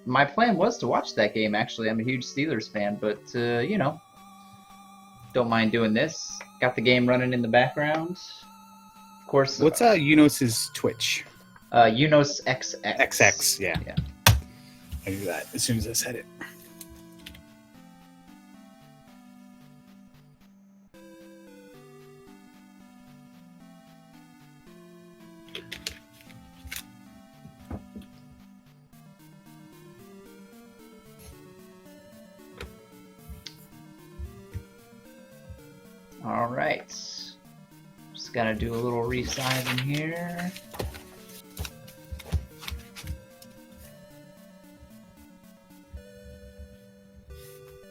My plan was to watch that game, actually. I'm a huge Steelers fan, but, you know, don't mind doing this. Got the game running in the background. Of course. What's Eunos's Twitch? Eunos XX. XX, yeah. Yeah. I knew that as soon as I said it. All right. Just gotta do a little resizing here.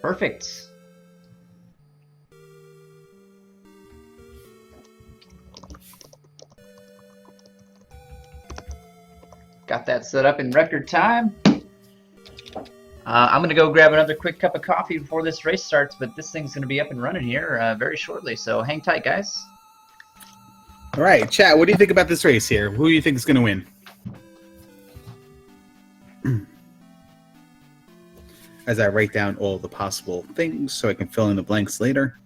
Perfect. Got that set up in record time. I'm going to go grab another quick cup of coffee before this race starts, but this thing's going to be up and running here very shortly, so hang tight, guys. All right, chat, what do you think about this race here? Who do you think is going to win? As I write down all the possible things so I can fill in the blanks later.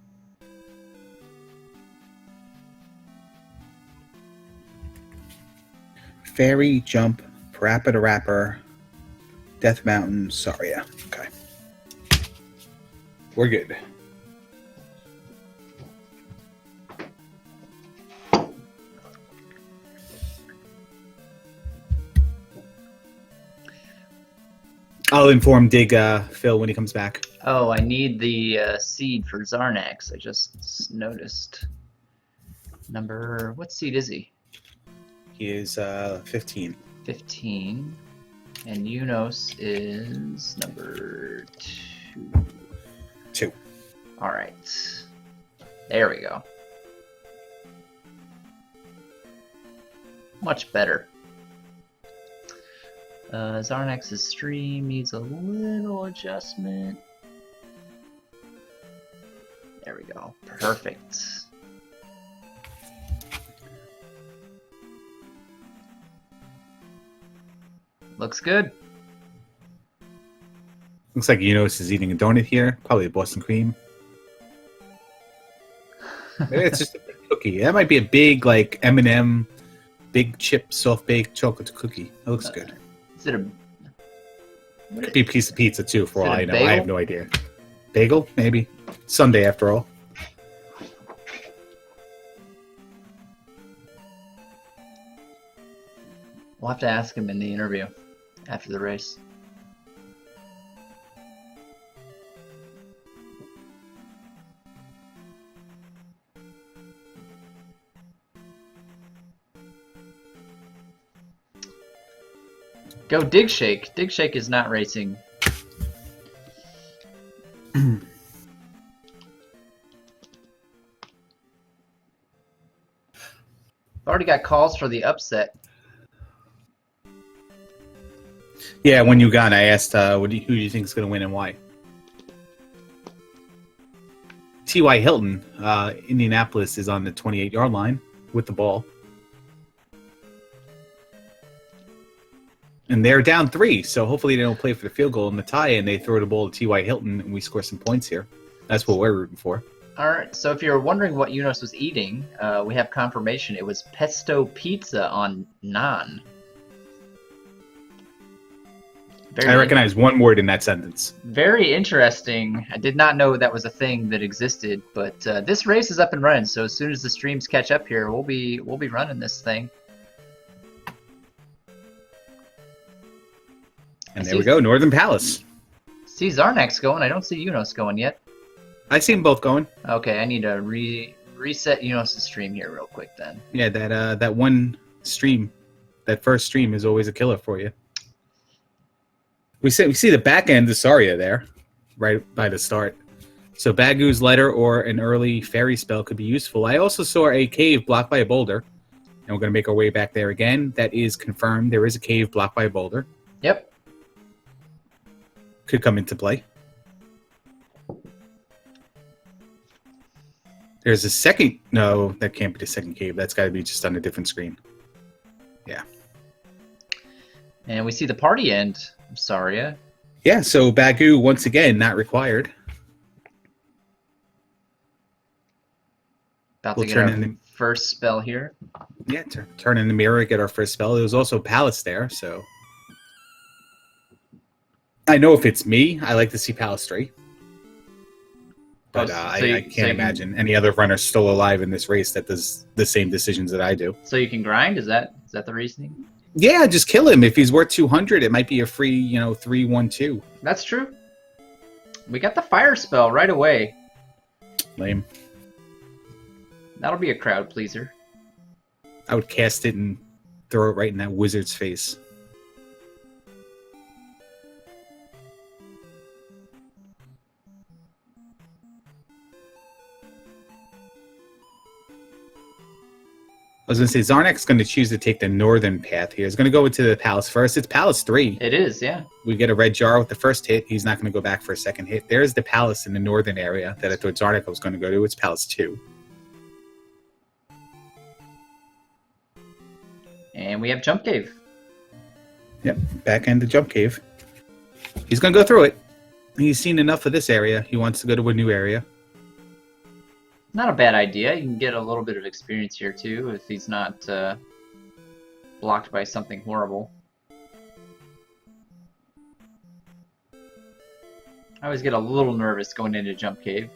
Fairy, Jump, Parappa the Rapper, Death Mountain, Saria. Okay. We're good. I'll inform Dig Phil when he comes back. Oh, I need the seed for Xarnax. I just noticed. What seed is he? He is 15. 15. And Eunos is number 2. 2. All right. There we go. Much better. Xarnax's stream needs a little adjustment. There we go. Perfect. Looks good. Looks like Eunos is eating a donut here. Probably a Boston cream. Maybe it's just a big cookie. That might be a big, like, M&M, big chip, soft-baked chocolate cookie. That looks good. Is it a... Could be a piece of pizza, too, for all I know. Bagel? I have no idea. Bagel? Maybe. Sunday, after all. We'll have to ask him in the interview after the race. Go Dig Shake. Dig Shake is not racing. Already got calls for the upset. Yeah, when you got, I asked, who do you think is going to win and why? T.Y. Hilton, Indianapolis is on the 28-yard line with the ball. And they're down 3, so hopefully they don't play for the field goal in the tie, and they throw the ball to T.Y. Hilton, and we score some points here. That's what we're rooting for. All right, so if you're wondering what Eunos was eating, we have confirmation. It was pesto pizza on naan. I recognize one word in that sentence. Very interesting. I did not know that was a thing that existed, but this race is up and running. So as soon as the streams catch up here, we'll be running this thing. And there we go, Northern Palace. See Xarnax going. I don't see Eunos going yet. I see them both going. Okay, I need to reset Eunos' stream here real quick then. Yeah, that one stream, that first stream is always a killer for you. We see the back end of Saria there, right by the start. So Bagu's letter or an early fairy spell could be useful. I also saw a cave blocked by a boulder, and we're going to make our way back there again. That is confirmed. There is a cave blocked by a boulder. Yep. Could come into play. There's a second... No, that can't be the second cave. That's got to be just on a different screen. Yeah. And we see the party end. Saria. Yeah, so Bagu, once again, not required. About We'll to get turn our in the, first spell here. yeah, turn in the mirror, get our first spell. There was also Palace there, so... I know if it's me, I like to see Palace 3. But I can't imagine any other runner still alive in this race that does the same decisions that I do. So you can grind? Is that the reasoning? Yeah, just kill him. If he's worth 200, it might be a free, 3-1-2. That's true. We got the fire spell right away. Lame. That'll be a crowd pleaser. I would cast it and throw it right in that wizard's face. I was going to say, Xarnax going to choose to take the northern path here. He's going to go into the Palace first. It's Palace 3. It is, yeah. We get a red jar with the first hit. He's not going to go back for a second hit. There's the Palace in the northern area that I thought Xarnax was going to go to. It's Palace 2. And we have Jump Cave. Yep, back end the Jump Cave. He's going to go through it. He's seen enough of this area. He wants to go to a new area. Not a bad idea. You can get a little bit of experience here too if he's not blocked by something horrible. I always get a little nervous going into Jump Cave.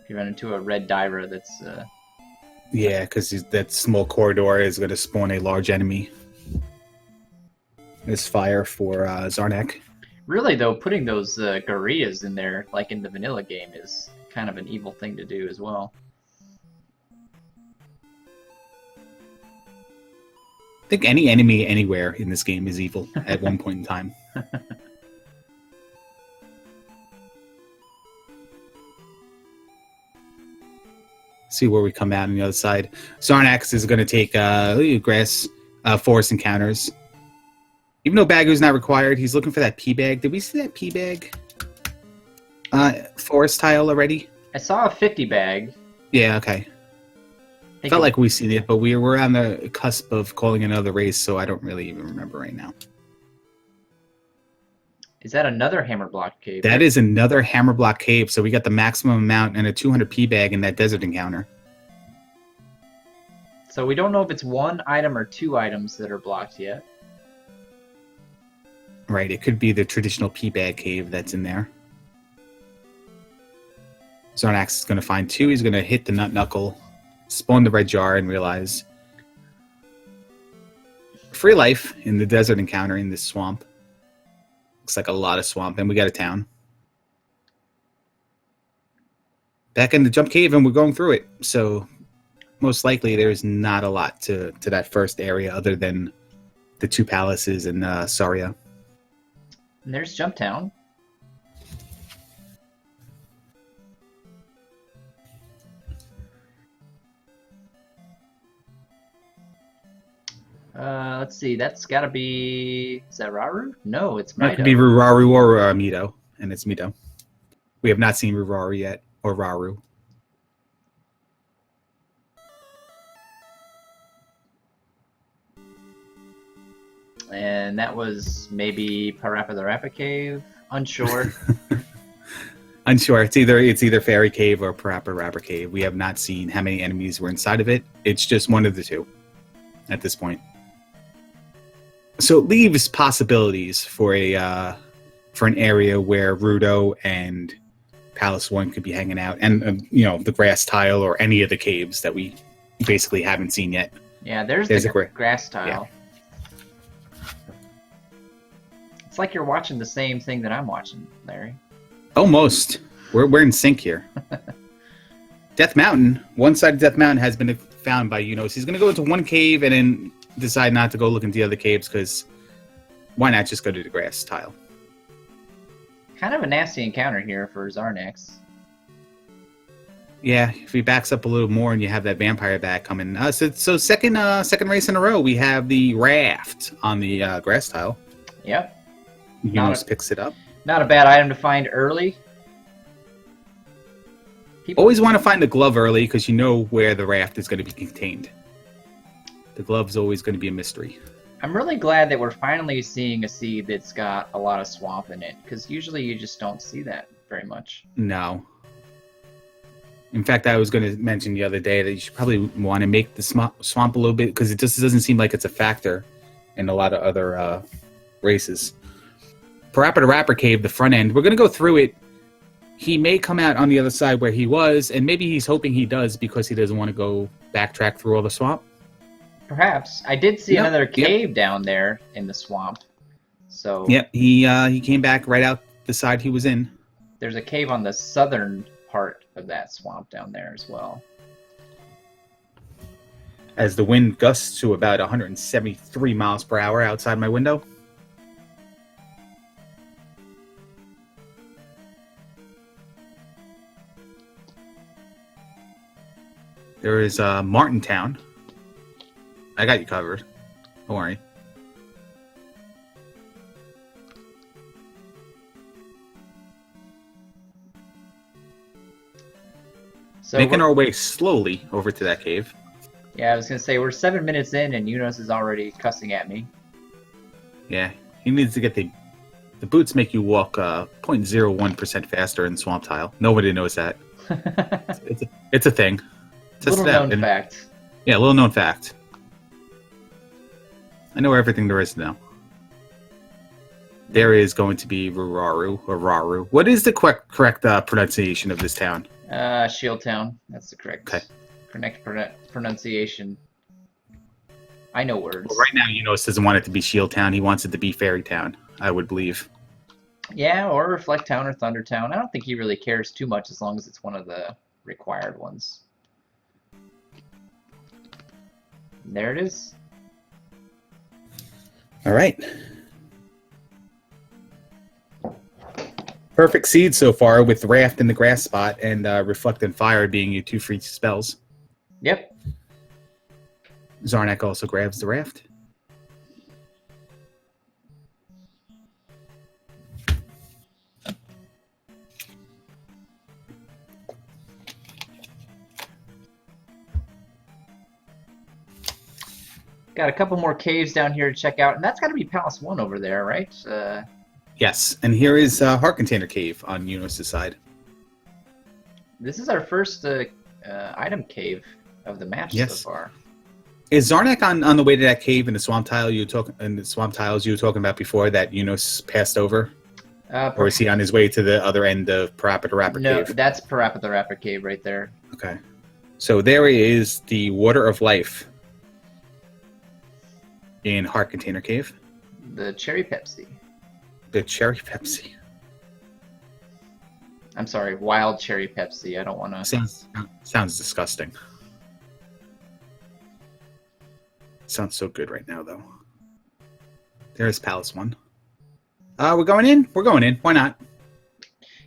If you run into a red Dyra that's... Yeah, because that small corridor is going to spawn a large enemy. There's fire for Xarnax. Really though, putting those Gorias in there, like in the vanilla game, is kind of an evil thing to do as well. I think any enemy anywhere in this game is evil at one point in time. See where we come out on the other side. Xarnax is going to take grass forest encounters. Even though Bagu's not required, he's looking for that P-bag. Did we see that P-bag forest tile already? I saw a 50 bag. Yeah, okay. Felt like we seen it, but we're on the cusp of calling another race, so I don't really even remember right now. Is that another hammer block cave? That is another hammer block cave, so we got the maximum amount and a 200 P-bag in that desert encounter. So we don't know if it's one item or two items that are blocked yet. Right, it could be the traditional P-bag cave that's in there. Xarnax is going to find two. He's going to hit the nut knuckle, spawn the red jar, and realize free life in the desert encounter in this swamp. Looks like a lot of swamp, and we got a town. Back in the jump cave, and we're going through it. So most likely there's not a lot to that first area other than the two palaces and Saria. And there's Jump Town. Let's see. That's got to be... Is that Raru? No, it's Mido. It could be Ruraru or Mido, and it's Mido. We have not seen Ruraru yet, or Raru. And that was maybe Parappa the Rappa Cave. Unsure. Unsure. It's either Fairy Cave or Parappa Rappa Cave. We have not seen how many enemies were inside of it. It's just one of the two at this point. So it leaves possibilities for an area where Rudo and Palace 1 could be hanging out, and the grass tile or any of the caves that we basically haven't seen yet. Yeah, there's the grass tile. Yeah. It's like you're watching the same thing that I'm watching, Larry. Almost. We're in sync here. Death Mountain. One side of Death Mountain has been found by Eunos. He's going to go into one cave and then decide not to go look into the other caves because why not just go to the grass tile? Kind of a nasty encounter here for Xarnax. Yeah, if he backs up a little more and you have that vampire bat coming. So second race in a row, we have the raft on the grass tile. Yep. Eunos picks it up. Not a bad item to find early. Always want to find the glove early because you know where the raft is going to be contained. The glove's always going to be a mystery. I'm really glad that we're finally seeing a seed that's got a lot of swamp in it, because usually you just don't see that very much. No. In fact, I was going to mention the other day that you should probably want to make the swamp a little bit, because it just doesn't seem like it's a factor in a lot of other races. Parappa the Rapper Cave, the front end, we're going to go through it. He may come out on the other side where he was, and maybe he's hoping he does because he doesn't want to go backtrack through all the swamp. Perhaps. I did see another cave down there in the swamp. So yep, he came back right out the side he was in. There's a cave on the southern part of that swamp down there as well. As the wind gusts to about 173 miles per hour outside my window. There is Martintown. I got you covered. Don't worry. So making our way slowly over to that cave. Yeah, I was going to say, we're 7 minutes in and Eunos is already cussing at me. Yeah, he needs to get the boots make you walk 0.01% faster in Swamp Tile. Nobody knows that. It's a thing. It's a little known fact. Yeah, little known fact. I know everything there is to know. There is going to be Ruraru or Raru. What is the correct pronunciation of this town? Shield Town. That's the correct pronunciation. I know words. Well, right now, Eunos doesn't want it to be Shield Town. He wants it to be Fairy Town, I would believe. Yeah, or Reflect Town or Thunder Town. I don't think he really cares too much as long as it's one of the required ones. There it is. All right. Perfect seed so far with Raft in the grass spot and Reflect and Fire being your 2 free spells. Yep. Xarnak also grabs the Raft. Got a couple more caves down here to check out, and that's got to be Palace 1 over there, right? Yes, and here is Heart Container Cave on Eunos' side. This is our first item cave of the match so far. Is Xarnak on the way to that cave in the swamp tile you were talking about before that Eunos passed over? Or is he on his way to the other end of Parappa the Rapper Cave? No, that's Parappa the Rapper Cave right there. Okay. So there is the Water of Life in Heart Container Cave. The Cherry Pepsi. The Cherry Pepsi. I'm sorry, Wild Cherry Pepsi. I don't want to... Sounds disgusting. Sounds so good right now, though. There's Palace 1. We're going in? We're going in. Why not?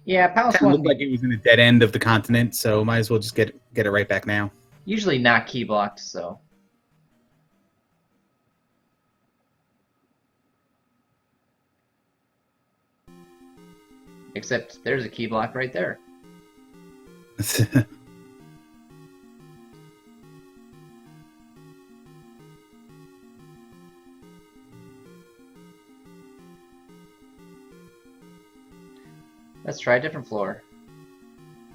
Yeah, Palace 1... looked like it was in the dead end of the continent, so might as well just get it right back now. Usually not key blocked, so... Except there's a key block right there. Let's try a different floor.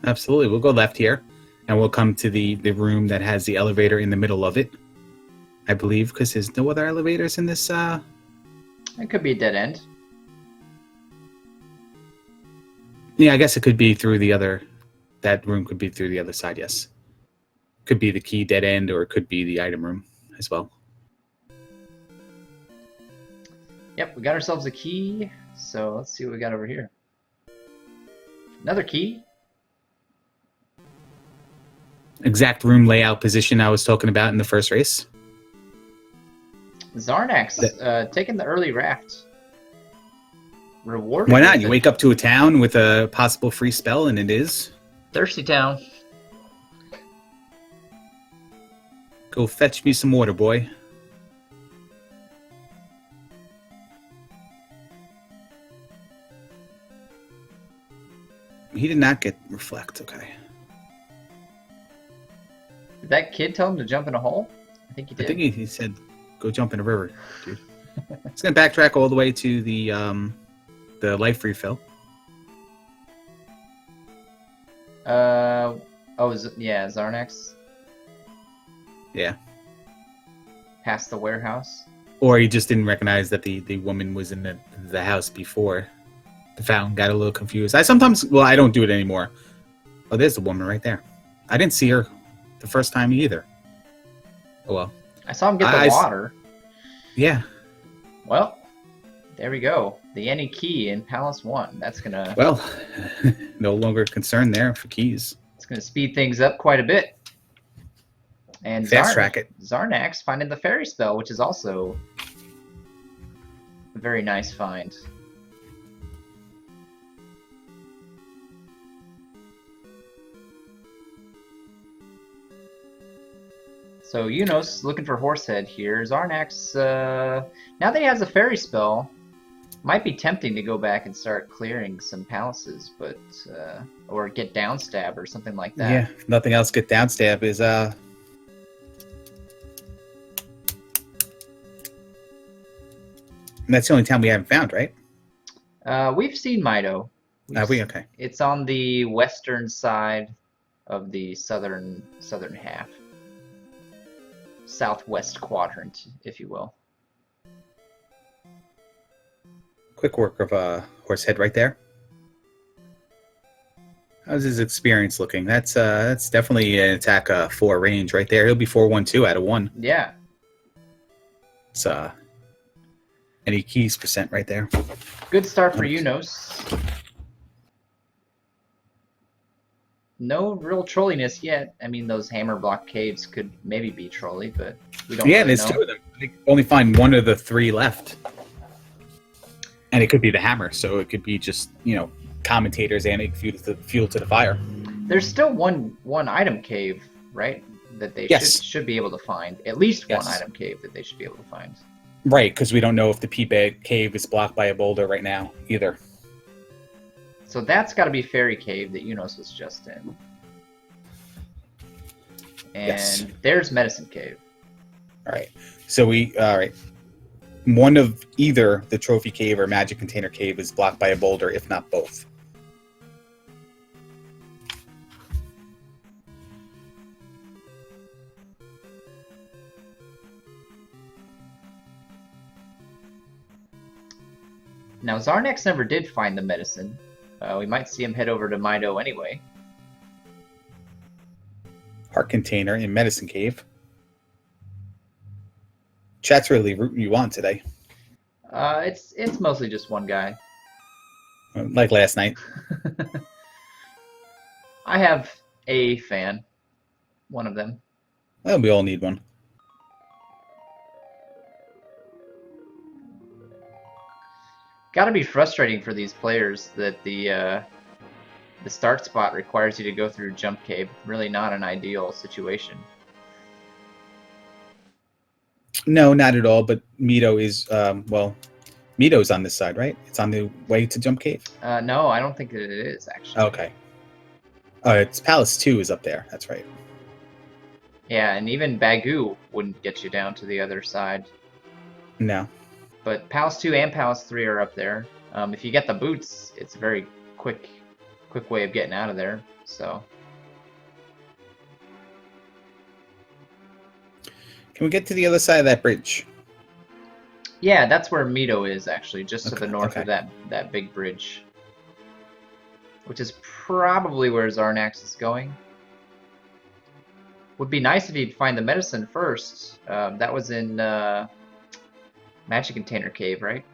Absolutely. We'll go left here, and we'll come to the room that has the elevator in the middle of it, I believe, because there's no other elevators in this... It could be a dead end. Yeah, I guess it could be through the other... That room could be through the other side, yes. Could be the key dead end, or it could be the item room as well. Yep, we got ourselves a key, so let's see what we got over here. Another key. Exact room layout position I was talking about in the first race. Xarnax taking the early raft. Rewarded. Why not? You wake up to a town with a possible free spell, and it is Thirsty Town. Go fetch me some water, boy. He did not get reflect. Okay. Did that kid tell him to jump in a hole? I think he did. I think he said, "Go jump in a river, dude." It's gonna backtrack all the way to the life refill. Yeah, Xarnax. Yeah. Past the warehouse. Or he just didn't recognize that the woman was in the house before the fountain. Got a little confused. I don't do it anymore. Oh, there's the woman right there. I didn't see her the first time either. Oh well. I saw him get the water. Yeah. Well, there we go. The any key in Palace 1. That's gonna... Well, no longer concerned there for keys. It's gonna speed things up quite a bit. And fast track it. Xarnax finding the fairy spell, which is also a very nice find. So Eunos looking for Horsehead here. Xarnax, now that he has a fairy spell, might be tempting to go back and start clearing some palaces, but or get downstab or something like that. Yeah, if nothing else, get downstab is And that's the only town we haven't found, right? We've seen Mido. Have we? Okay. It's on the western side of the southern half. Southwest quadrant, if you will. Quick work of Horsehead right there. How's his experience looking? That's definitely an attack 4 range right there. He'll be 4-1-2 out of 1. Yeah. It's any keys percent right there. Good start for Eunos. No real trolliness yet. I mean, those hammer block caves could maybe be trolly, but we don't. Yeah, really there's know. 2 of them. I only find 1 of the 3 left, and it could be the hammer. So it could be just commentators adding fuel to the fire. There's still one item cave, right? That they should be able to find. At least one item cave that they should be able to find. Right, because we don't know if the P-Bag cave is blocked by a boulder right now either. So that's got to be Fairy Cave that Eunos was just in. And there's Medicine Cave. All right. So one of either the Trophy Cave or Magic Container Cave is blocked by a boulder, if not both. Now, Xarnax never did find the medicine. We might see him head over to Mido anyway. Heart Container in Medicine Cave. Chat's really rooting you on today. It's mostly just one guy. Like last night. I have a fan. One of them. Well, we all need one. Gotta be frustrating for these players that the start spot requires you to go through Jump Cave. Really not an ideal situation. No, not at all. But Mido is Mido's on this side, right? It's on the way to Jump Cave. No, I don't think that it is actually. Okay. It's Palace 2 is up there. That's right. Yeah, and even Bagu wouldn't get you down to the other side. No. But Palace 2 and Palace 3 are up there. If you get the boots, it's a very quick way of getting out of there. So. Can we get to the other side of that bridge? Yeah, that's where Mido is actually, just to the north of that big bridge. Which is probably where Xarnax is going. Would be nice if he'd find the medicine first. That was in Magic Container Cave, right?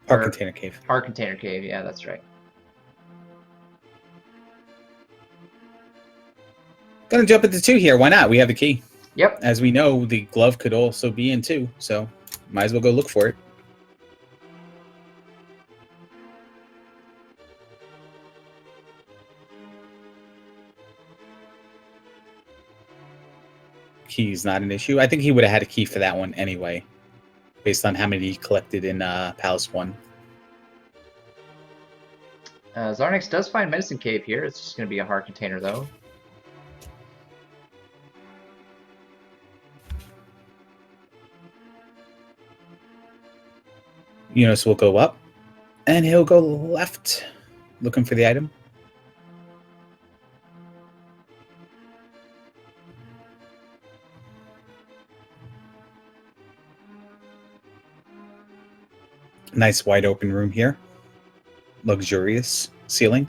Heart Container Cave. Heart Container Cave, yeah, that's right. Gonna jump into 2 here. Why not? We have the key. Yep. As we know, the glove could also be in 2, so might as well go look for it. Key's not an issue. I think he would have had a key for that one anyway, based on how many he collected in Palace 1. Xarnax does find Medicine Cave here. It's just going to be a heart container, though. Eunos will go up, and he'll go left, looking for the item. Nice wide open room here. Luxurious ceiling.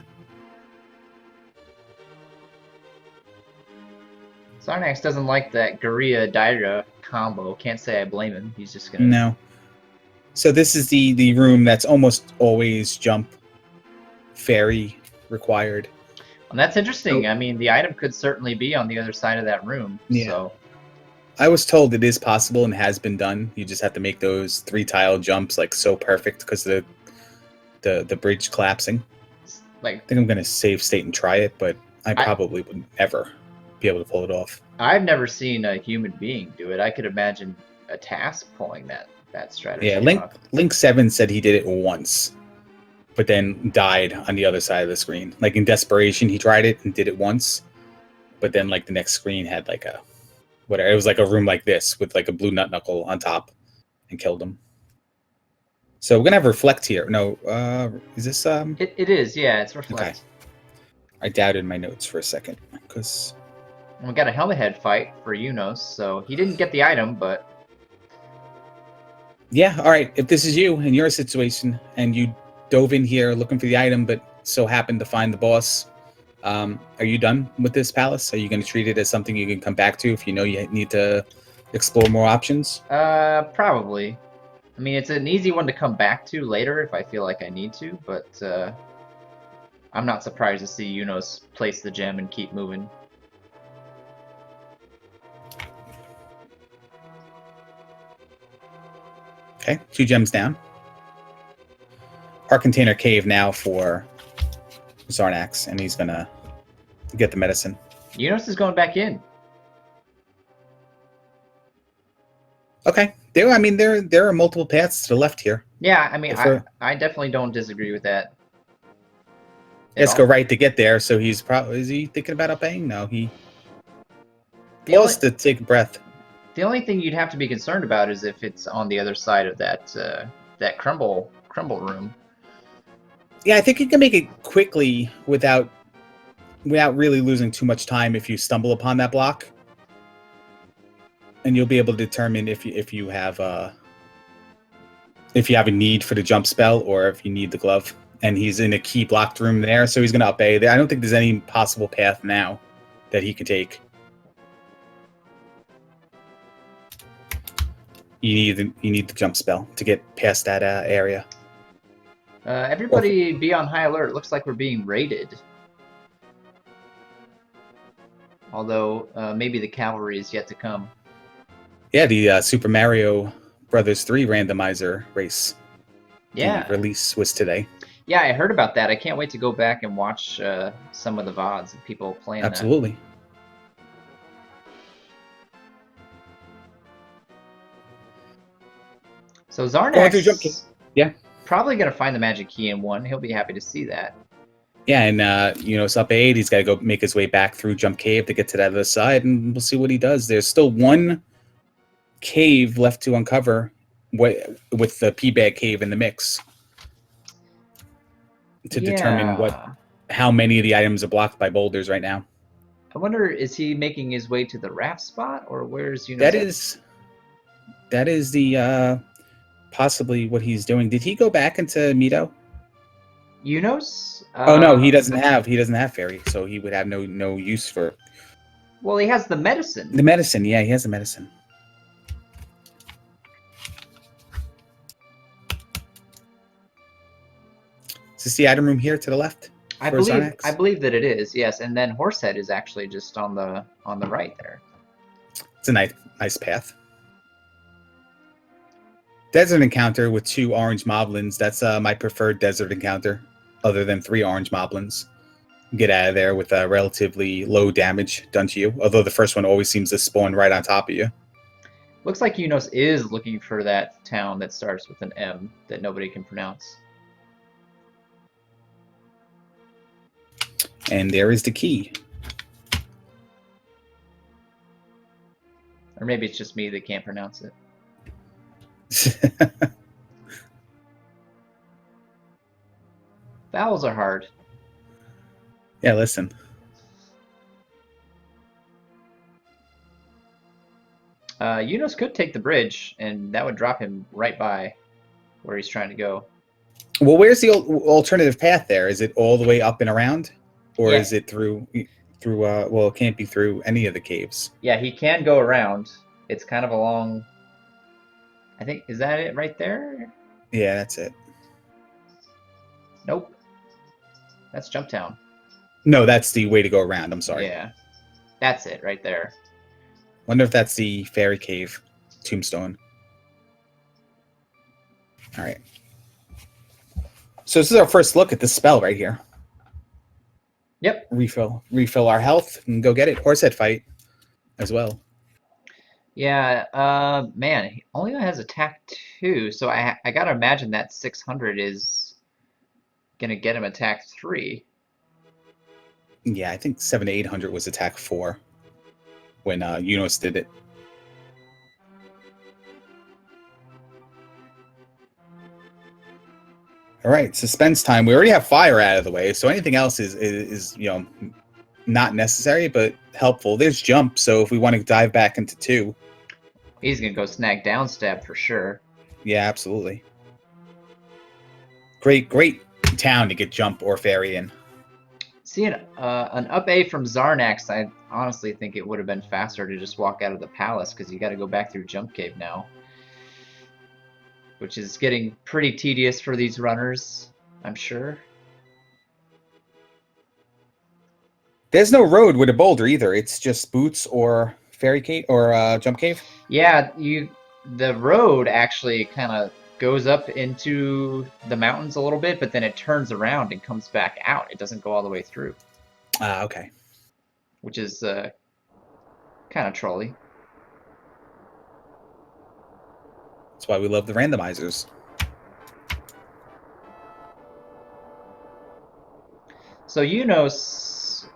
Xarnax doesn't like that Garria-Daira combo. Can't say I blame him. He's just gonna... No. So this is the room that's almost always jump fairy required. And that's interesting. Oh. I mean, the item could certainly be on the other side of that room. Yeah. So I was told it is possible and has been done. You just have to make those 3-tile jumps like so perfect because of the bridge collapsing. like, I think I'm gonna save state and try it, but I probably would never be able to pull it off. I've never seen a human being do it. I could imagine a task pulling that strategy. Yeah, Link 7 said he did it once, but then died on the other side of the screen. Like in desperation, he tried it and did it once, but then like the next screen had like a whatever. It was like a room like this with like a blue nut knuckle on top, and killed him. So we're gonna have reflect here. No, is this It is, yeah. It's reflect. Okay. I doubted my notes for a second because We got a helmet head fight for Eunos, so he didn't get the item, but yeah. All right. If this is you in your situation and you dove in here looking for the item, but so happened to find the boss, are you done with this palace? Are you going to treat it as something you can come back to if you know you need to explore more options? probably. I mean, it's an easy one to come back to later if I feel like I need to, but I'm not surprised to see Eunos place the gem and keep moving. Okay, 2 gems down. Our container cave now for Xarnax, and he's gonna get the medicine. Eunos is going back in. Okay, there are multiple paths to the left here. Yeah, I mean, I definitely don't disagree with that. Let's go right to get there. So he's probably is he thinking about obeying? No, he paused to take a breath. The only thing you'd have to be concerned about is if it's on the other side of that that crumble room. Yeah, I think you can make it quickly without really losing too much time if you stumble upon that block, and you'll be able to determine if you have a need for the jump spell or if you need the glove. And he's in a key blocked room there, so he's going to obey. I don't think there's any possible path now that he could take. You need the jump spell to get past that area. Everybody be on high alert. Looks like we're being raided. Although, maybe the cavalry is yet to come. Yeah, the Super Mario Brothers 3 randomizer race. Yeah. The release was today. Yeah, I heard about that. I can't wait to go back and watch some of the VODs of people playing Absolutely. that. So Xarnax, yeah, probably going to find the magic key in 1. He'll be happy to see that. Yeah, and it's up 8. He's got to go make his way back through Jump Cave to get to that other side, and we'll see what he does. There's still 1 cave left to uncover with the P-Bag Cave in the mix to determine how many of the items are blocked by boulders right now. I wonder, is he making his way to the raft spot, or where's Eunos? That is the possibly what he's doing. Did he go back into Mito? Eunos? Oh no, he doesn't have fairy, so he would have no use for. Well, he has the medicine. The medicine, yeah, he has the medicine. Is this the item room here to the left? I believe that it is, yes. And then Horsehead is actually just on the right there. It's a nice path. Desert encounter with 2 orange moblins. That's my preferred desert encounter, other than 3 orange moblins. Get out of there with relatively low damage done to you, although the first one always seems to spawn right on top of you. Looks like Eunos is looking for that town that starts with an M that nobody can pronounce. And there is the key. Or maybe it's just me that can't pronounce it. Vowels are hard. Yeah, listen. Eunos could take the bridge, and that would drop him right by where he's trying to go. Well, where's the alternative path there? Is it all the way up and around? Or Yeah. is it through, well, it can't be through any of the caves. Yeah, he can go around. It's kind of along... I think, is that it right there? Yeah, that's it. Nope. That's Jump Town. No, that's the way to go around. I'm sorry. Yeah. That's it right there. Wonder if that's the fairy cave tombstone. All right. So this is our first look at this spell right here. Yep. Refill our health and go get it. Horsehead fight as well. Yeah, man, he only has attack 2, so I gotta imagine that 600 is gonna get him attack 3. Yeah, I think 700 to 800 was attack 4 when Eunos did it. All right, suspense time. We already have fire out of the way, so anything else is not necessary but helpful. There's jump, so if we want to dive back into 2, He's gonna go snag down stab for sure. yeah, absolutely. Great town to get jump or fairy in. See an up A from Xarnax, I honestly think it would have been faster to just walk out of the palace because you got to go back through Jump Cave now, which is getting pretty tedious for these runners, I'm sure. There's no road with a boulder either. It's just boots or fairy cave or jump cave. Yeah, the road actually kind of goes up into the mountains a little bit, but then it turns around and comes back out. It doesn't go all the way through. Okay. Which is kind of trolly. That's why we love the randomizers. So Eunos,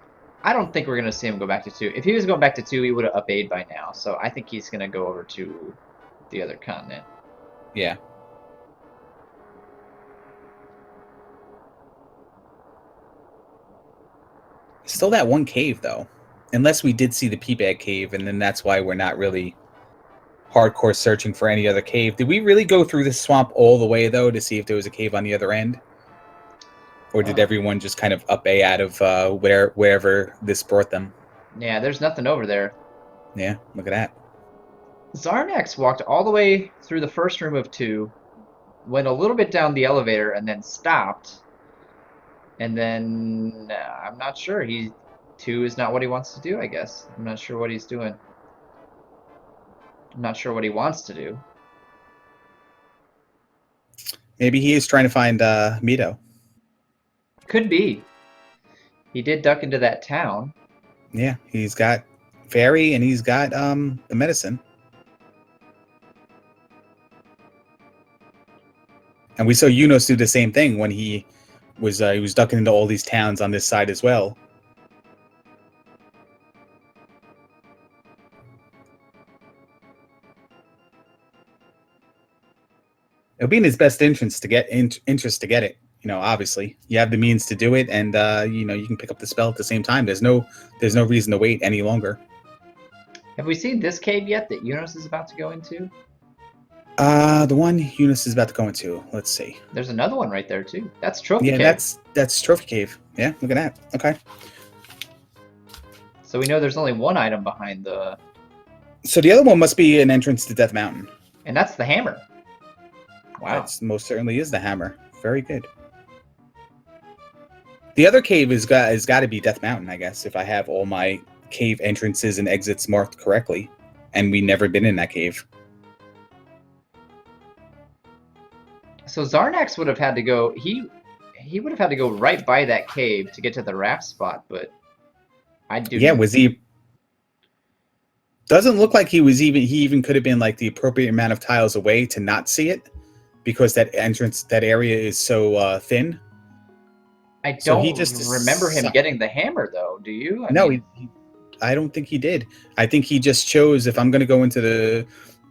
I don't think we're going to see him go back to 2. If he was going back to 2, he would have up A'd by now. So I think he's going to go over to the other continent. Yeah. Still that one cave, though. Unless we did see the P-Bag cave, and then that's why we're not really hardcore searching for any other cave. Did we really go through the swamp all the way, though, to see if there was a cave on the other end? Or did everyone just kind of up A out of wherever this brought them? Yeah, there's nothing over there. Yeah, look at that. Xarnax walked all the way through the first room of 2, went a little bit down the elevator, and then stopped. And then, I'm not sure. 2 is not what he wants to do, I guess. I'm not sure what he's doing. I'm not sure what he wants to do. Maybe he is trying to find Mito. Could be. He did duck into that town. Yeah, he's got fairy and he's got the medicine. And we saw Eunos do the same thing when he was ducking into all these towns on this side as well. It'll be in his best interest to get it. Obviously, you have the means to do it, and you can pick up the spell at the same time. There's no reason to wait any longer. Have we seen this cave yet that Eunos is about to go into? The one Eunos is about to go into. Let's see. There's another one right there too. That's Trophy Cave. Yeah, that's Trophy Cave. Yeah, look at that. Okay. So we know there's only one item behind the... So the other one must be an entrance to Death Mountain. And that's the hammer. Wow. That most certainly is the hammer. Very good. The other cave has got to be Death Mountain, I guess, if I have all my cave entrances and exits marked correctly. And we never been in that cave. So Xarnax would have had to go... He would have had to go right by that cave to get to the raft spot, but... Yeah, was he... Doesn't look like he even could have been like the appropriate amount of tiles away to not see it, because that area is so thin. I don't remember him getting the hammer, though. Do you? I don't think he did. I think he just chose, if I'm going to go into the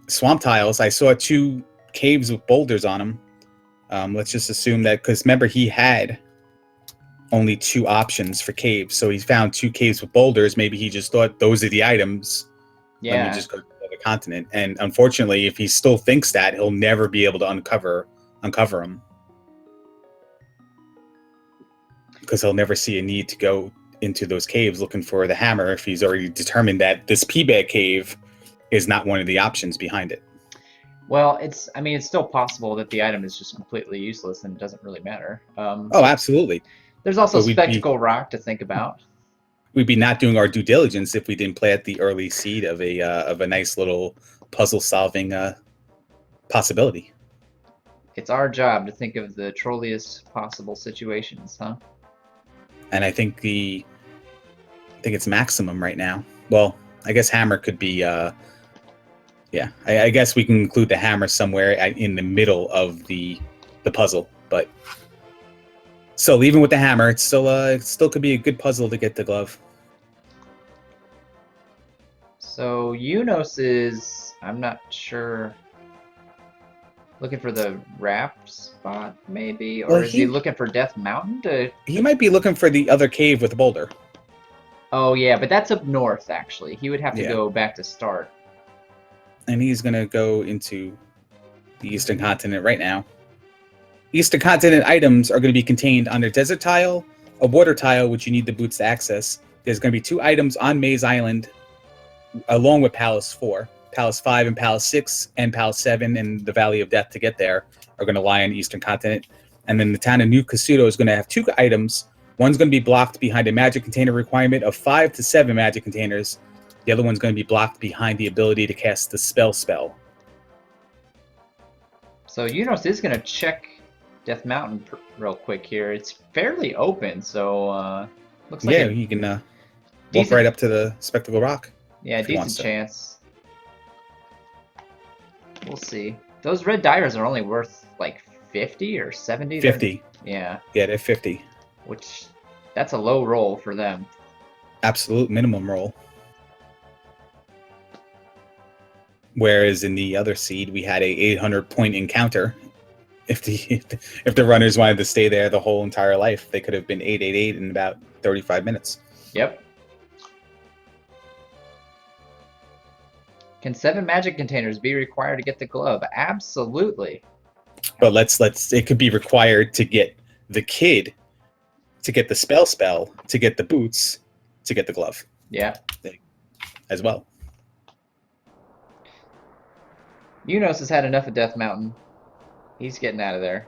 swamp tiles, I saw 2 caves with boulders on them. Let's just assume that, because remember, he had only 2 options for caves. So he found 2 caves with boulders. Maybe he just thought those are the items. Let me Yeah. just go to the other continent. And unfortunately, if he still thinks that, he'll never be able to uncover them. Because he'll never see a need to go into those caves looking for the hammer if he's already determined that this P-bag cave is not one of the options behind it. Well, it's still possible that the item is just completely useless and it doesn't really matter. Oh, absolutely. There's also But Spectacle Rock to think about. We'd be not doing our due diligence if we didn't plant the early seed of a nice little puzzle-solving possibility. It's our job to think of the trolliest possible situations, huh? And I think it's maximum right now. Well, I guess hammer could be. Yeah, I guess we can include the hammer somewhere in the middle of the puzzle. But so even with the hammer, it still could be a good puzzle to get the glove. So Eunos is, I'm not sure, looking for the wrap spot maybe, or is he looking for Death Mountain to? He might be looking for the other cave with the boulder. Oh yeah, but that's up north actually. He would have to go back to start. And he's gonna go into the Eastern Continent right now. Eastern Continent items are going to be contained on a desert tile, a water tile, which you need the boots to access. There's going to be 2 items on Maze Island, along with Palace 4. Palace 5 and Palace 6 and Palace 7 and the Valley of Death to get there are going to lie on the Eastern Continent. And then the town of New Casuto is going to have 2 items. One's going to be blocked behind a magic container requirement of 5 to 7 magic containers. The other one's going to be blocked behind the ability to cast the spell. So Eunos is going to check Death Mountain real quick here. It's fairly open, so looks like he can walk right up to the Spectacle Rock. Yeah, decent chance. We'll see. Those red divers are only worth like 50 or 70. 50. Yeah. Yeah, they're 50. Which, that's a low roll for them. Absolute minimum roll. Whereas in the other seed, we had a 800-point encounter. If the runners wanted to stay there the whole entire life, they could have been 888 in about 35 minutes. Yep. Can 7 magic containers be required to get the glove? Absolutely. But it could be required to get the kid, to get the spell, to get the boots, to get the glove. Yeah. As well. Eunos has had enough of Death Mountain. He's getting out of there.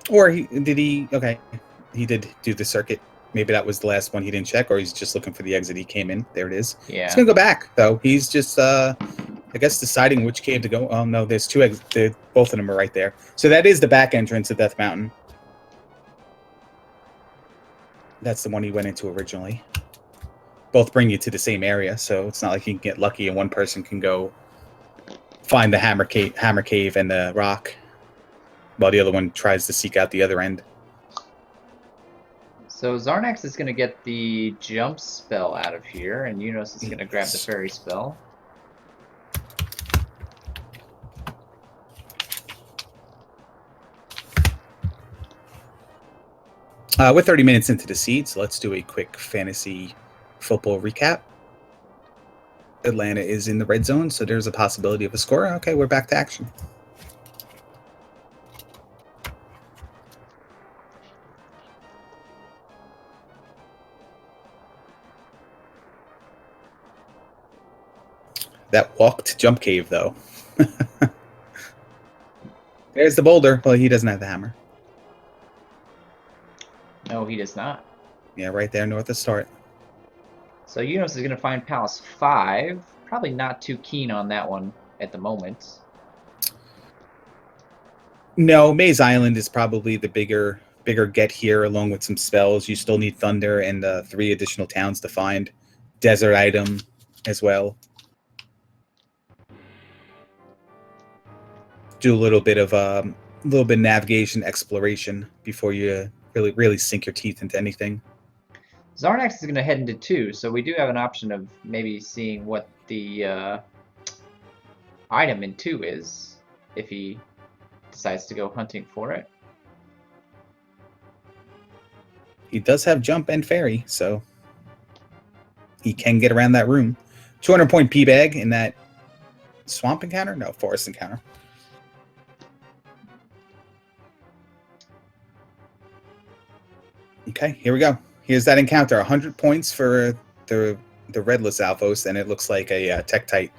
Or he did do the circuit. Maybe that was the last one he didn't check, or he's just looking for the exit he came in. There it is. Yeah. He's gonna go back though. He's just I guess deciding which cave to go. Oh no, there's 2 exits. Both of them are right there. So that is the back entrance of Death Mountain. That's the one he went into originally. Both bring you to the same area, so it's not like you can get lucky and one person can go find the hammer cave and the rock, while the other one tries to seek out the other end. So Xarnax is going to get the jump spell out of here, and Eunos is going to grab the fairy spell. We're 30 minutes into the seed, so let's do a quick fantasy football recap. Atlanta is in the red zone, so there's a possibility of a score. Okay, we're back to action. That walked jump cave, though. There's the boulder. Well, he doesn't have the hammer. No, he does not. Yeah, right there north of start. So Eunos is going to find Palace 5. Probably not too keen on that one at the moment. No, Maze Island is probably the bigger get here, along with some spells. You still need Thunder and 3 additional towns to find. Desert item as well. Do a little bit of navigation exploration before you really sink your teeth into anything. Xarnax is going to head into 2, so we do have an option of maybe seeing what the item in 2 is, if he decides to go hunting for it. He does have jump and fairy, so he can get around that room. 200-point P-bag in that swamp encounter? No, forest encounter. Okay, here we go. Here's that encounter. 100 points for the red Lizalfos, and it looks like a Tektite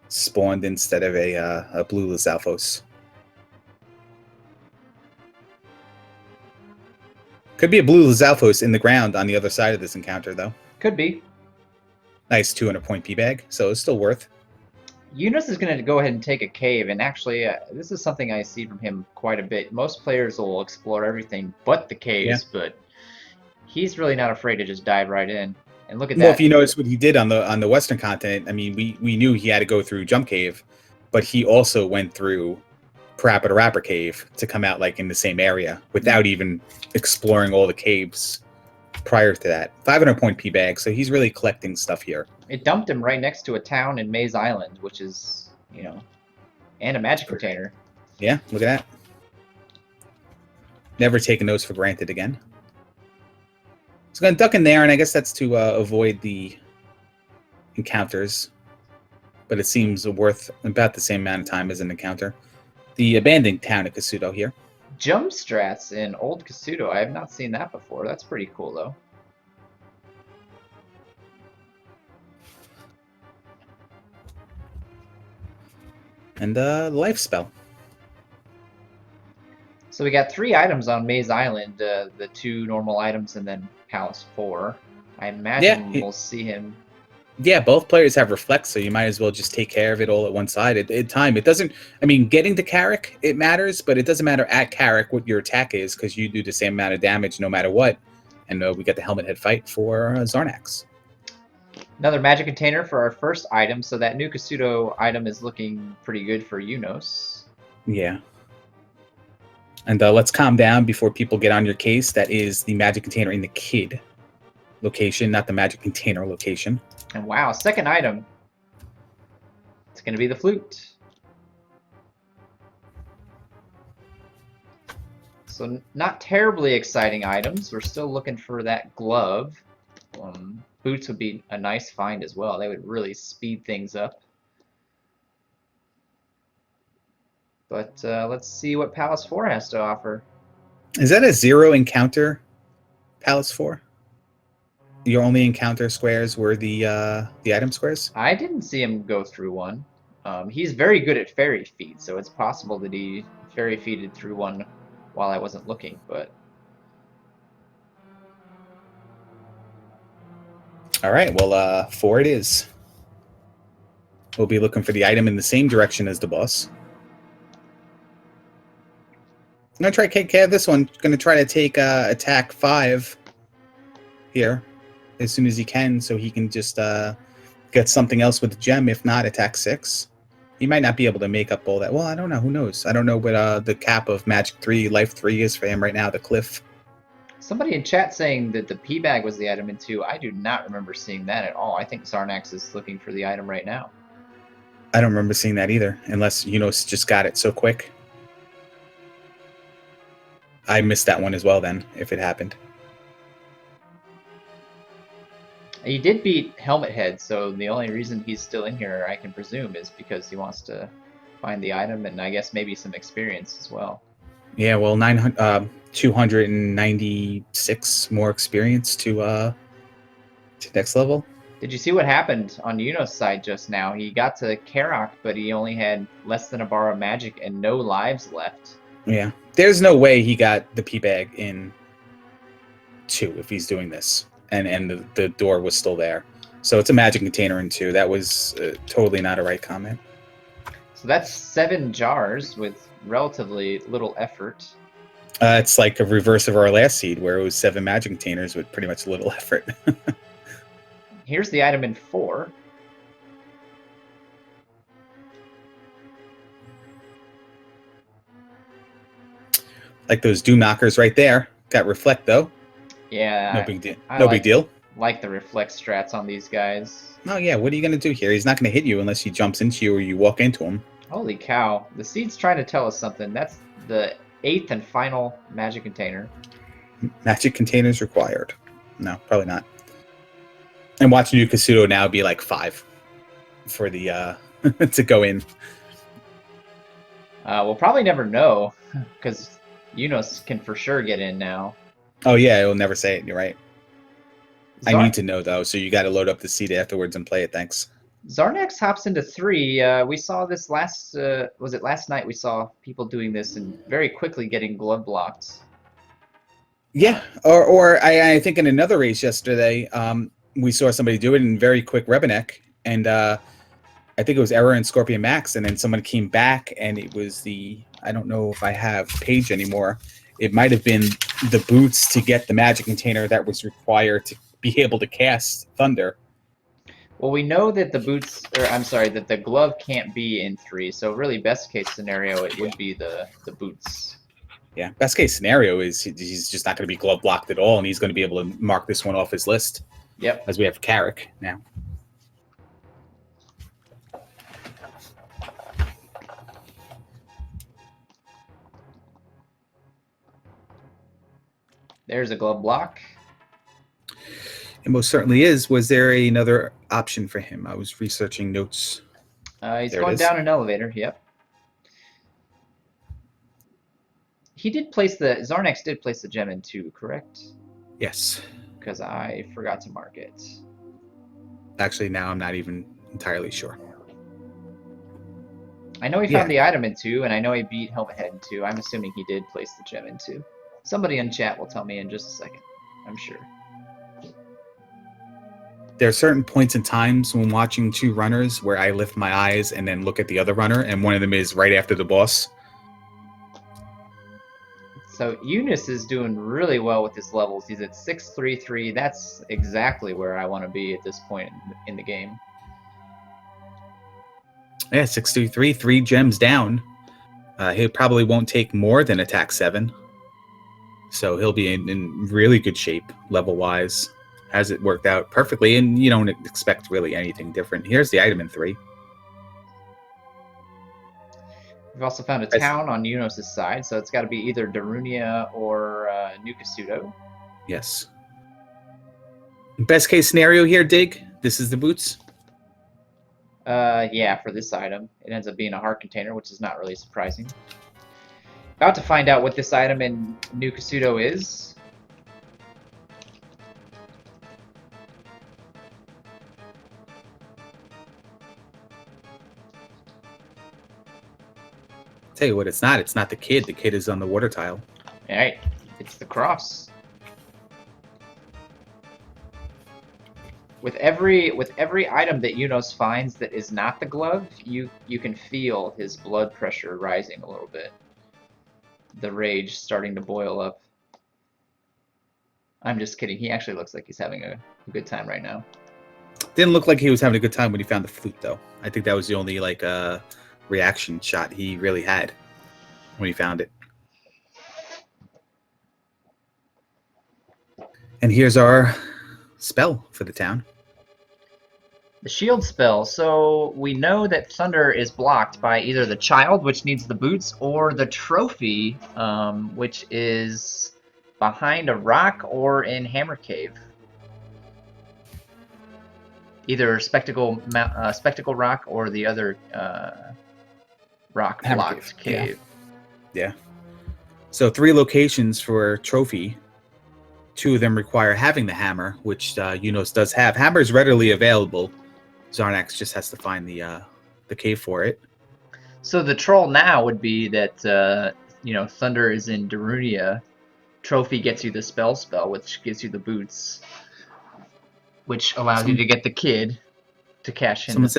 spawned instead of a blue Lizalfos. Could be a blue Lizalfos in the ground on the other side of this encounter, though. Could be. Nice 200-point P-bag, so it's still worth. Eunos is going to go ahead and take a cave, and actually, this is something I see from him quite a bit. Most players will explore everything but the caves, but he's really not afraid to just dive right in. And look at that. Well, if you notice what he did on the Western continent, I mean, we knew he had to go through Jump Cave, but he also went through Parappa the Rapper Cave to come out like in the same area without even exploring all the caves prior to that. 500-point P-bag, so he's really collecting stuff here. It dumped him right next to a town in Maze Island, which is, you know, and a magic container. Yeah, look at that. Never taking those for granted again. He's going to duck in there, and I guess that's to avoid the encounters. But it seems worth about the same amount of time as an encounter. The abandoned town of Kasuto here. Jump strats in Old Kasuto. I have not seen that before. That's pretty cool, though. And life spell. So we got 3 items on Maze Island. The 2 normal items and then Palace 4. I imagine we'll see him. Yeah, both players have reflect, so you might as well just take care of it all at one side at time. It doesn't, I mean, getting to Carrick, it matters, but it doesn't matter at Carrick what your attack is, because you do the same amount of damage no matter what. And we got the helmet head fight for Xarnax. Another magic container for our first item, so that new Kasuto item is looking pretty good for Eunos. Yeah. And let's calm down before people get on your case. That is the magic container in the kid location, not the magic container location. And wow, second item. It's going to be the flute. So not terribly exciting items. We're still looking for that glove. Boots would be a nice find as well. They would really speed things up. But let's see what Palace 4 has to offer. Is that a 0 encounter, Palace 4? Your only encounter squares were the item squares? I didn't see him go through one. He's very good at fairy feet, so it's possible that he fairy feeted through one while I wasn't looking, but... Alright, well, 4 it is. We'll be looking for the item in the same direction as the boss. I'm going to try to take care of this one. Going to try to take attack 5 here as soon as he can, so he can just get something else with the gem. If not, attack 6. He might not be able to make up all that. Well, I don't know. Who knows? I don't know what the cap of Magic 3, Life 3 is for him right now, the cliff. Somebody in chat saying that the P-bag was the item in 2. I do not remember seeing that at all. I think Xarnax is looking for the item right now. I don't remember seeing that either, unless Eunos just got it so quick. I missed that one as well then, if it happened. He did beat Helmet Head, so the only reason he's still in here, I can presume, is because he wants to find the item and I guess maybe some experience as well. Yeah, well, 296 more experience to next level. Did you see what happened on Eunos' side just now? He got to Karak, but he only had less than a bar of magic and no lives left. Yeah, there's no way he got the P-bag in 2 if he's doing this. And the door was still there. So it's a magic container in 2. That was totally not a right comment. So that's 7 jars with relatively little effort. It's like a reverse of our last seed where it was 7 magic containers with pretty much little effort. Here's the item in 4. Like those doom knockers right there. Got reflect though. Yeah. No big deal. No big deal. Like the reflect strats on these guys. Oh yeah, what are you gonna do here? He's not gonna hit you unless he jumps into you or you walk into him. Holy cow. The seed's trying to tell us something. That's the 8th and final magic container. Magic containers required. No, probably not. And watching New Kasuto now be like 5 for the to go in. We'll probably never know, because Eunos can for sure get in now. Oh yeah, it'll never say it. You're right. I Zar- need to know though, so you got to load up the seed afterwards and play it. Thanks. Xarnax hops into 3. We saw this last, was it last night? We saw people doing this and very quickly getting glove blocked. Yeah, or I think in another race yesterday, we saw somebody do it in very quick Rebenek, and I think it was Error and Scorpion Max, and then someone came back, and it was I don't know if I have page anymore. It might have been the boots to get the magic container that was required to be able to cast Thunder. Well, we know that the boots, or I'm sorry, that the glove can't be in 3. So really, best case scenario, it would be the boots. Yeah, best case scenario is he's just not going to be glove blocked at all, and he's going to be able to mark this one off his list. Yep. As we have Carrick now. There's a glove block. It most certainly is. Was there another option for him? I was researching notes. He's going down an elevator. Yep. He did place Xarnax did place the gem in 2, correct? Yes. Because I forgot to mark it. Actually, now I'm not even entirely sure. I know he found the item in 2, and I know he beat Helmet Head in 2. I'm assuming he did place the gem in 2. Somebody in chat will tell me in just a second. I'm sure. There are certain points in times when watching 2 runners where I lift my eyes and then look at the other runner, and one of them is right after the boss. So Eunos is doing really well with his levels. He's at 633. That's exactly where I want to be at this point in the game. Yeah, 633, 3 gems down. He probably won't take more than attack 7. So he'll be in really good shape level-wise. Has it worked out perfectly, and you don't expect really anything different. Here's the item in 3. We've also found a town on Eunos' side, so it's got to be either Darunia or New Kasuto. Yes. Best case scenario here, Dig. This is the boots. Yeah, for this item. It ends up being a heart container, which is not really surprising. About to find out what this item in New Kasuto is. Tell you what, it's not. It's not the kid. The kid is on the water tile. All right, it's the cross. With every item that Eunos finds that is not the glove, you can feel his blood pressure rising a little bit. The rage starting to boil up. I'm just kidding. He actually looks like he's having a good time right now. Didn't look like he was having a good time when he found the flute, though. I think that was the only reaction shot he really had when he found it. And here's our spell for the town. The shield spell. So we know that Thunder is blocked by either the child, which needs the boots, or the trophy, which is behind a rock or in Hammer Cave. Either Spectacle Rock or the other rock blocked cave. Yeah. So 3 locations for trophy. 2 of them require having the hammer, which Eunos does have. Hammer is readily available. Xarnax just has to find the cave for it. So the troll now would be that Thunder is in Darunia. Trophy gets you the spell, which gives you the boots, which allows you to get the kid to cash in. Someone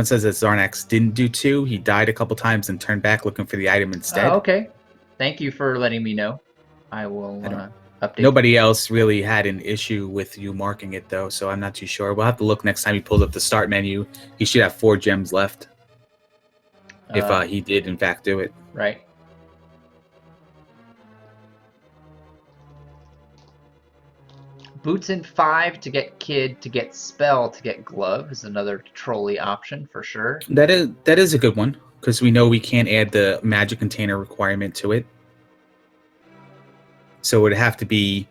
says that Xarnax didn't do 2. He died a couple times and turned back looking for the item instead. Okay. Thank you for letting me know. I will update. Nobody else really had an issue with you marking it, though, so I'm not too sure. We'll have to look next time he pulls up the start menu. He should have 4 gems left. If he did, in fact, do it. Right. Boots in 5 to get kid, to get spell, to get glove is another trolley option for sure. That is a good one. because we know we can't add the magic container requirement to it. So it would have to be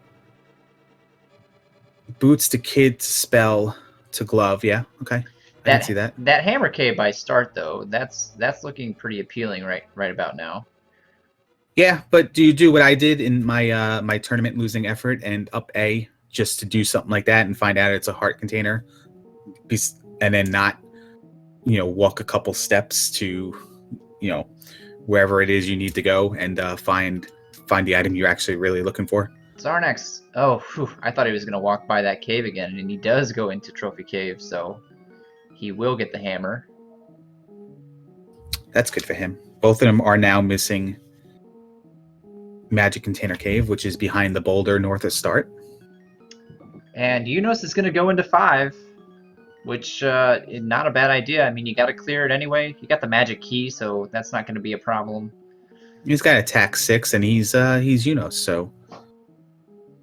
boots to kid spell to glove. Yeah, okay. I can see that. That hammer cave by start though, that's looking pretty appealing right about now. Yeah, but do you do what I did in my my tournament losing effort and up A just to do something like that and find out it's a heart container, and then not, walk a couple steps to, wherever it is you need to go and find the item you're actually really looking for. Xarnax, I thought he was gonna walk by that cave again, and he does go into Trophy Cave, so he will get the hammer. That's good for him. Both of them are now missing Magic Container Cave, which is behind the boulder north of start. And Eunos is going to go into 5, which is not a bad idea. I mean, you got to clear it anyway. You got the magic key, so that's not going to be a problem. He's got attack 6, and he's Eunos, so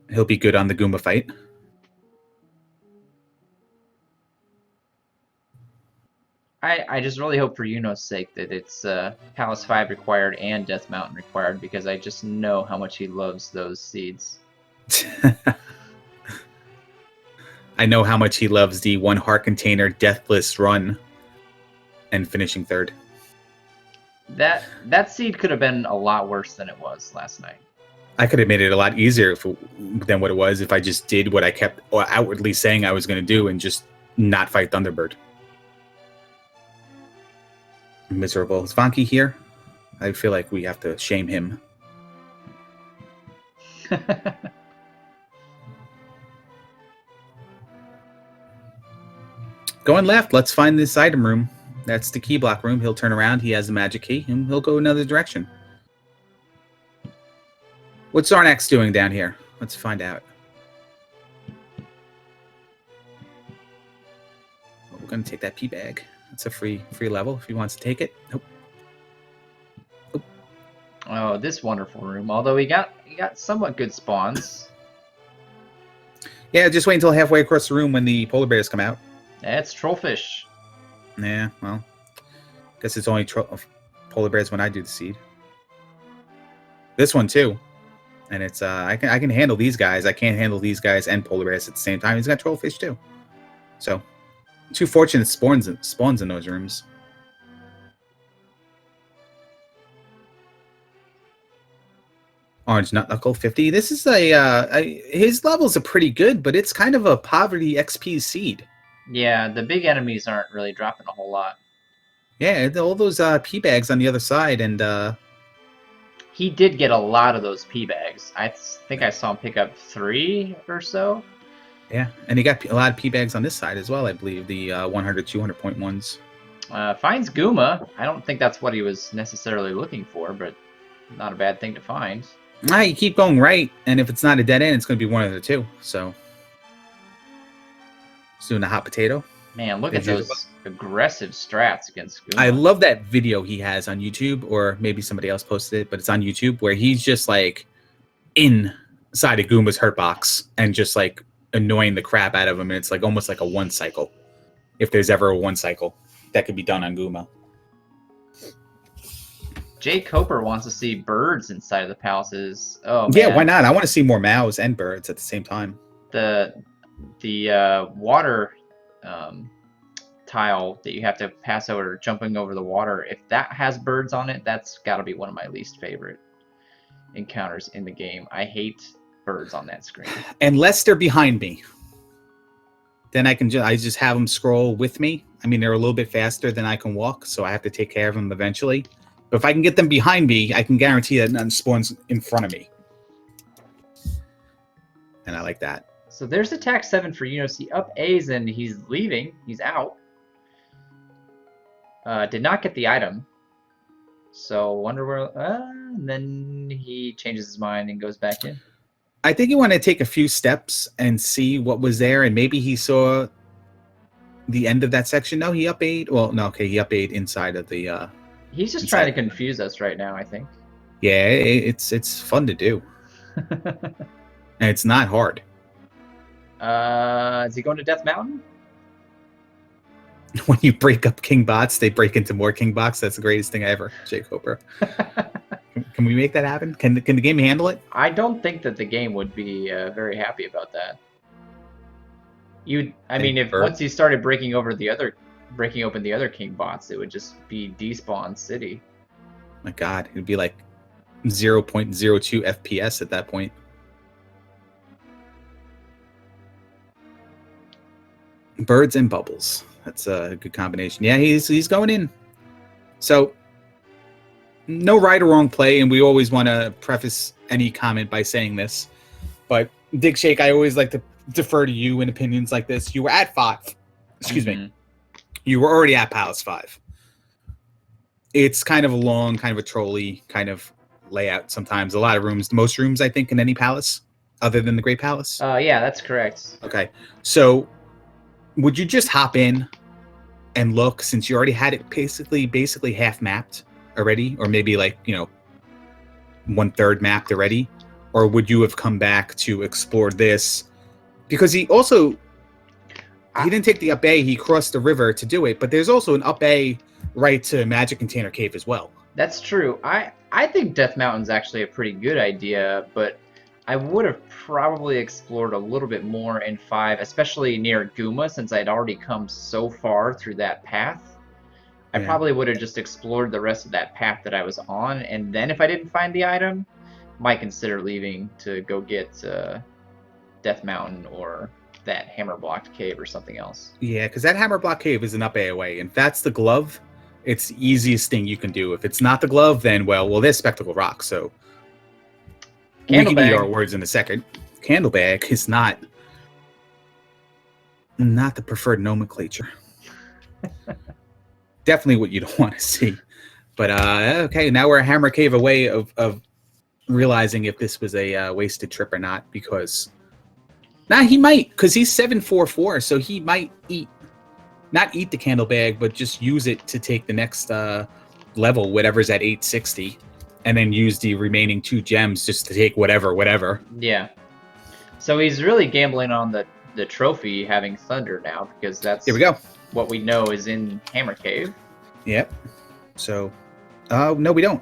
he'll be good on the Goomba fight. I just really hope for Eunos' sake that it's Palace 5 required and Death Mountain required, because I just know how much he loves those seeds. I know how much he loves the 1 heart container deathless run and finishing 3rd. That seed could have been a lot worse than it was last night. I could have made it a lot easier than what it was if I just did what I kept outwardly saying I was going to do and just not fight Thunderbird. Miserable. Is Vanki here? I feel like we have to shame him. Going left, let's find this item room. That's the key block room. He'll turn around. He has the magic key, and he'll go another direction. What's Xarnax doing down here? Let's find out. We're going to take that P bag. It's a free level if he wants to take it. Nope. Nope. Oh, this wonderful room. Although he got somewhat good spawns. Yeah, just wait until halfway across the room when the polar bears come out. That's trollfish. Yeah, well, guess it's only polar bears when I do the seed. This one too, and it's I can handle these guys. I can't handle these guys and polar bears at the same time. He's got trollfish too, so 2 fortunate spawns in those rooms. Orange Nut Knuckle 50. This is his levels are pretty good, but it's kind of a poverty XP seed. Yeah, the big enemies aren't really dropping a whole lot. Yeah, all those P bags on the other side, and he did get a lot of those P bags. I think I saw him pick up 3 or so. Yeah, and he got a lot of P bags on this side as well, I believe, the 100, 200 point ones. Finds Goomba. I don't think that's what he was necessarily looking for, but not a bad thing to find. You keep going right, and if it's not a dead end, it's going to be one of the 2. So, he's doing a hot potato. Man, look at those aggressive strats against Goomba. I love that video he has on YouTube, or maybe somebody else posted it, but it's on YouTube, where he's just like inside of Goomba's hurt box and just like annoying the crap out of him, and it's like almost like a 1 cycle. If there's ever a 1 cycle that could be done on Goomba. Jake Coper wants to see birds inside of the palaces. Oh man. Yeah, why not? I want to see more mows and birds at the same time. The water tile that you have to pass over, jumping over the water, if that has birds on it, that's got to be one of my least favorite encounters in the game. I hate birds on that screen. Unless they're behind me, then I just have them scroll with me. I mean, they're a little bit faster than I can walk, so I have to take care of them eventually. But if I can get them behind me, I can guarantee that none spawns in front of me. And I like that. So there's attack 7 for Eunos. He up A's and he's leaving. He's out. Did not get the item. So wonder where. And then he changes his mind and goes back in. I think you want to take a few steps and see what was there, and maybe he saw the end of that section. No, he up 8. Well, no, okay, he up 8 inside of the. He's just trying to confuse us right now, I think. Yeah, it's fun to do, and it's not hard. Is he going to Death Mountain? When you break up king bots, they break into more king bots. That's the greatest thing ever, Jake Hooper. Can we make that happen? Can the game handle it? I don't think that the game would be very happy about that. I mean, if once you started breaking open the other king bots, it would just be despawn city. My God, it'd be like 0.02 FPS at that point. Birds and bubbles. That's a good combination. Yeah, he's going in. So no right or wrong play, and we always want to preface any comment by saying this. But Dig Shake, I always like to defer to you in opinions like this. You were at 5. Excuse me. You were already at Palace 5. It's kind of a long, kind of a trolley kind of layout sometimes. A lot of rooms. Most rooms, I think, in any palace, other than the Great Palace. Yeah, that's correct. Okay. So would you just hop in and look, since you already had it basically half mapped already, or maybe like, 1/3 mapped already? Or would you have come back to explore this? Because he didn't take the up A, he crossed the river to do it, but there's also an up A right to Magic Container Cave as well. That's true. I think Death Mountain's actually a pretty good idea, but I would have probably explored a little bit more in 5, especially near Guma, since I'd already come so far through that path. I probably would have just explored the rest of that path that I was on, and then if I didn't find the item, might consider leaving to go get Death Mountain or that hammer blocked cave or something else. Yeah, because that hammer block cave is an up A away, and if that's the glove, it's the easiest thing you can do. If it's not the glove, then well, there's Spectacle Rock, so we can eat our words in a second. Candlebag is not the preferred nomenclature. Definitely what you don't want to see. But okay, now we're a hammer cave away of realizing if this was a wasted trip or not, because he might, because he's 744, so he might not eat the candlebag, but just use it to take the next level, whatever's at 860, and then use the remaining 2 gems just to take whatever. Yeah. So he's really gambling on the trophy having thunder now, because that's here we go. What we know is in Hammer Cave. Yep. So, no, we don't.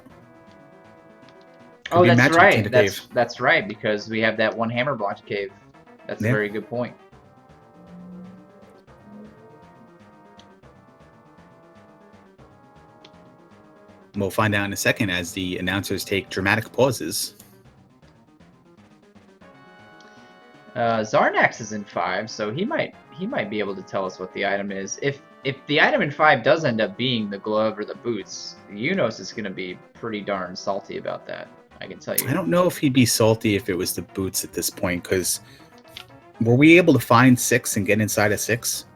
Oh, that's right. That's right, because we have that one hammer blocked cave. That's a very good point. We'll find out in a second as the announcers take dramatic pauses. Xarnax is in 5, so he might be able to tell us what the item is. If the item in 5 does end up being the glove or the boots, Eunos is going to be pretty darn salty about that. I can tell you. I don't know if he'd be salty if it was the boots at this point, because were we able to find 6 and get inside of 6?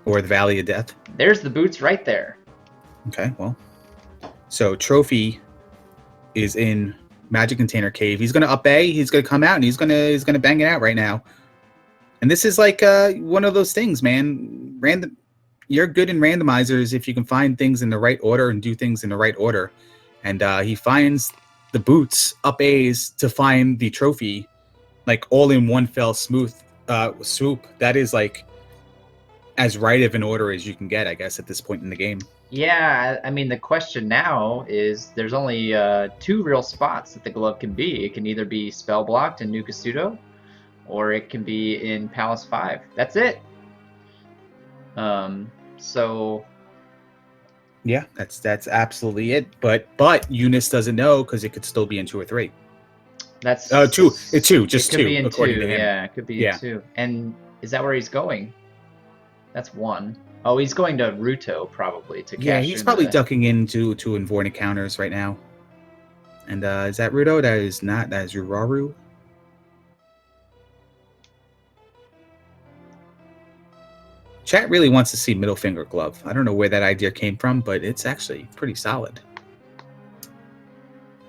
Or the Valley of Death? There's the boots right there. Okay, well. So Trophy is in Magic Container Cave. He's gonna up A, he's gonna come out, and he's gonna bang it out right now. And this is like one of those things, man. You're good in randomizers if you can find things in the right order and do things in the right order. And he finds the boots up A's to find the trophy, like all in one fell swoop. That is like as right of an order as you can get, I guess, at this point in the game. Yeah, I mean, the question now is there's only 2 real spots that the glove can be. It can either be spell blocked in New Kasuto, or it can be in Palace 5. That's it. So yeah, that's absolutely it. But Eunos doesn't know, because it could still be in 2 or 3. That's 2. It's 2, just 2. It could be in 2. Yeah, it could be in 2. And is that where he's going? That's 1. Oh, he's going to Ruto probably to cash. Yeah, he's probably ducking into Envoy encounters right now. And is that Ruto? That is not. That is Uraru. Chat really wants to see Middle Finger Glove. I don't know where that idea came from, but it's actually pretty solid.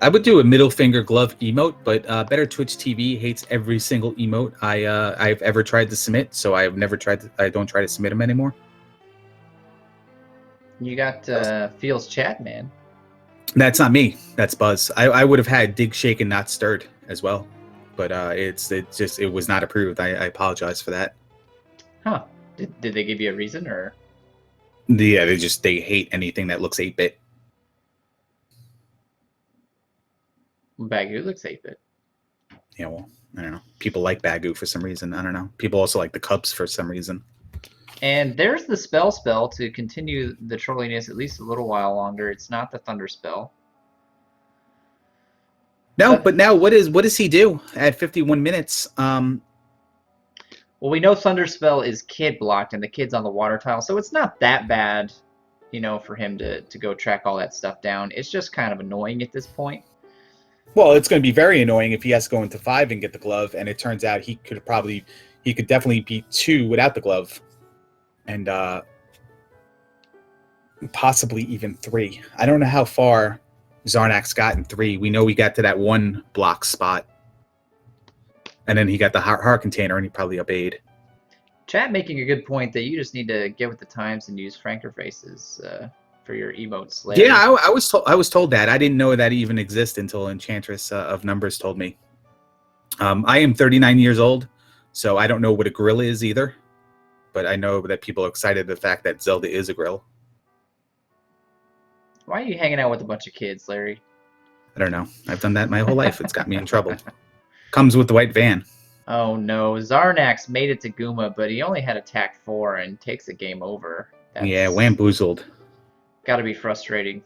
I would do a Middle Finger Glove emote, but Better Twitch TV hates every single emote I've ever tried to submit, so I've never tried to. I don't try to submit them anymore. You got Feels Chat, man. That's not me. That's Buzz. I would have had Dig Shaken Not Stirred as well, but it was not approved. I apologize for that. Huh? Did they give you a reason, or? Yeah, they hate anything that looks 8-bit. Bagu looks 8-bit. Yeah, well, I don't know. People like Bagu for some reason. I don't know. People also like the Cubs for some reason. And there's the spell to continue the trolliness at least a little while longer. It's not the Thunder spell. No, but now what does he do at 51 minutes? Well, we know Thunder spell is kid blocked, and the kid's on the water tile, so it's not that bad, you know, for him to go track all that stuff down. It's just kind of annoying at this point. Well, it's going to be very annoying if he has to go into 5 and get the glove, and it turns out he could definitely beat 2 without the glove, and possibly even 3. I don't know how far Xarnax got in 3. We know he got to that 1 block spot, and then he got the heart container, and he probably obeyed. Chat making a good point that you just need to get with the times and use Franker faces for your emotes later. Yeah, I was told that. I didn't know that even exists until Enchantress of Numbers told me. I am 39 years old, so I don't know what a grill is either, but I know that people are excited the fact that Zelda is a grill. Why are you hanging out with a bunch of kids, Larry? I don't know. I've done that my whole life. It's got me in trouble. Comes with the white van. Oh no, Xarnax made it to Guma, but he only had attack 4 and takes a game over. That's Yeah, wamboozled. gotta be frustrating.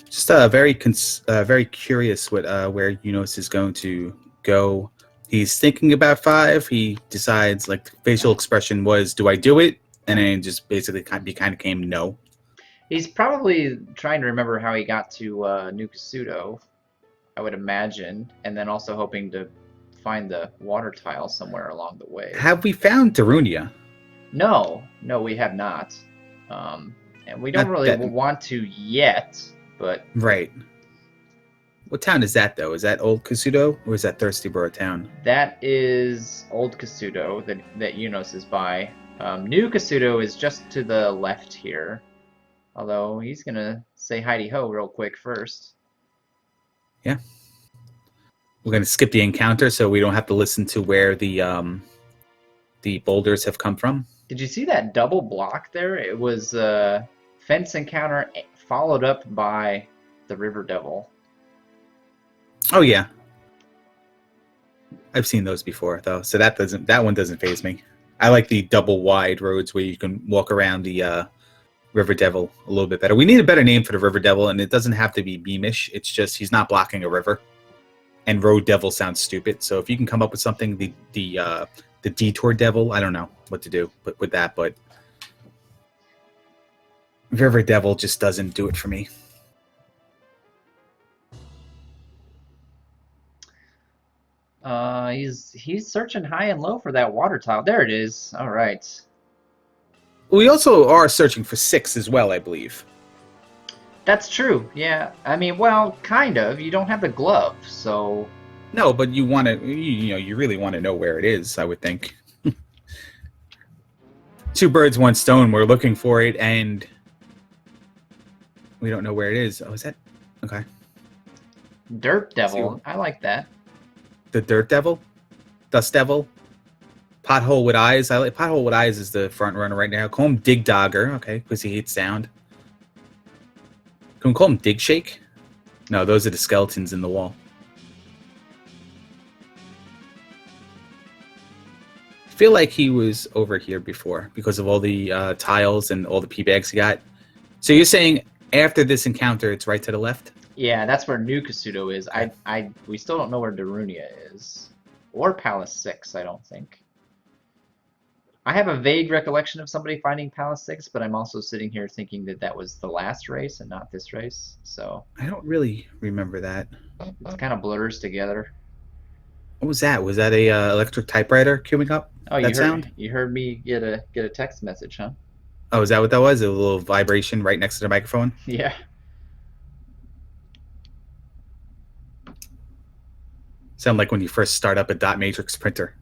Just very curious what where Eunos is going to go. He's thinking about 5. He decides, like, the facial expression was, "Do I do it?" And then just basically kind of came no. He's probably trying to remember how he got to New Kasuto, I would imagine, and then also hoping to find the water tile somewhere along the way. Have we found Darunia? No, we have not. And we don't really want to yet, but... Right. What town is that, though? Is that Old Kasuto, or is that Thirsty Burrow Town? That is Old Kasuto that Eunos is by. New Kasuto is just to the left here. Although, he's going to say hidey-ho real quick first. Yeah. We're going to skip the encounter so we don't have to listen to where the boulders have come from. Did you see that double block there? It was a fence encounter followed up by the River Devil. Oh, yeah. I've seen those before, though, so that one doesn't faze me. I like the double wide roads where you can walk around the River Devil a little bit better. We need a better name for the River Devil, and it doesn't have to be Beamish. It's just he's not blocking a river. And Road Devil sounds stupid. So if you can come up with something, the Detour Devil, I don't know what to do with that, but River Devil just doesn't do it for me. He's searching high and low for that water tile. There it is. All right. We also are searching for 6 as well, I believe. That's true. Yeah. I mean, well, kind of. You don't have the glove, so... No, but you want to, you really want to know where it is, I would think. 2 birds, 1 stone. We're looking for it, and we don't know where it is. Oh, is that? Okay. Dirt Devil. I like that. The Dirt Devil? Dust Devil? Pothole with Eyes. I like Pothole with Eyes is the front runner right now. Call him Dig Dogger, okay, because he hates sound. Can we call him Dig Shake? No, those are the skeletons in the wall. I feel like he was over here before because of all the tiles and all the pea bags he got. So you're saying after this encounter, it's right to the left? Yeah, that's where New Kasuto is. We still don't know where Darunia is. Or Palace 6, I don't think. I have a vague recollection of somebody finding Palace 6, but I'm also sitting here thinking that that was the last race and not this race. So I don't really remember that. It kind of blurs together. What was that? Was that a electric typewriter queuing up? Oh, sound? You heard me get a text message, huh? Oh, is that what that was? A little vibration right next to the microphone? Yeah. Sound like when you first start up a dot matrix printer.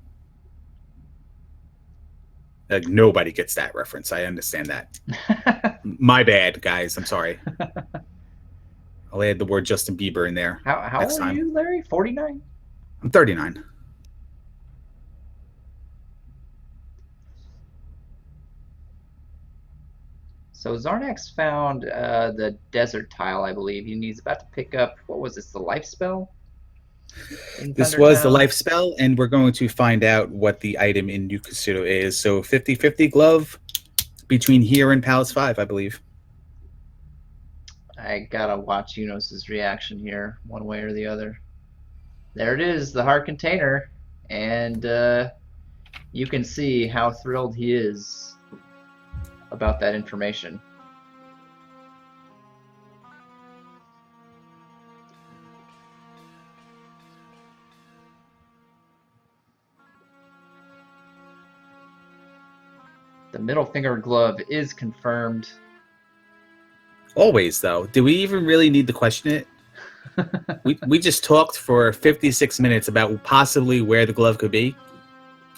Like, nobody gets that reference. I understand that. My bad, guys. I'm sorry. I'll add the word Justin Bieber in there. How next old time. are you, Larry? 49? I'm 39. So Xarnax found the desert tile, I believe, and he's about to pick up, what was this, the life spell in This was the Thundertown? life spell, and we're going to find out what the item in New Casino is. So 50-50 glove between here and Palace 5, I believe. I gotta watch Eunos' reaction here, one way or the other. There it is, the heart container, and you can see how thrilled he is about that information. The middle finger glove is confirmed. Always, though. Do we even really need to question it? we just talked for 56 minutes about possibly where the glove could be.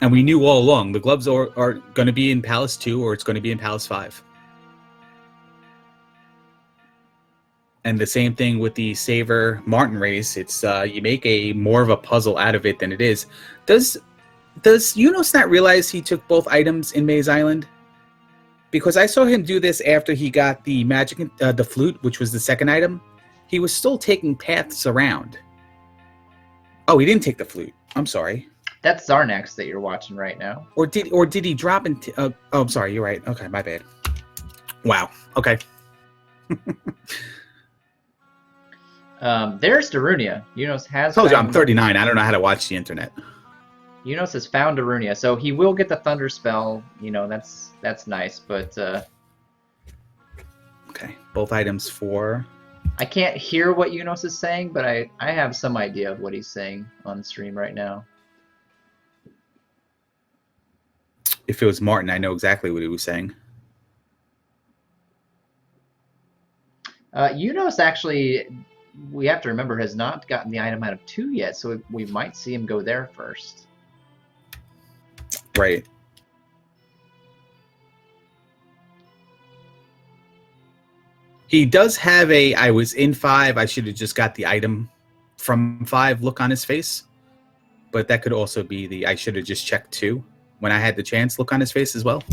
And we knew all along the gloves are going to be in Palace 2 or it's going to be in Palace 5. And the same thing with the Saver Martin race. It's you make a more of a puzzle out of it than it is. Does Eunos not realize he took both items in Maze Island? Because I saw him do this after he got the magic, the flute, which was the second item. He was still taking paths around. Oh, he didn't take the flute. I'm sorry. That's Xarnax that you're watching right now. Or did he drop into? Oh, I'm sorry. You're right. Okay, my bad. Wow. Okay. There's Darunia. Eunos has. Told you I'm 39. I don't know how to watch the internet. Eunos has found Darunia, so he will get the Thunder spell. You know, that's nice, but okay, both items for. I can't hear what Eunos is saying, but I have some idea of what he's saying on stream right now. If it was Martin, I know exactly what he was saying. Eunos actually, we have to remember, has not gotten the item out of 2 yet, so we might see him go there first. Right. He does have a I was in 5, I should have just got the item from 5 look on his face. But that could also be the I should have just checked 2 when I had the chance look on his face as well.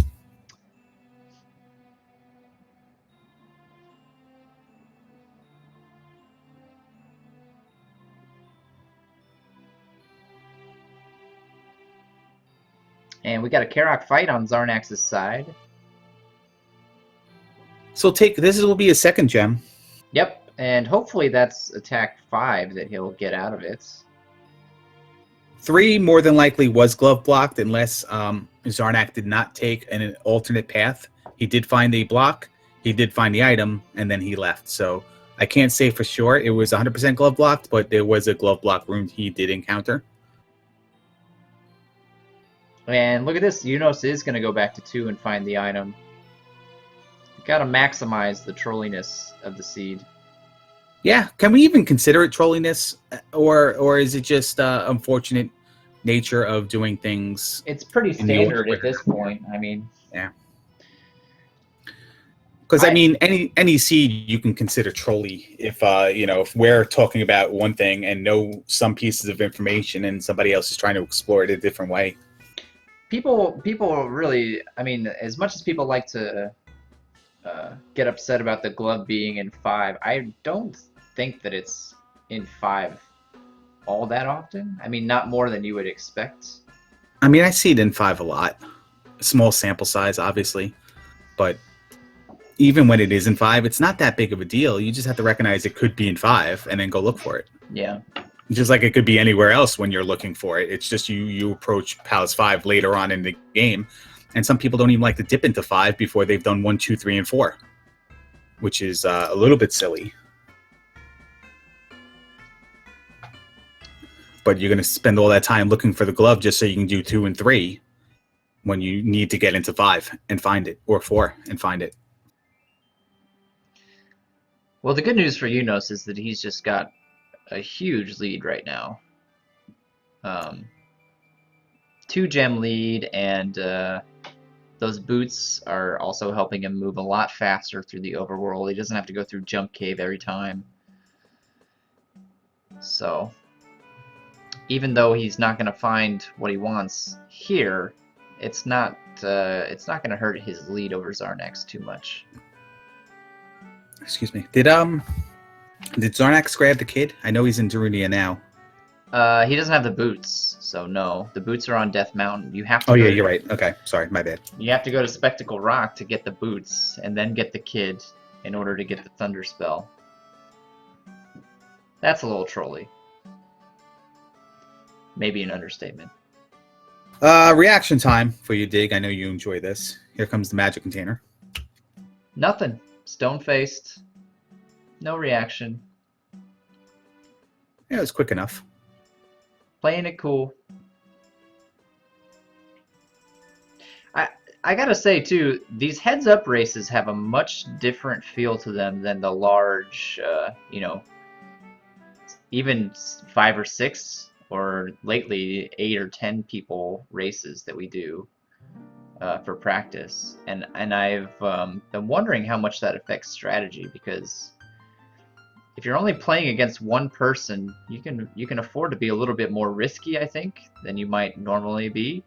And we got a Karok fight on Xarnax's side. So this will be a second gem. Yep, and hopefully that's attack 5 that he'll get out of it. 3 more than likely was glove blocked unless Xarnax did not take an alternate path. He did find the block, he did find the item, and then he left. So I can't say for sure it was 100% glove blocked, but there was a glove block room he did encounter. And look at this, Eunos is going to go back to 2 and find the item. Got to maximize the trolliness of the seed. Yeah, can we even consider it trolliness, or is it just unfortunate nature of doing things? It's pretty standard at this point. I mean, yeah. Because I mean, any seed you can consider trolly if if we're talking about one thing and know some pieces of information and somebody else is trying to explore it a different way. People really, I mean, as much as people like to get upset about the glove being in 5, I don't think that it's in 5 all that often. I mean, not more than you would expect. I mean, I see it in 5 a lot. Small sample size, obviously. But even when it is in 5, it's not that big of a deal. You just have to recognize it could be in 5 and then go look for it. Yeah. Just like it could be anywhere else when you're looking for it. It's just you approach Palace 5 later on in the game. And some people don't even like to dip into 5 before they've done 1, 2, 3, and 4. Which is a little bit silly. But you're going to spend all that time looking for the glove just so you can do 2 and 3 when you need to get into 5 and find it, or 4 and find it. Well, the good news for Eunos is that he's just got a huge lead right now. 2 gem lead, and those boots are also helping him move a lot faster through the overworld. He doesn't have to go through Jump Cave every time. So even though he's not going to find what he wants here, it's not going to hurt his lead over Xarnax too much. Excuse me. Did Xarnax grab the kid? I know he's in Tourney now. He doesn't have the boots, so no. The boots are on Death Mountain. You have to. Oh yeah, you're right. Okay, sorry, my bad. You have to go to Spectacle Rock to get the boots, and then get the kid in order to get the Thunder Spell. That's a little trolly. Maybe an understatement. Reaction time for you, Dig. I know you enjoy this. Here comes the magic container. Nothing. Stone-faced. No reaction. Yeah, it was quick enough. Playing it cool. I gotta say too, these heads-up races have a much different feel to them than the large, you know, even 5 or 6, or lately 8 or 10 people races that we do for practice. And I've been wondering how much that affects strategy, because if you're only playing against one person, you can afford to be a little bit more risky, I think, than you might normally be.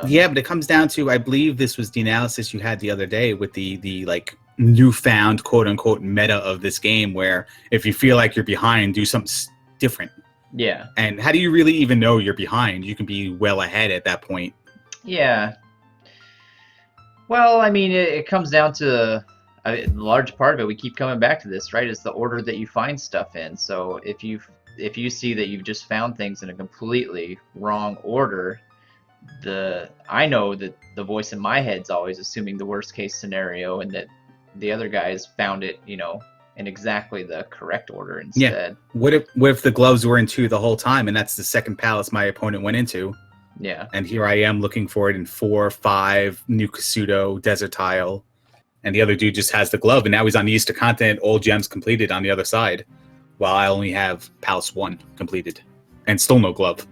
Yeah, but it comes down to, I believe this was the analysis you had the other day with the like newfound quote unquote meta of this game, where if you feel like you're behind, do something different. Yeah. And how do you really even know you're behind? You can be well ahead at that point. Yeah. Well, I mean, it comes down to a large part of it. We keep coming back to this, right? It's the order that you find stuff in. So if you see that you've just found things in a completely wrong order, I know that the voice in my head's always assuming the worst case scenario, and that the other guys found it, you know, in exactly the correct order instead. Yeah. What if the gloves were in 2 the whole time, and that's the second palace my opponent went into? Yeah. And here I am looking for it in 4, 5, New Kasuto, Desert Tile, and the other dude just has the glove, and now he's on the Easter Continent, all gems completed on the other side, while I only have Palace 1 completed, and still no glove.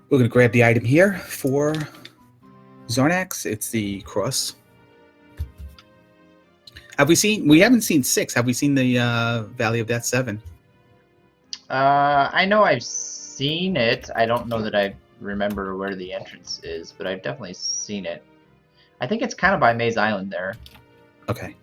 We're going to grab the item here for Xarnax. It's the cross. We haven't seen 6. Have we seen the Valley of Death 7? I know I've seen it. I don't know that I remember where the entrance is, but I've definitely seen it. I think it's kind of by Maze Island there. Okay.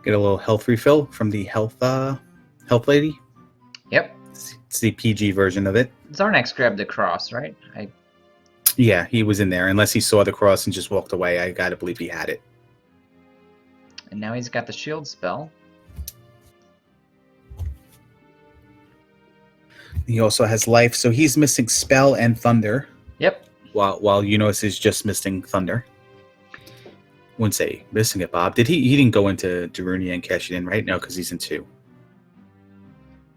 Get a little health refill from the health lady. Yep. It's the PG version of it. Xarnax grabbed the cross, right? Yeah, he was in there. Unless he saw the cross and just walked away, I gotta believe he had it. And now he's got the shield spell. He also has life, so he's missing spell and thunder. Yep. While Eunos is just missing thunder. Wouldn't say missing it, Bob. He didn't go into Tourney and cash it in, right? No, because he's in 2.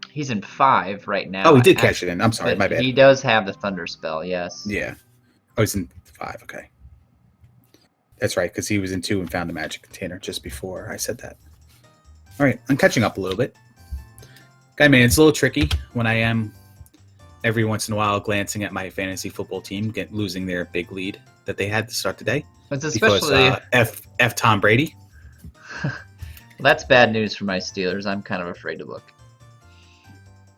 He's in 5 right now. Oh, he did cash it in. I'm sorry, but my bad. He does have the thunder spell, yes. Yeah. Oh, he's in 5, okay. That's right, because he was in 2 and found the magic container just before I said that. All right, I'm catching up a little bit. Guy, man, it's a little tricky when I am every once in a while glancing at my fantasy football team, losing their big lead that they had to start the day. It's especially because F Tom Brady. That's bad news for my Steelers. I'm kind of afraid to look.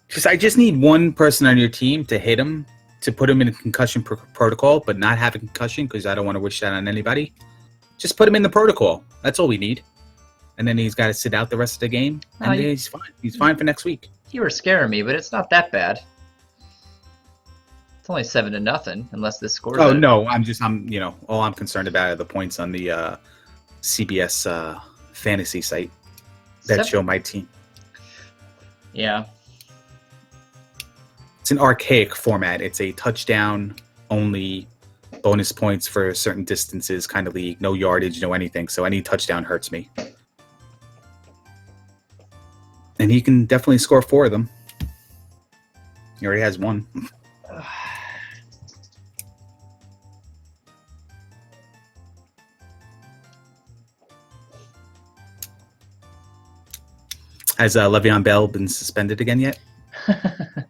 Because I just need one person on your team to hit him, to put him in a concussion protocol, but not have a concussion, because I don't want to wish that on anybody. Just put him in the protocol. That's all we need. And then he's got to sit out the rest of the game, and then he's fine. He's fine for next week. You were scaring me, but it's not that bad. It's only 7-0, unless this scores. Oh no, I'm all I'm concerned about are the points on the CBS fantasy site that show my team. Yeah. It's an archaic format. It's a touchdown only, bonus points for certain distances kind of league. No yardage, no anything. So any touchdown hurts me. And he can definitely score 4 of them. He already has 1. Has Le'Veon Bell been suspended again yet?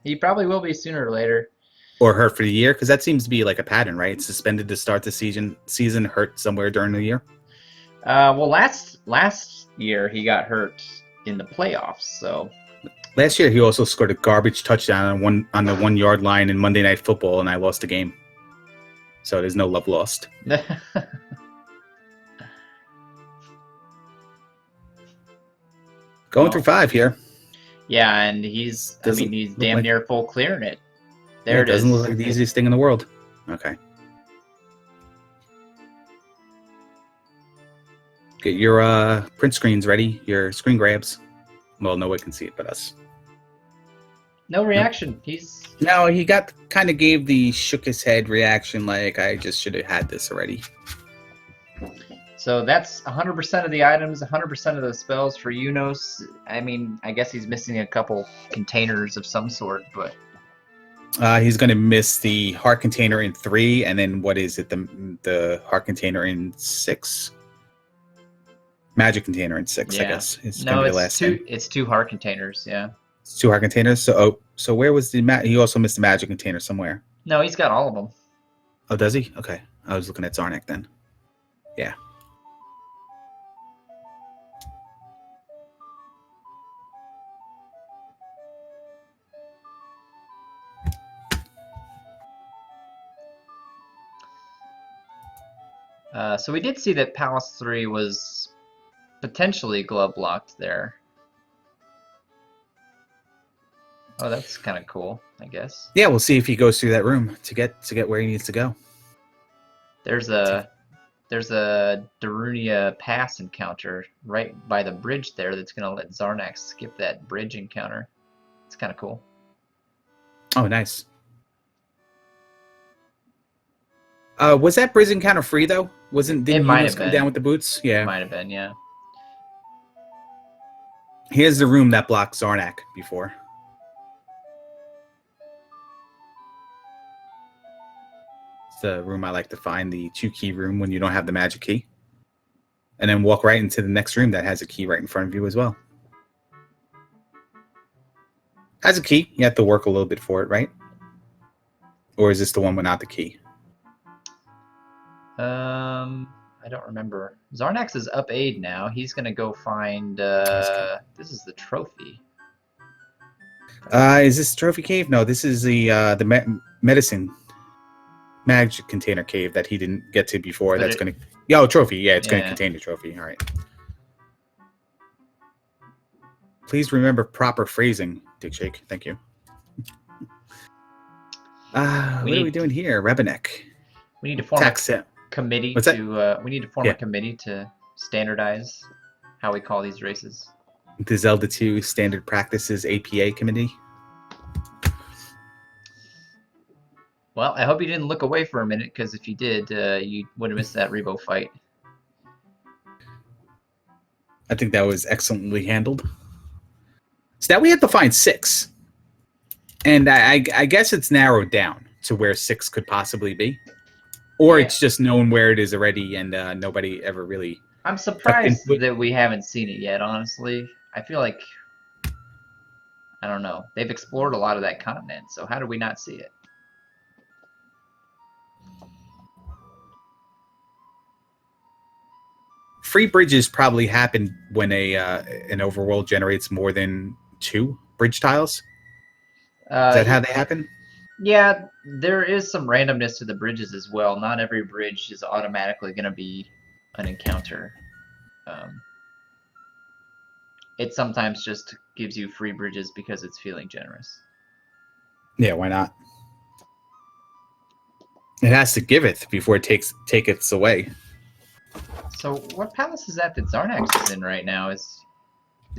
He probably will be sooner or later. Or hurt for the year? Because that seems to be like a pattern, right? Suspended to start the season, hurt somewhere during the year. Well, last year he got hurt in the playoffs. So last year he also scored a garbage touchdown on the 1 yard line in Monday Night Football, and I lost the game. So there's no love lost. Going through 5 here. Yeah, and he's damn near full clearing it. There it is. Doesn't look like the easiest thing in the world. Okay. Get your print screens ready, your screen grabs. Well, no one can see it but us. No reaction. No, he gave the shook his head reaction like I just should have had this already. So that's 100% of the items, 100% of the spells for Eunos. I mean, I guess he's missing a couple containers of some sort, but he's going to miss the heart container in 3, and then what is it? The heart container in 6. Magic container in 6, yeah. I guess. It's it's 2 heart containers. Yeah. It's 2 heart containers. So where was he also missed the magic container somewhere? No, he's got all of them. Oh, does he? Okay, I was looking at Xarnax then. Yeah. So we did see that Palace 3 was potentially glove locked there. Oh, that's kind of cool, I guess. Yeah, we'll see if he goes through that room to get where he needs to go. There's a Darunia pass encounter right by the bridge there that's going to let Xarnax skip that bridge encounter. It's kind of cool. Oh, nice. Was that bridge encounter free though? Didn't Eunos come down with the boots? Yeah, it might have been. Yeah. Here's the room that blocked Xarnax before. It's the room I like to find, the 2-key room when you don't have the magic key, and then walk right into the next room that has a key right in front of you as well. Has a key. You have to work a little bit for it, right? Or is this the one without the key? I don't remember. Xarnax is up 8 now. He's gonna go find. This is the trophy. Is this trophy cave? No, this is the medicine magic container cave that he didn't get to before. That's gonna. Yo, trophy. Yeah, it's gonna contain the trophy. All right. Please remember proper phrasing, Dick Shake. Thank you. What are we doing here, Rebenek? We need to form a committee we need to form a committee to standardize how we call these races. The Zelda 2 Standard Practices APA Committee. Well, I hope you didn't look away for a minute, because if you did, you would have missed that Rebo fight. I think that was excellently handled. So now we have to find 6. And I guess it's narrowed down to where 6 could possibly be. Or it's just known where it is already, and nobody ever really... I'm surprised that we haven't seen it yet, honestly. I feel like... I don't know. They've explored a lot of that continent, so how do we not see it? Free bridges probably happen when an overworld generates more than 2 bridge tiles. Is that how they happen? Yeah, there is some randomness to the bridges as well. Not every bridge is automatically going to be an encounter. It sometimes just gives you free bridges because it's feeling generous. Yeah, why not? It has to give it before it takes it away. So what palace is that Xarnax is in right now? Is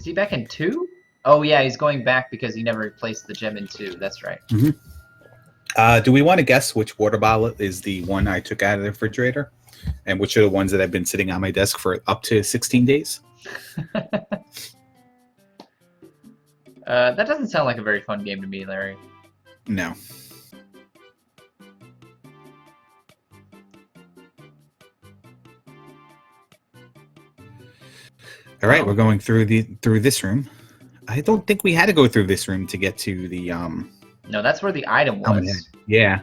he back in 2? Oh yeah, he's going back because he never replaced the gem in 2. That's right. Mm-hmm. Do we want to guess which water bottle is the one I took out of the refrigerator? And which are the ones that have been sitting on my desk for up to 16 days? That doesn't sound like a very fun game to me, Larry. No. All right, we're going through this room. I don't think we had to go through this room to get to the No, that's where the item helmet head. was. Yeah.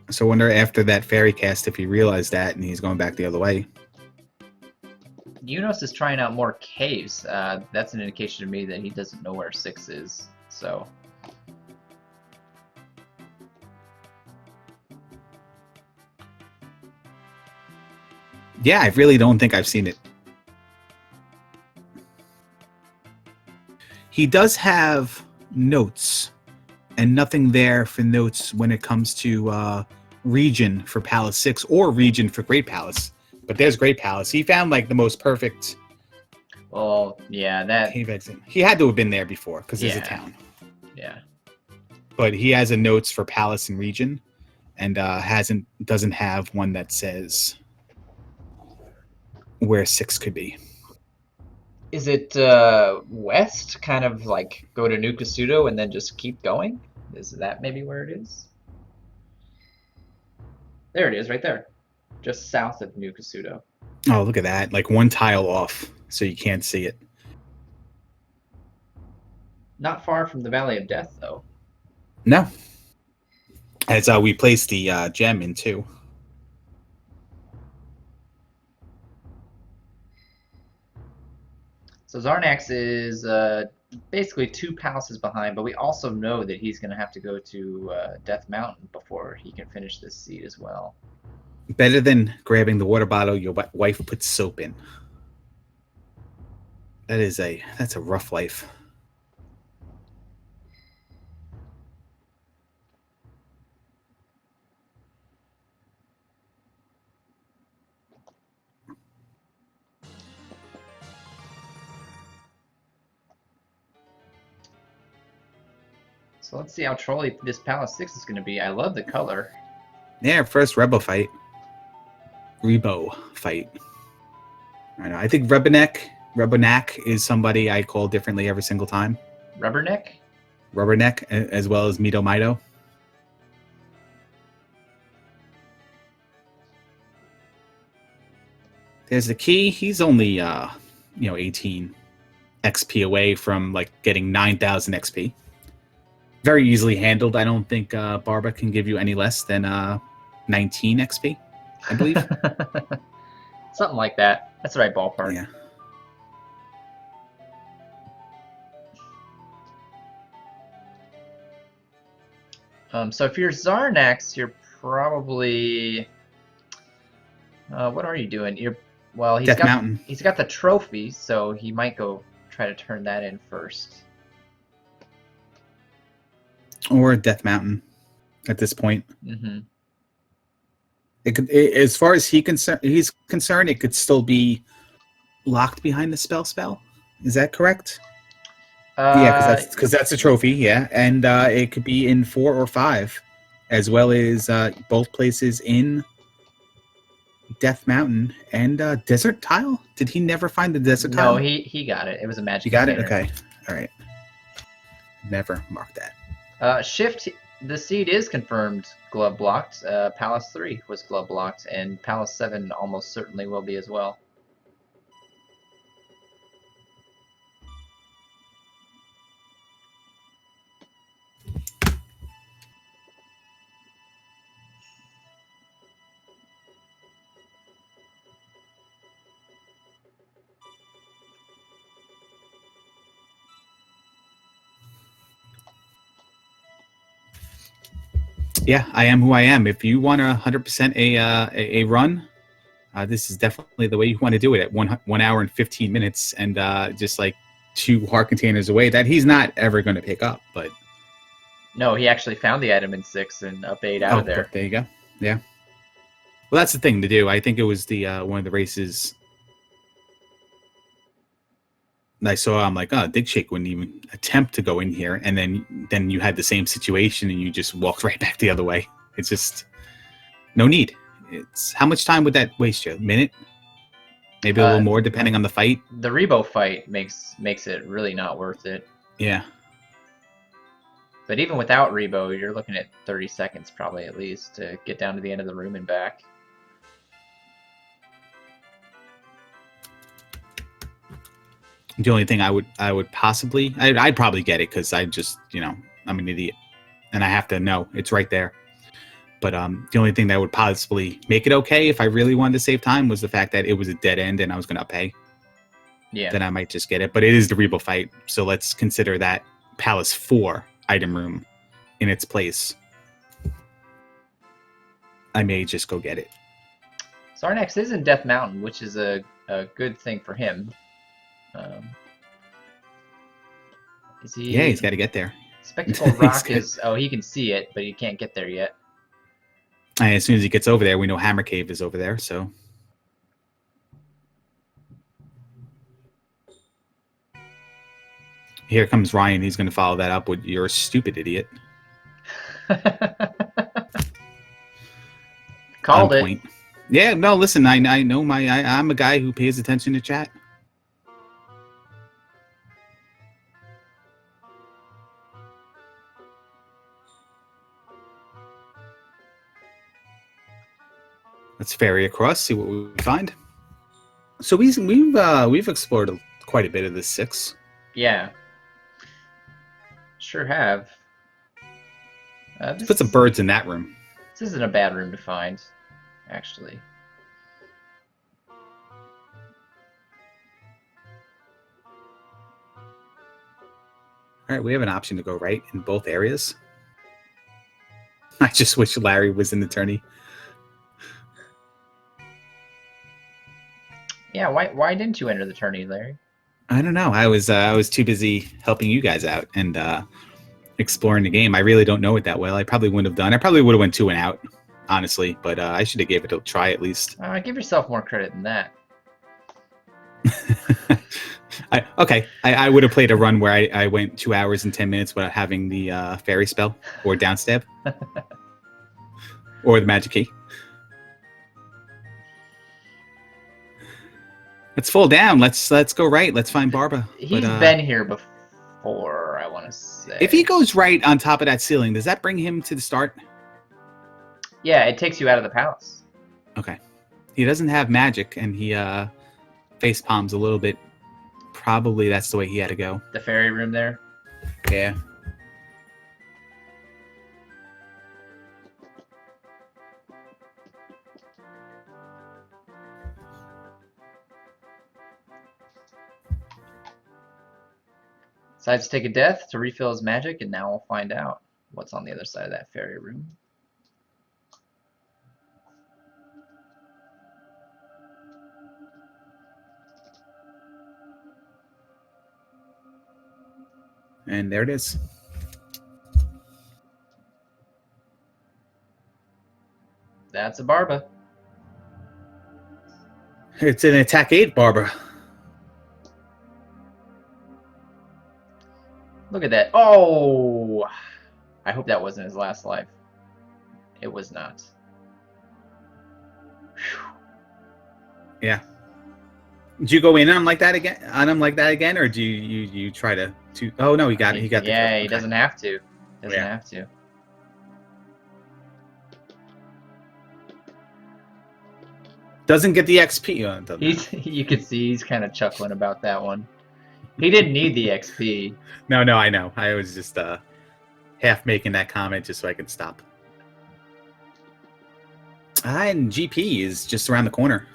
So I wonder after that fairy cast if he realized that and he's going back the other way. Eunos is trying out more caves. That's an indication to me that he doesn't know where 6 is. So. Yeah, I really don't think I've seen it. He does have notes, and nothing there for notes when it comes to region for Palace 6 or region for Great Palace. But there's Great Palace. He found like the most perfect Well, yeah, that. cave exit. He had to have been there before because there's a Yeah. town. Yeah. But he has a notes for Palace and region, and doesn't have one that says where 6 could be. Is it west? Kind of like go to Nukasudo and then just keep going? Is that maybe where it is? There it is, right there. Just south of Nukasudo. Oh, look at that. Like one tile off, so you can't see it. Not far from the Valley of Death, though. No. As we placed the gem in, too. So Xarnax is basically 2 palaces behind, but we also know that he's going to have to go to Death Mountain before he can finish this seed as well. Better than grabbing the water bottle your wife puts soap in. That's a rough life. So let's see how trolly this Palace 6 is going to be. I love the color. Yeah, first Rebo fight. I know. I think Rebonak is somebody I call differently every single time. Rubberneck? Rubberneck, as well as Mido. There's the key. He's only 18 XP away from like getting 9,000 XP. Very easily handled. I don't think Barba can give you any less than 19 XP, I believe. Something like that. That's the right ballpark. Yeah. So if you're Xarnax, you're probably... what are you doing? Death Mountain. He's got the trophy, so he might go try to turn that in first. Or Death Mountain at this point. Mm-hmm. As far as he's concerned, it could still be locked behind the spell. Is that correct? Yeah, because that's a trophy. Yeah, and it could be in 4 or 5, as well as both places in Death Mountain and Desert Tile. Did he never find the Desert Tile? No, he got it. It was a magic. You got container. it. Okay, all right. Never marked that. Shift, the seed is confirmed glove blocked. Palace 3 was glove blocked, and Palace 7 almost certainly will be as well. Yeah, I am who I am. If you want 100% a run, this is definitely the way you want to do it at 1 hour and 15 minutes, and just like 2 heart containers away that he's not ever going to pick up. But no, he actually found the item in 6 and up 8 out of there. There you go. Yeah. Well, that's the thing to do. I think it was the one of the races I saw. I'm like, Dig Shake wouldn't even attempt to go in here, and then you had the same situation, and you just walked right back the other way. It's just no need. It's how much time would that waste you? A minute? Maybe a little more, depending on the fight. The Rebo fight makes it really not worth it. Yeah. But even without Rebo, you're looking at 30 seconds probably at least to get down to the end of the room and back. The only thing I would possibly I'd probably get it because I just I'm an idiot and I have to know it's right there. But the only thing that would possibly make it okay if I really wanted to save time was the fact that it was a dead end and I was going to pay. Yeah. Then I might just get it. But it is the Regal fight, so let's consider that Palace 4 item room in its place. I may just go get it. Xarnax is in Death Mountain, which is a good thing for him. Is he? Yeah, he's got to get there. Spectacle Rock is... Oh, he can see it, but he can't get there yet. And as soon as he gets over there, we know Hammer Cave is over there, so... Here comes Ryan. He's going to follow that up with, "You're a stupid idiot." Called it. Yeah, no, listen, I know I'm a guy who pays attention to chat. Let's ferry across, see what we find. So we've explored quite a bit of this 6. Yeah. Sure have. Let's put some birds in that room. This isn't a bad room to find, actually. All right, we have an option to go right in both areas. I just wish Larry was in the tourney. Yeah, why didn't you enter the tourney, Larry? I don't know. I was too busy helping you guys out and exploring the game. I really don't know it that well. I probably wouldn't have done. I probably would have went 2 and out, honestly. But I should have gave it a try at least. Give yourself more credit than that. I would have played a run where I went 2 hours and 10 minutes without having the fairy spell or downstab or the magic key. Let's fall down. Let's go right. Let's find Barba. He's been here before, I want to say. If he goes right on top of that ceiling, does that bring him to the start? Yeah, it takes you out of the palace. Okay. He doesn't have magic, and he face palms a little bit. Probably that's the way he had to go. The fairy room there? Yeah. Decides to take a death to refill his magic, and now we'll find out what's on the other side of that fairy room. And there it is. That's a Barba. It's an attack 8 Barba. Look at that. Oh! I hope that wasn't his last life. It was not. Whew. Yeah. Did you go in on him like that again, or do you try to? Oh no, he got it. He got. Yeah, he doesn't have to. Doesn't have to. Doesn't get the XP. You can see he's kind of chuckling about that one. He didn't need the XP. No, I know. I was just half making that comment just so I could stop. And GP is just around the corner.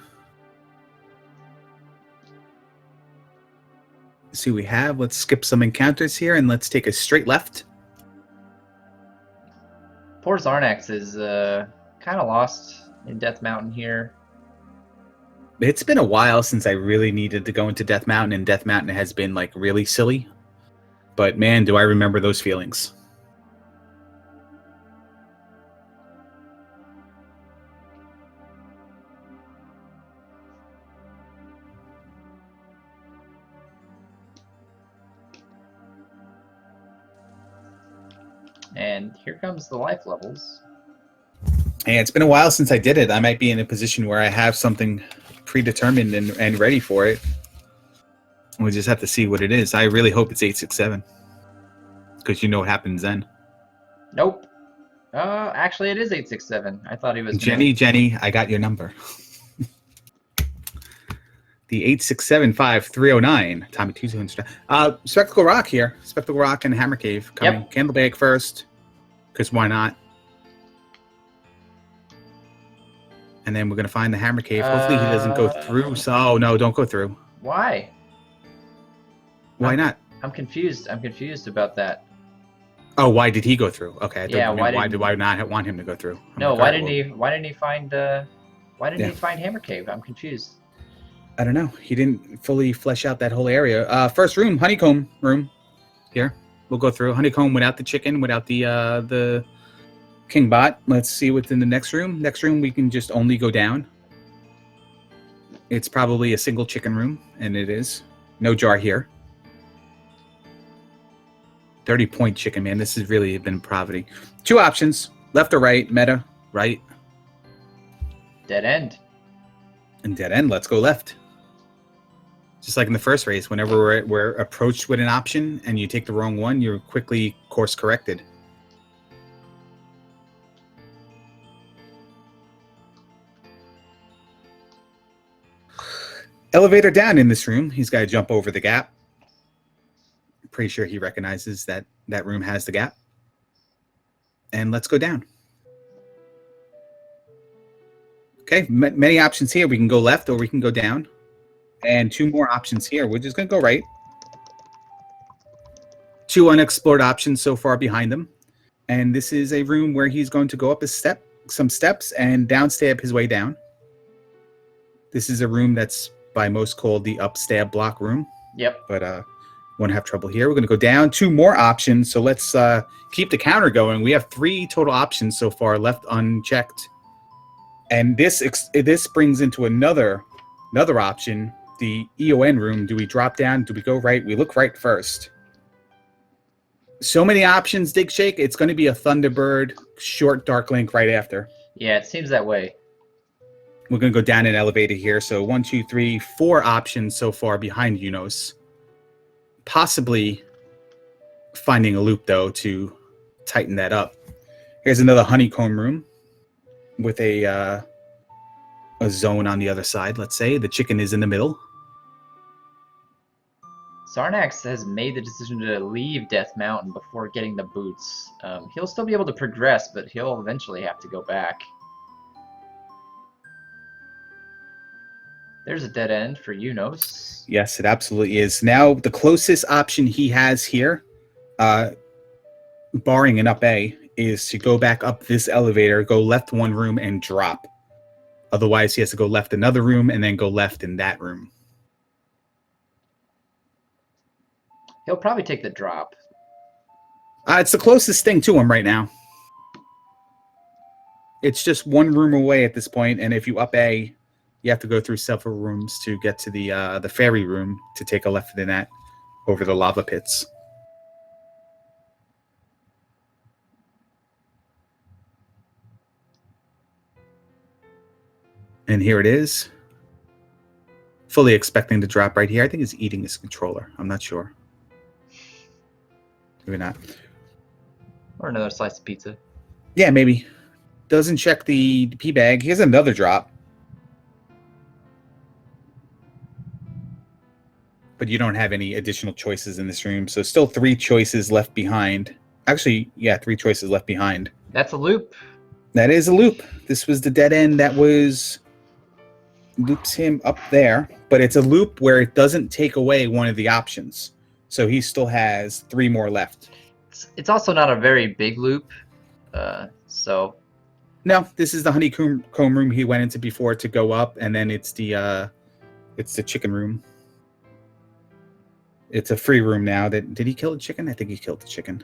Let's see what we have. Let's skip some encounters here and let's take a straight left. Poor Xarnax is kind of lost in Death Mountain here. It's been a while since I really needed to go into Death Mountain, and Death Mountain has been like really silly. But man, do I remember those feelings. And here comes the life levels. Hey, it's been a while since I did it. I might be in a position where I have something predetermined and ready for it. We'll just have to see what it is. I really hope it's 867. Because you know what happens then. Nope. Actually, it is 867. I thought he was... Jenny, I got your number. The 8675309. Tommy Tuesday. Spectacle Rock here. Spectacle Rock and Hammer Cave coming. Yep. Candlebag first, because why not? And then we're going to find the Hammer Cave. Hopefully he doesn't go through. So, oh, no, don't go through. Why? Why not? I'm confused. I'm confused about that. Oh, why did he go through? Okay. Yeah, why do I not want him to go through? No, why didn't he? Why didn't he find? Why didn't he find Hammer Cave? I'm confused. I don't know. He didn't fully flesh out that whole area. First room, honeycomb room. Here, we'll go through honeycomb without the chicken, without the king bot. Let's see what's in the next room. Next room, we can just only go down. It's probably a single chicken room, and it is. No jar here. 30-point chicken, man. This has really been poverty. Two options, left or right, meta, right. Dead end. And dead end, let's go left. Just like in the first race, whenever we're approached with an option and you take the wrong one, you're quickly course corrected. Elevator down in this room. He's got to jump over the gap. Pretty sure he recognizes that that room has the gap. And let's go down. Okay, many options here. We can go left or we can go down. And two more options here. We're just going to go right. Two unexplored options so far behind them. And this is a room where he's going to go up some steps and down stab his way down. This is a room that's by most called the up stab block room. Yep. But won't have trouble here. We're going to go down. Two more options. So let's keep the counter going. We have 3 total options so far left unchecked. And this brings into another option, the EON room. Do we drop down? Do we go right? We look right first. So many options, Dig Shake. It's going to be a Thunderbird short Dark Link right after. Yeah, it seems that way. We're going to go down an elevator here. So 1, 2, 3, 4 options so far behind Eunos. Possibly finding a loop, though, to tighten that up. Here's another honeycomb room with a zone on the other side, let's say. The chicken is in the middle. Xarnax has made the decision to leave Death Mountain before getting the boots. He'll still be able to progress, but he'll eventually have to go back. There's a dead end for Eunos. Yes, it absolutely is. Now, the closest option he has here, barring an up A, is to go back up this elevator, go left one room, and drop. Otherwise, he has to go left another room and then go left in that room. He'll probably take the drop. It's the closest thing to him right now. It's just one room away at this point, and if you up A, you have to go through several rooms to get to the ferry room to take a left in that over the lava pits. And here it is. Fully expecting to drop right here. I think he's eating his controller. I'm not sure. Maybe not. Or another slice of pizza. Yeah, maybe. Doesn't check the pee bag. Here's another drop. But you don't have any additional choices in this room. So still 3 choices left behind. Actually, yeah, 3 choices left behind. That's a loop. That is a loop. This was the dead end that loops him up there. But it's a loop where it doesn't take away one of the options. So he still has 3 more left. It's also not a very big loop. So... No, this is the honeycomb room he went into before to go up. And then it's the chicken room. It's a free room now. Did he kill the chicken? I think he killed the chicken.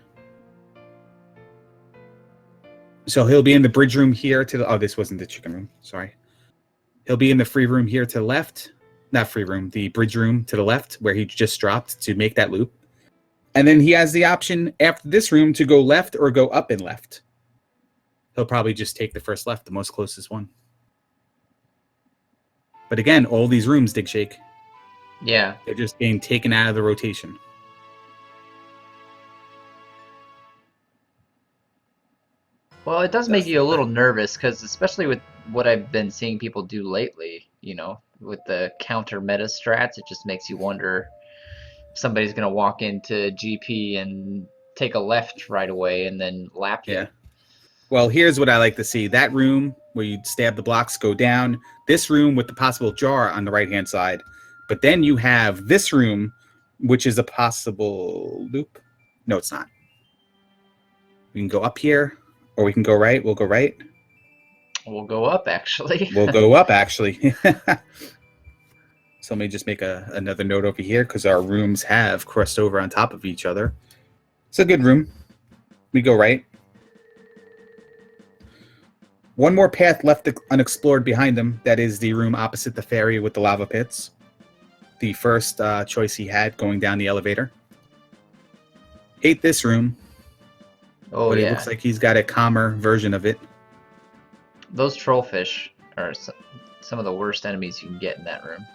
So he'll be in the bridge room here to the... Oh, this wasn't the chicken room. Sorry. He'll be in the free room here to the left. Not free room. The bridge room to the left where he just dropped to make that loop. And then he has the option after this room to go left or go up and left. He'll probably just take the first left, the most closest one. But again, all these rooms, Dig Shake. Yeah. They're just being taken out of the rotation. Well, it does make you a little nervous, because especially with what I've been seeing people do lately, you know, with the counter meta strats, it just makes you wonder if somebody's gonna walk into GP and take a left right away and then lap you. Yeah. Well, here's what I like to see. That room where you stab the blocks go down. This room with the possible jar on the right-hand side. But then you have this room, which is a possible loop. No, it's not. We can go up here, or we can go right. We'll go right. We'll go up, actually. We'll go up, actually. So let me just make another note over here, because our rooms have crossed over on top of each other. It's a good room. We go right. One more path left unexplored behind him. That is the room opposite the ferry with the lava pits. The first choice he had going down the elevator. Hate this room. Oh, but yeah. It looks like he's got a calmer version of it. Those trollfish are some of the worst enemies you can get in that room.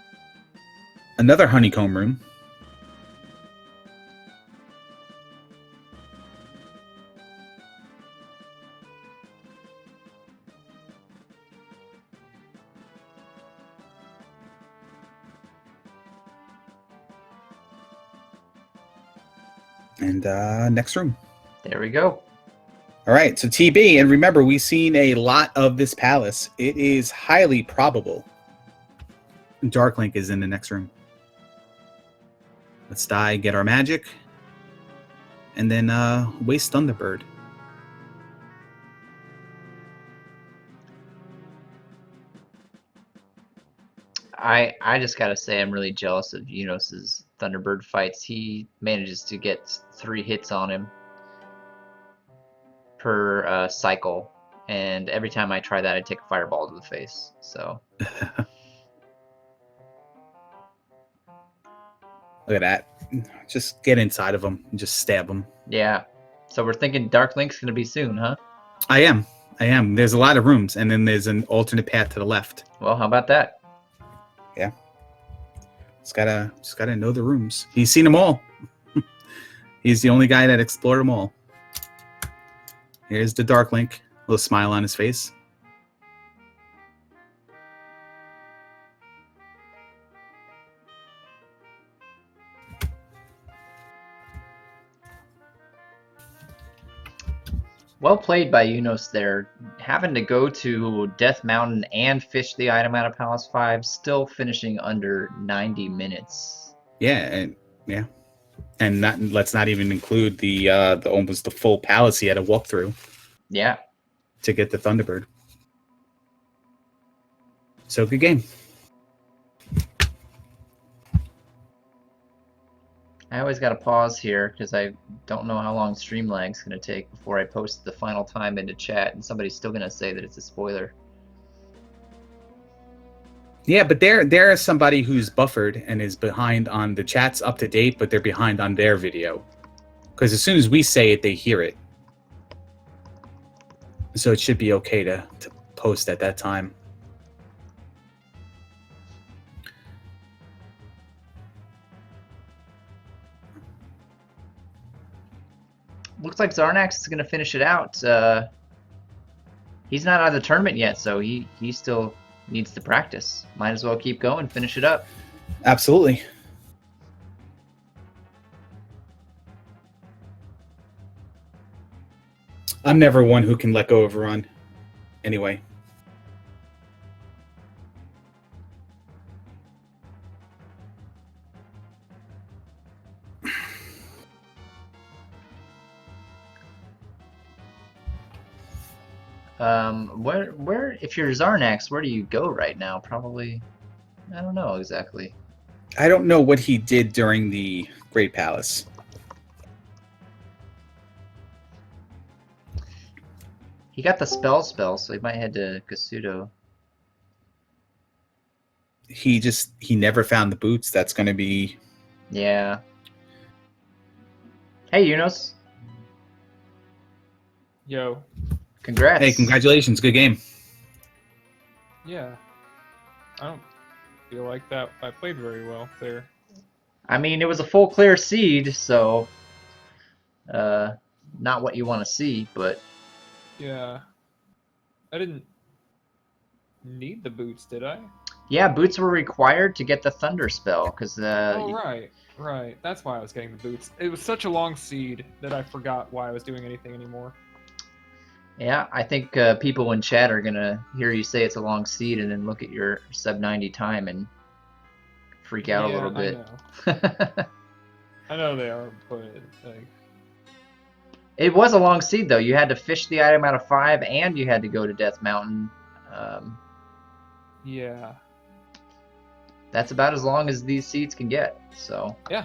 Another honeycomb room. And next room. There we go. All right, so TB, and remember, we've seen a lot of this palace. It is highly probable Dark Link is in the next room. Let's die, get our magic, and then waste Thunderbird. I just gotta say I'm really jealous of Eunos' Thunderbird fights. He manages to get 3 hits on him per cycle, and every time I try that, I take a fireball to the face. So Look at that. Just get inside of him and just stab him. yeah. So we're thinking Dark Link's gonna be soon, huh? I am. There's a lot of rooms, and then there's an alternate path to the left. Well, how about that? Yeah. Just gotta know the rooms. He's seen them all. He's the only guy that explored them all. Here's the Dark Link. A little smile on his face. Well played by Eunos there. Having to go to Death Mountain and fish the item out of Palace 5, still finishing under 90 minutes. Yeah, and let's not even include the almost the full palace he had to walk through. Yeah. To get the Thunderbird. So good game. I always got to pause here because I don't know how long stream lag's going to take before I post the final time into chat, and somebody's still going to say that it's a spoiler. Yeah, but there is somebody who's buffered and is behind on the chat's up to date, but they're behind on their video. Because as soon as we say it, they hear it. So it should be okay to post at that time. Looks like Xarnax is going to finish it out. He's not out of the tournament yet, so he still needs to practice. Might as well keep going, finish it up. Absolutely. I'm never one who can let go of a run. Anyway. Where if you're Xarnax, where do you go right now? Probably, I don't know exactly. I don't know what he did during the Great Palace. He got the spell, so he might head to Kasuto. He never found the boots. That's going to be... Yeah. Hey, Eunos. Yo. Congrats. Hey, congratulations. Good game. Yeah. I don't feel like that I played very well there. I mean, it was a full clear seed, so not what you want to see, but yeah. I didn't need the boots, did I? Yeah, boots were required to get the thunder spell because Oh, right. That's why I was getting the boots. It was such a long seed that I forgot why I was doing anything anymore. yeah, I think people in chat are gonna hear you say it's a long seed and then look at your sub 90 time and freak out a Yeah, little bit. I know. I know they are, but like, It was a long seed though. You had to fish the item out of 5, and you had to go to Death Mountain. yeah, That's about as long as these seeds can get. So yeah.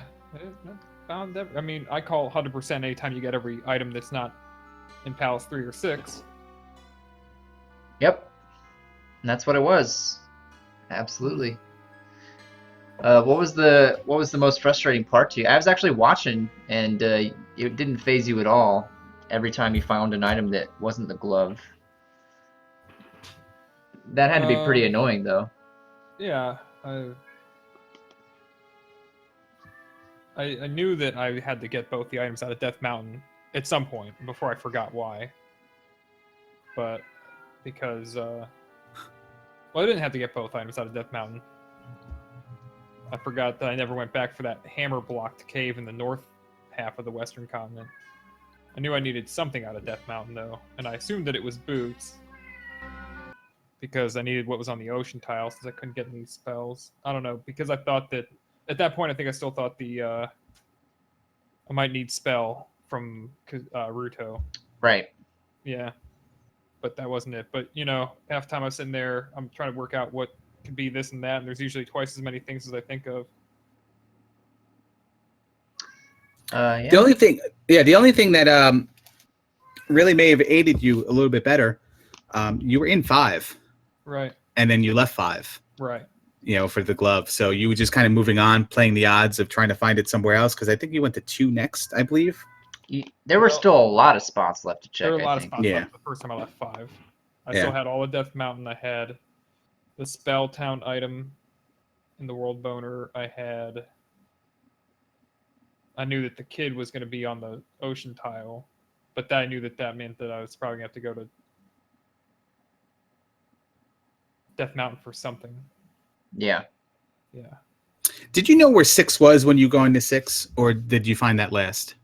Found I mean, I call 100% anytime you get every item that's not in Palace 3 or 6. yep, and that's what it was. Absolutely. What was the most frustrating part to you? I was actually watching, and it didn't phase you at all. Every time you found an item that wasn't the glove, that had to be pretty annoying, though. Yeah, I knew that I had to get both the items out of Death Mountain at some point before I forgot why. But because well, I didn't have to get both items out of Death Mountain. I forgot that I never went back for that hammer-blocked cave in the north half of the Western continent. I knew I needed something out of Death Mountain, though, and I assumed that it was boots. Because I needed what was on the ocean tile since I couldn't get any spells. I don't know, because I thought that... At that point, I think I still thought I might need spell from Ruto. Right. Yeah. But that wasn't it. But, you know, half the time I was sitting there, I'm trying to work out what could be this and that, and there's usually twice as many things as I think of. Yeah. The only thing that really may have aided you a little bit better, you were in 5. Right. And then you left 5. Right. You know, for the glove. So you were just kind of moving on, playing the odds of trying to find it somewhere else. Because I think you went to 2 next, I believe. There were still a lot of spots left to check. There were a lot I of think. spots Yeah. left the first time I left 5. I still had all of Death Mountain. I had the Spell Town item in the World Boner. I knew that the kid was going to be on the ocean tile, but I knew that meant that I was probably going to have to go to Death Mountain for something. Yeah. Yeah. Did you know where 6 was when you go into 6, or did you find that last?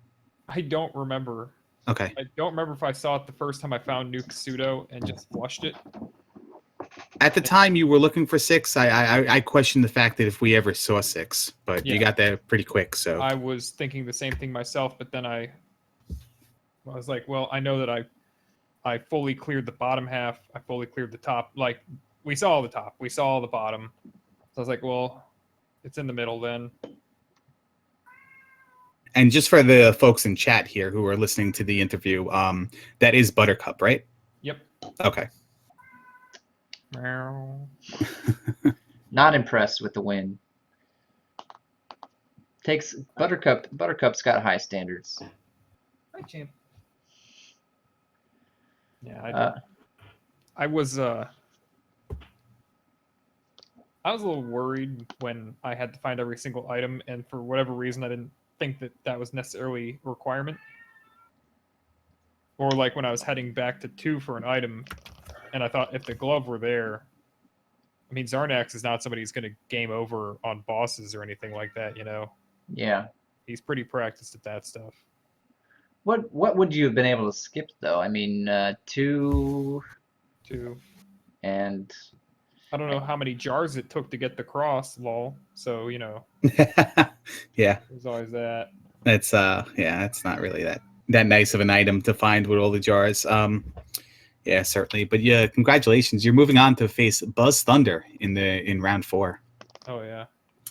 I don't remember. Okay. I don't remember if I saw it the first time I found Nuke Pseudo and just flushed it. At the time you were looking for 6, I questioned the fact that if we ever saw 6, but you got there pretty quick. So I was thinking the same thing myself, but then I was like, well, I know that I fully cleared the bottom half. I fully cleared the top. Like, we saw the top. We saw the bottom. So I was like, well, it's in the middle then. And just for the folks in chat here who are listening to the interview, that is Buttercup, right? Yep. Okay. Not impressed with the win. Takes Buttercup's got high standards. Hi, champ. Yeah, I was a little worried when I had to find every single item, and for whatever reason, I didn't think that was necessarily a requirement. Or like when I was heading back to 2 for an item, and I thought if the glove were there, I mean, Xarnax is not somebody who's going to game over on bosses or anything like that, you know? Yeah. He's pretty practiced at that stuff. What would you have been able to skip though? I mean, 2 and I don't know how many jars it took to get the cross, lol. So, you know. Yeah. There's always that. It's it's not really that nice of an item to find with all the jars. Yeah, certainly. But yeah, congratulations. You're moving on to face Buzz Thunder in round 4. Oh yeah.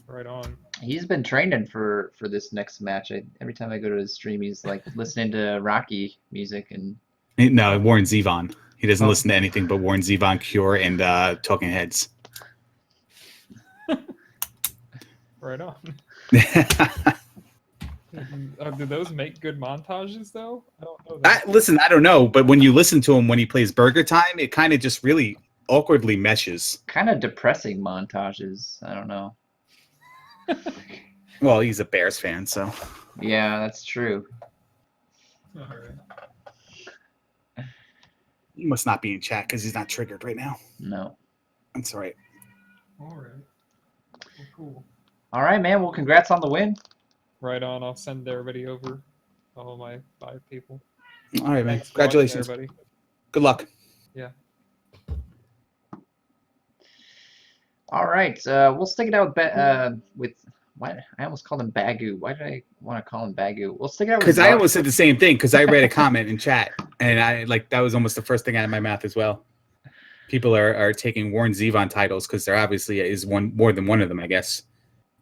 Right on. he's been training for this next match. Every time I go to his stream, he's like listening to Rocky music and. No, Warren Zevon. He doesn't listen to anything but Warren Zevon, Cure, and Talking Heads. Right on. Do those make good montages though? I don't know that. Listen, I don't know, but when you listen to him when he plays Burger Time, it kind of just really awkwardly meshes. Kind of depressing montages. I don't know. Well, he's a Bears fan, so. Yeah, that's true. All right. He must not be in chat because he's not triggered right now. No. That's all right. All right. Well, cool. All right, man. Well, congrats on the win. Right on. I'll send everybody over. All my 5 people. All right, man. Thanks for watching, Congratulations. everybody. Good luck. Yeah. All right. We'll stick it out with what I almost called him Bagu. Why did I want to call him Bagu? We'll stick it out with Because I Zar- almost said the same thing because I read a comment in chat and I that was almost the first thing out of my mouth as well. People are taking Warren Zevon titles because there obviously is more than one of them, I guess,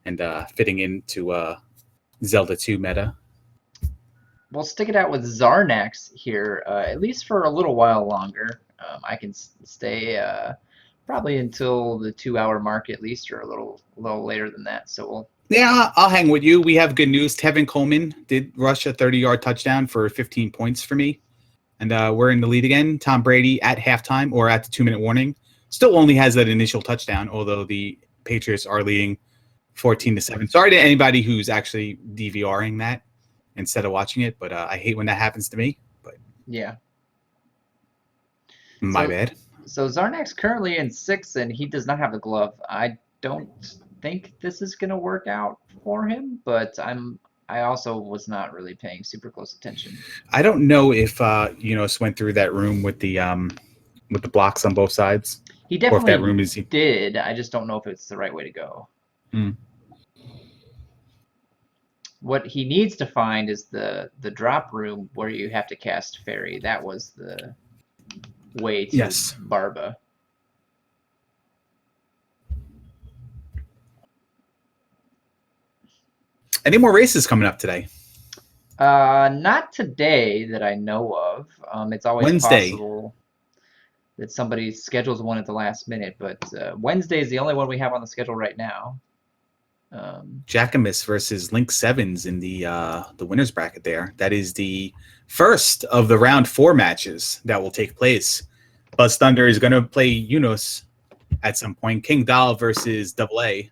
and fitting into Zelda 2 meta. We'll stick it out with Xarnax here, at least for a little while longer. I can stay probably until the 2-hour mark at least, or a little later than that. So we'll. Yeah, I'll hang with you. We have good news. Tevin Coleman did rush a 30-yard touchdown for 15 points for me. And we're in the lead again. Tom Brady at halftime or at the 2-minute warning still only has that initial touchdown, although the Patriots are leading 14-7. Sorry to anybody who's actually DVRing that instead of watching it, but I hate when that happens to me. But Yeah. my bad. So Xarnax currently in 6th, and he does not have the glove. I don't think this is going to work out for him, but I also was not really paying super close attention. I don't know if Eunos went through that room with the blocks on both sides. He definitely or if that room is... did. I just don't know if it's the right way to go. Mm. What he needs to find is the drop room where you have to cast Fairy. That was the way to Barba. Any more races coming up today? Not today that I know of. It's always Wednesday. Possible that somebody schedules one at the last minute, but Wednesday is the only one we have on the schedule right now. Jackamus versus Link Sevens in the winners bracket there. That is the first of the round 4 matches that will take place. Buzz Thunder is going to play Eunos at some point. King Doll versus Double A,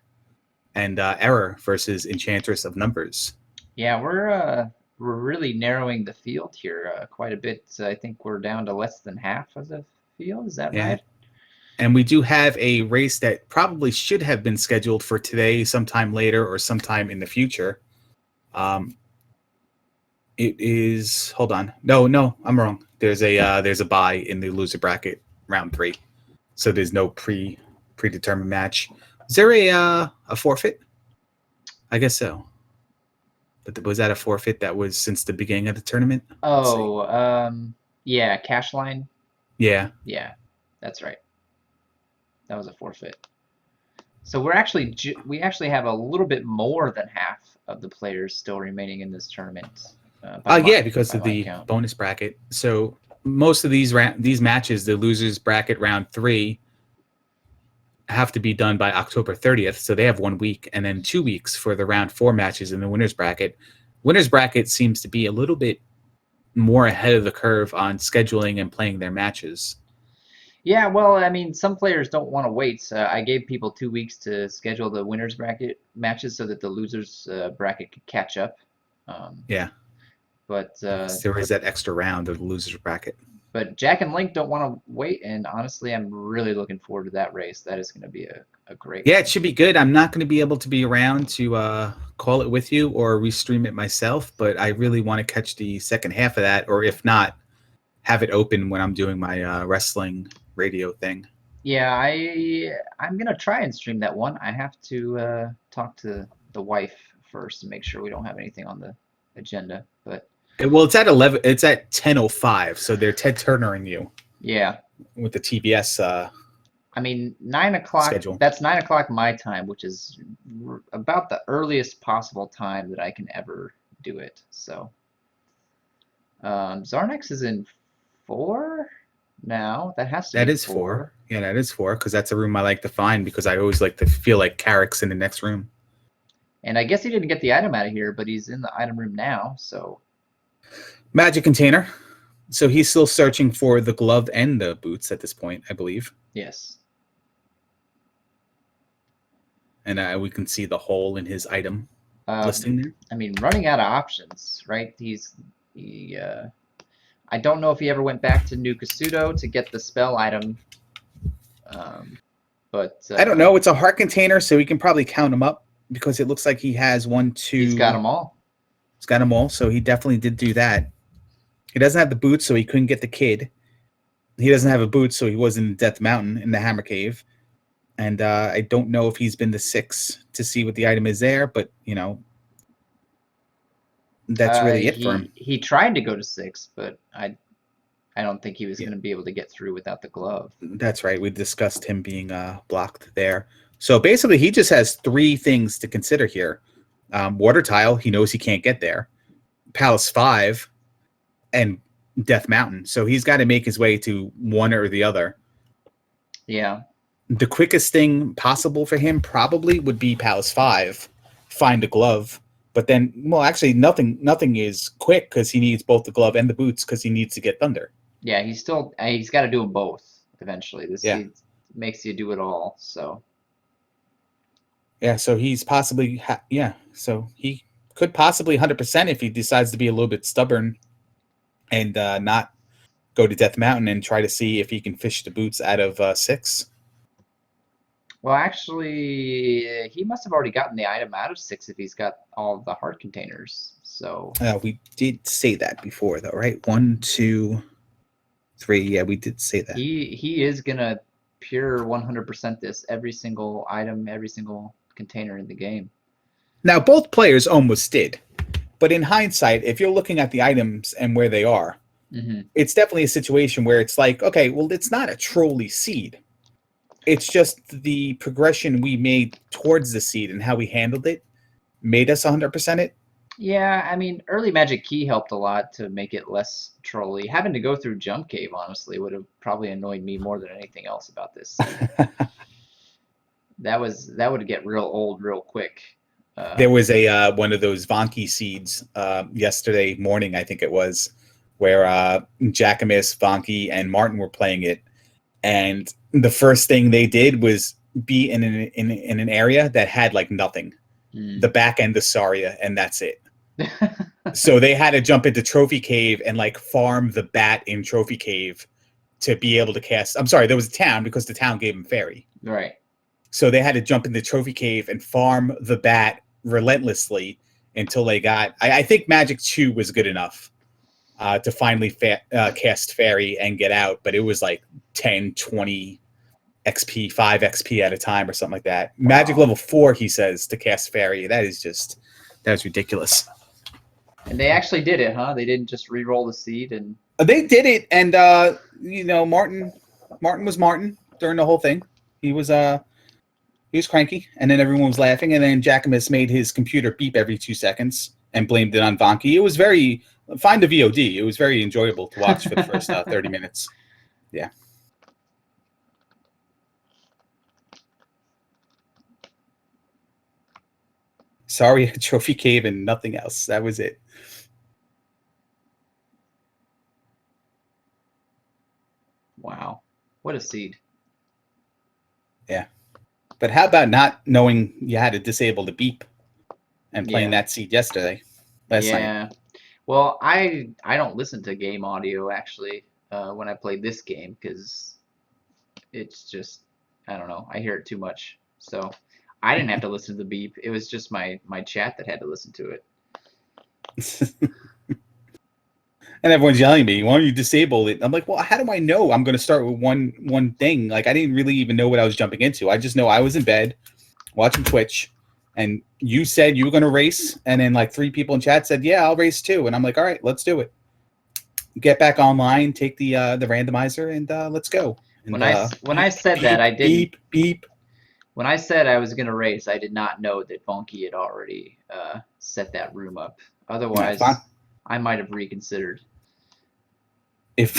and Error versus Enchantress of Numbers. Yeah, we're really narrowing the field here quite a bit. I think we're down to less than half of the field. Is that right? And we do have a race that probably should have been scheduled for today, sometime later or sometime in the future. It is. Hold on. No, I'm wrong. There's a bye in the loser bracket round 3, so there's no predetermined match. Is there a forfeit? I guess so. But was that a forfeit that was since the beginning of the tournament? Yeah, cash line. Yeah, that's right. That was a forfeit. So we actually have a little bit more than half of the players still remaining in this tournament. Because of the bonus bracket. So most of these matches, the losers bracket round 3, have to be done by October 30th. So they have 1 week and then 2 weeks for the round 4 matches in the winners bracket. Winners bracket seems to be a little bit more ahead of the curve on scheduling and playing their matches. Yeah, well, I mean, some players don't want to wait. I gave people 2 weeks to schedule the winners bracket matches so that the losers bracket could catch up. But there is that extra round of the losers bracket. But Jack and Link don't want to wait, and honestly, I'm really looking forward to that race. That is going to be a great one. It should be good. I'm not going to be able to be around to call it with you or restream it myself, but I really want to catch the second half of that, or if not, have it open when I'm doing my wrestling radio thing. Yeah, I'm going to try and stream that one. I have to talk to the wife first to make sure we don't have anything on the agenda, but... Well, it's at 11. It's at 10:05, so they're Ted Turnering you. Yeah. With the TBS. I mean, 9 o'clock. Schedule. That's 9 o'clock my time, which is about the earliest possible time that I can ever do it. So, Xarnax is in 4 now. That has to. That is 4. Yeah, that is 4 because that's a room I like to find because I always like to feel like Carrick's in the next room. And I guess he didn't get the item out of here, but he's in the item room now. So. Magic container. So he's still searching for the glove and the boots at this point, I believe. Yes. And we can see the hole in his item listing there. I mean, running out of options, right? I don't know if he ever went back to New Kasuto to get the spell item. But I don't know. It's a heart container, so we can probably count them up because it looks like he has 1, 2. he's got them all. He's got them all, so he definitely did do that. He doesn't have the boots, so he couldn't get the kid. He doesn't have a boot, so he was in Death Mountain in the Hammer Cave. And I don't know if he's been to 6 to see what the item is there, but, you know, that's really it for him. He tried to go to 6, but I don't think he was going to be able to get through without the glove. That's right. We discussed him being blocked there. So basically, he just has 3 things to consider here. Water Tile, he knows he can't get there. Palace 5, and Death Mountain. So he's got to make his way to one or the other. Yeah. The quickest thing possible for him probably would be Palace 5, find a glove. But then, well, actually, nothing is quick because he needs both the glove and the boots because he needs to get Thunder. Yeah, he's got to do them both eventually. This seed makes you do it all. So. Yeah, so he's possibly so he could possibly 100% if he decides to be a little bit stubborn and not go to Death Mountain and try to see if he can fish the boots out of 6. Well, actually, he must have already gotten the item out of 6 if he's got all of the heart containers. So we did say that before, though, right? 1, 2, 3. Yeah, we did say that. He is gonna pure 100% this every single item, every single container in the game. Now, both players almost did, but in hindsight, if you're looking at the items and where they are, it's definitely a situation where it's like, okay, well, it's not a trolley seed. It's just the progression we made towards the seed and how we handled it made us 100% it. Yeah, I mean, early Magic Key helped a lot to make it less trolley. Having to go through Jump Cave, honestly, would have probably annoyed me more than anything else about this seed. That would get real old real quick. There was a one of those Vonky seeds yesterday morning, I think it was, where Jackamus, Vonky, and Martin were playing it, and the first thing they did was be in an area that had like nothing, the back end of Saria, and that's it. So they had to jump into Trophy Cave and like farm the bat in Trophy Cave to be able to cast. I'm sorry, there was a town because the town gave them fairy. Right. So they had to jump into Trophy Cave and farm the bat relentlessly until they got. I think Magic 2 was good enough to finally cast fairy and get out, but it was like 10, 20 XP, 5 XP at a time or something like that. Wow. Magic level 4, he says, to cast fairy. That was ridiculous. And they actually did it, huh? They didn't just re-roll the seed and. They did it, and Martin was Martin during the whole thing. He was cranky, and then everyone was laughing, and then Jackamus made his computer beep every 2 seconds and blamed it on Vonky. It was find the VOD. It was very enjoyable to watch for the first 30 minutes. Yeah. Sorry, Trophy Cave and nothing else. That was it. Wow. What a seed. Yeah. But how about not knowing you had to disable the beep and playing that seed last night? Yeah. Well, I don't listen to game audio actually when I play this game because it's just, I don't know, I hear it too much. So I didn't have to listen to the beep. It was just my chat that had to listen to it. And everyone's yelling at me, why don't you disable it? I'm like, well, how do I know I'm going to start with one thing? Like, I didn't really even know what I was jumping into. I just know I was in bed watching Twitch, and you said you were going to race, and then like 3 people in chat said, yeah, I'll race too. And I'm like, all right, let's do it. Get back online, take the randomizer, and let's go. And, when I said that, I didn't. Beep. When I said I was going to race, I did not know that Vonky had already set that room up. Otherwise, I might have reconsidered. If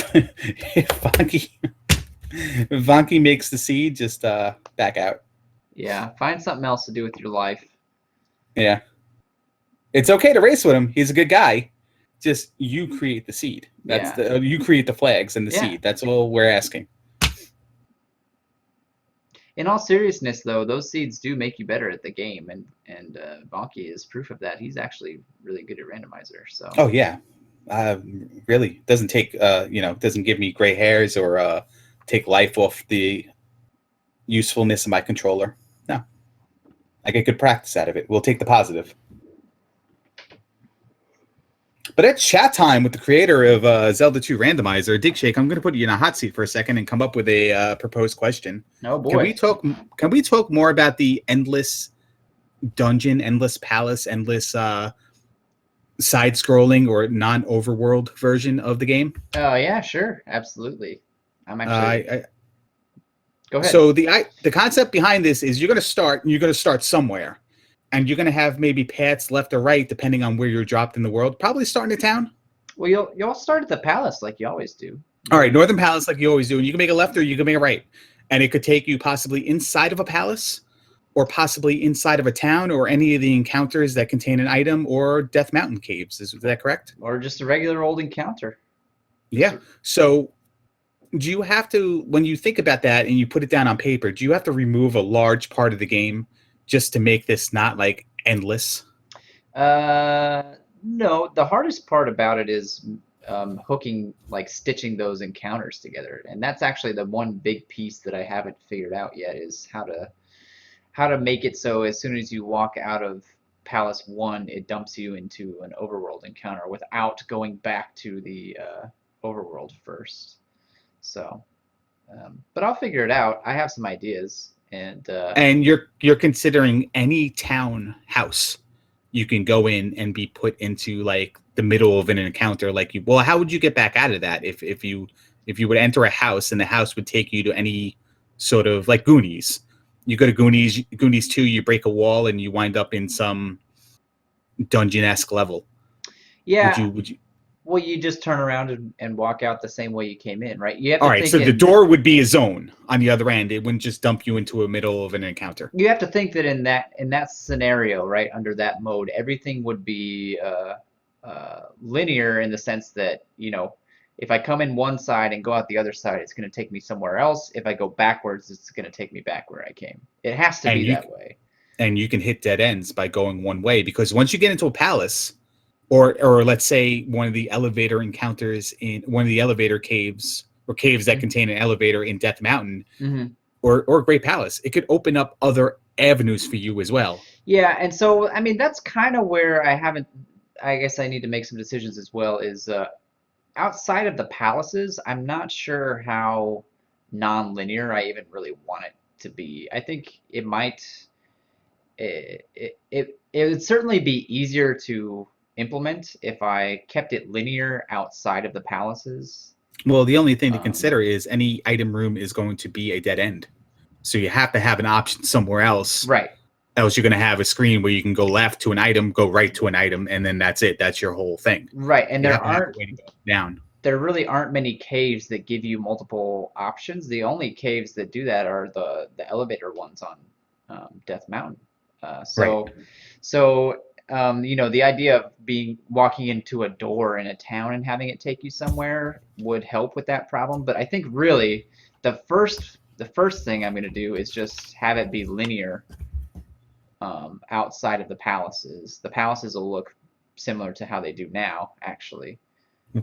Vonky makes the seed, just back out. Yeah, find something else to do with your life. Yeah. It's okay to race with him. He's a good guy. Just you create the seed. You create the flags and the seed. That's all we're asking. In all seriousness, though, those seeds do make you better at the game, and Vonky is proof of that. He's actually really good at randomizer. So. Oh yeah, really doesn't take doesn't give me gray hairs or take life off the usefulness of my controller. No. I get good practice out of it. We'll take the positive. But it's chat time with the creator of Z2Randomizer, Dig Shake. I'm going to put you in a hot seat for a second and come up with a proposed question. Oh boy. Can we talk more about the endless dungeon, endless palace, endless side-scrolling or non-overworld version of the game? Oh yeah, sure, absolutely. I'm actually. Go ahead. So the concept behind this is you're going to start somewhere, and you're going to have maybe paths left or right depending on where you're dropped in the world. Probably start in a town. Well, you'll start at the palace like you always do. All right, Northern Palace like you always do, and you can make a left or you can make a right, and it could take you possibly inside of a palace, or possibly inside of a town, or any of the encounters that contain an item, or Death Mountain caves. Is that correct? Or just a regular old encounter. Yeah. So do you have to, when you think about that and you put it down on paper, do you have to remove a large part of the game just to make this not like endless? No, the hardest part about it is hooking, like stitching those encounters together. And that's actually the one big piece that I haven't figured out yet, is how to make it so as soon as you walk out of Palace 1, it dumps you into an overworld encounter without going back to the overworld first. So, but I'll figure it out. I have some ideas, and you're considering any town house you can go in and be put into like the middle of an encounter. Like how would you get back out of that if you would enter a house and the house would take you to any sort of like Goonies? You go to Goonies 2, you break a wall and you wind up in some dungeon-esque level. Yeah. Would you? Well, you just turn around and walk out the same way you came in, right? You have to All right, so the door would be a zone on the other end. It wouldn't just dump you into a middle of an encounter. You have to think that in that scenario, right, under that mode, everything would be linear in the sense that, you know, if I come in one side and go out the other side, it's going to take me somewhere else. If I go backwards, it's going to take me back where I came. It has to be that way. And you can hit dead ends by going one way, because once you get into a palace, or let's say one of the elevator encounters in one of the elevator caves, or caves that contain an elevator in Death Mountain, or Great Palace, it could open up other avenues for you as well. Yeah, and so, I mean, that's kind of where I guess I need to make some decisions as well, is outside of the palaces, I'm not sure how non-linear I even really want it to be. I think it might, it would certainly be easier to implement if I kept it linear outside of the palaces. Well, the only thing to consider is any item room is going to be a dead end. So you have to have an option somewhere else. Right. Else you're going to have a screen where you can go left to an item, go right to an item, and then that's it. That's your whole thing. Right. And there really aren't many caves that give you multiple options. The only caves that do that are the elevator ones on Death Mountain. You know, the idea of walking into a door in a town and having it take you somewhere would help with that problem. But I think really the first thing I'm going to do is just have it be linear outside of the palaces. The palaces will look similar to how they do now, actually.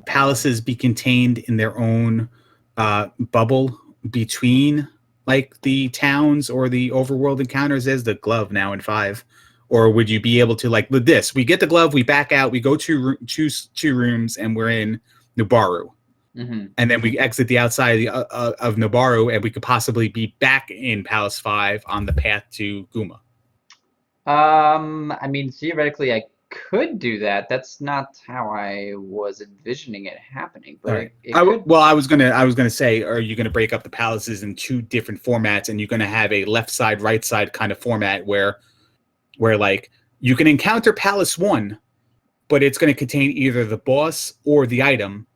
Palaces be contained in their own bubble between like the towns or the overworld encounters as the glove now in 5. Or would you be able to, like with this, we get the glove, we back out, we go choose 2 rooms, and we're in Nubaru. And then we exit the outside of Nubaru, and we could possibly be back in Palace 5 on the path to Guma. I mean, theoretically, I could do that. That's not how I was envisioning it happening. But right. I was gonna say, are you gonna break up the palaces in 2 different formats, and you're gonna have a left side, right side kind of format where like you can encounter Palace 1, but it's going to contain either the boss or the item,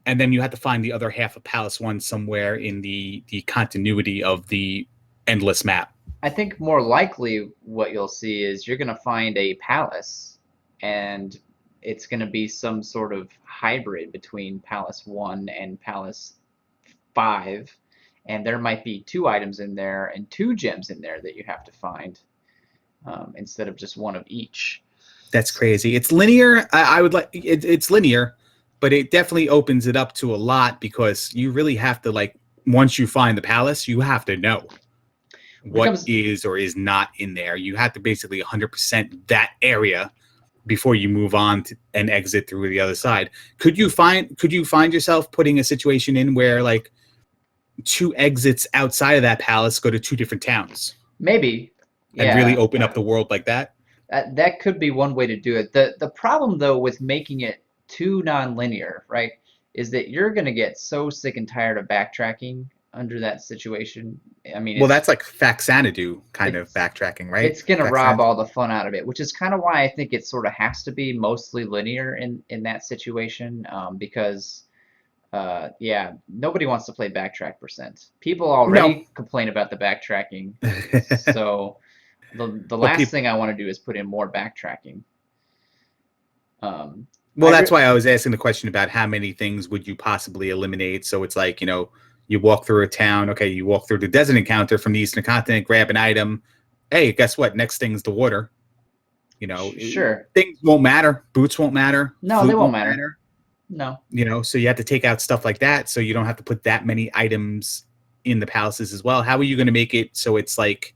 and then you have to find the other half of Palace 1 somewhere in the continuity of the endless map. I think more likely what you'll see is you're going to find a palace, and it's going to be some sort of hybrid between Palace 1 and Palace 5, and there might be 2 items in there and 2 gems in there that you have to find. Instead of just 1 of each. That's crazy. It's linear. I would like it's linear, but it definitely opens it up to a lot, because you really have to, like, once you find the palace, you have to know. what is or is not in there. You have to basically 100% that area before you move on and exit through the other side. Could you find yourself putting a situation in where like 2 exits outside of that palace go to 2 different towns? Maybe. Yeah. And really open up the world like that? That could be one way to do it. The problem though with making it too non-linear, right, is that you're going to get so sick and tired of backtracking under that situation. I mean, well, that's like Xanadu kind of backtracking, right? It's going to rob all the fun out of it, which is kind of why I think it sort of has to be mostly linear in that situation, because yeah, nobody wants to play backtrack %. People already complain about the backtracking, so the last thing I want to do is put in more backtracking. Well, that's why I was asking the question about how many things would you possibly eliminate. So it's like, you know, you walk through a town. Okay, you walk through the desert encounter from the Eastern Continent, grab an item. Hey, guess what? Next thing's the water. You know, sure. Things won't matter. Boots won't matter. No, they won't matter. No. You know, so you have to take out stuff like that. So you don't have to put that many items in the palaces as well. How are you going to make it so it's like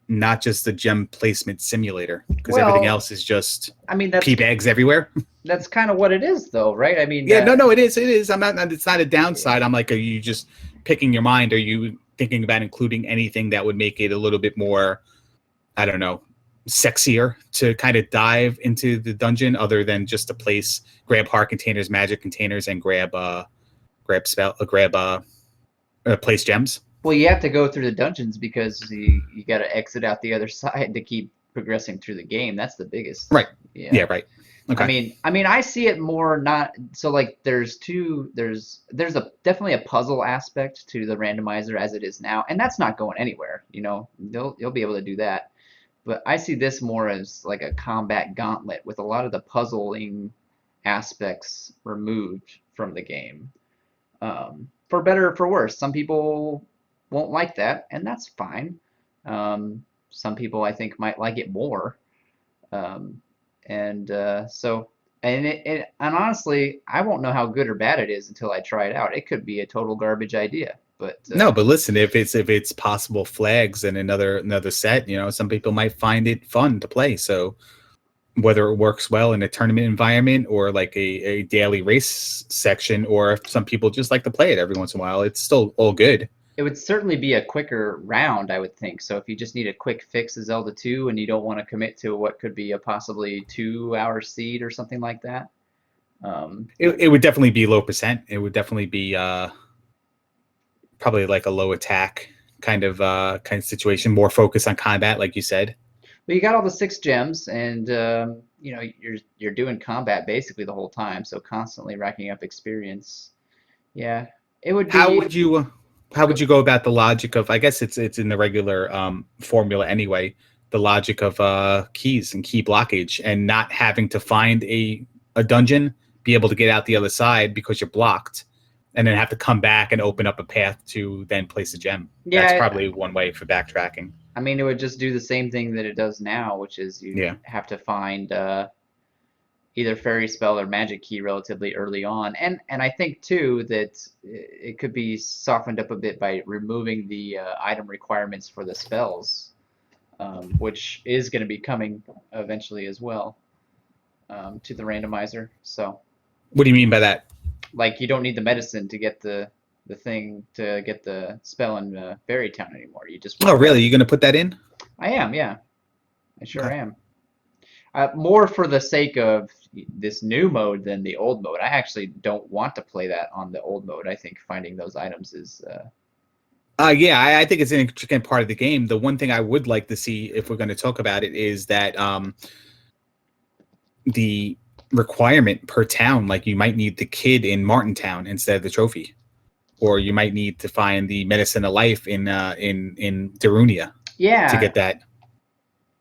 not just a gem placement simulator? Because everything else is just peep eggs everywhere. That's kind of what it is, though, right? I mean, yeah, no, it is. It is. I'm not. It's not a downside. I'm like, are you just picking your mind? Are you thinking about including anything that would make it a little bit more, I don't know, sexier to kind of dive into the dungeon, other than just to grab heart containers, magic containers, and grab place gems? Well, you have to go through the dungeons because you got to exit out the other side to keep progressing through the game. That's the biggest. Right. Yeah. Right. Okay. I mean, I see it more not so like there's definitely a puzzle aspect to the randomizer as it is now, and that's not going anywhere. You know, you'll be able to do that, but I see this more as like a combat gauntlet with a lot of the puzzling aspects removed from the game. For better or for worse, some people won't like that, and that's fine. Some people I think might like it more. And honestly, I won't know how good or bad it is until I try it out. It could be a total garbage idea, but no. But listen, if it's possible flags and another set, you know, some people might find it fun to play. So whether it works well in a tournament environment or like a daily race section, or if some people just like to play it every once in a while, it's still all good. It would certainly be a quicker round, I would think. So if you just need a quick fix of Zelda 2 and you don't want to commit to what could be a possibly 2-hour seed or something like that. It would definitely be low %. It would definitely be probably like a low attack kind of situation, more focus on combat, like you said. Well, you got all the 6 gems, and you know, you're doing combat basically the whole time, so constantly racking up experience. Yeah, it would be. How would you go about the logic of, I guess it's in the regular formula anyway, the logic of keys and key blockage and not having to find a dungeon, be able to get out the other side because you're blocked, and then have to come back and open up a path to then place a gem? Yeah, that's probably one way for backtracking. I mean, it would just do the same thing that it does now, which is you have to find either fairy spell or magic key relatively early on, and I think too that it could be softened up a bit by removing the item requirements for the spells, which is going to be coming eventually as well to the randomizer. So what do you mean by that? Like, you don't need the medicine to get the thing to get the spell in Fairy Town anymore. You just really? You going to put that in? I am, yeah. I sure am. More for the sake of this new mode than the old mode. I actually don't want to play that on the old mode. I think finding those items is... I think it's an intricate part of the game. The one thing I would like to see, if we're going to talk about it, is that the requirement per town, like you might need the kid in Martintown instead of the trophy. Or you might need to find the medicine of life in Darunia to get that.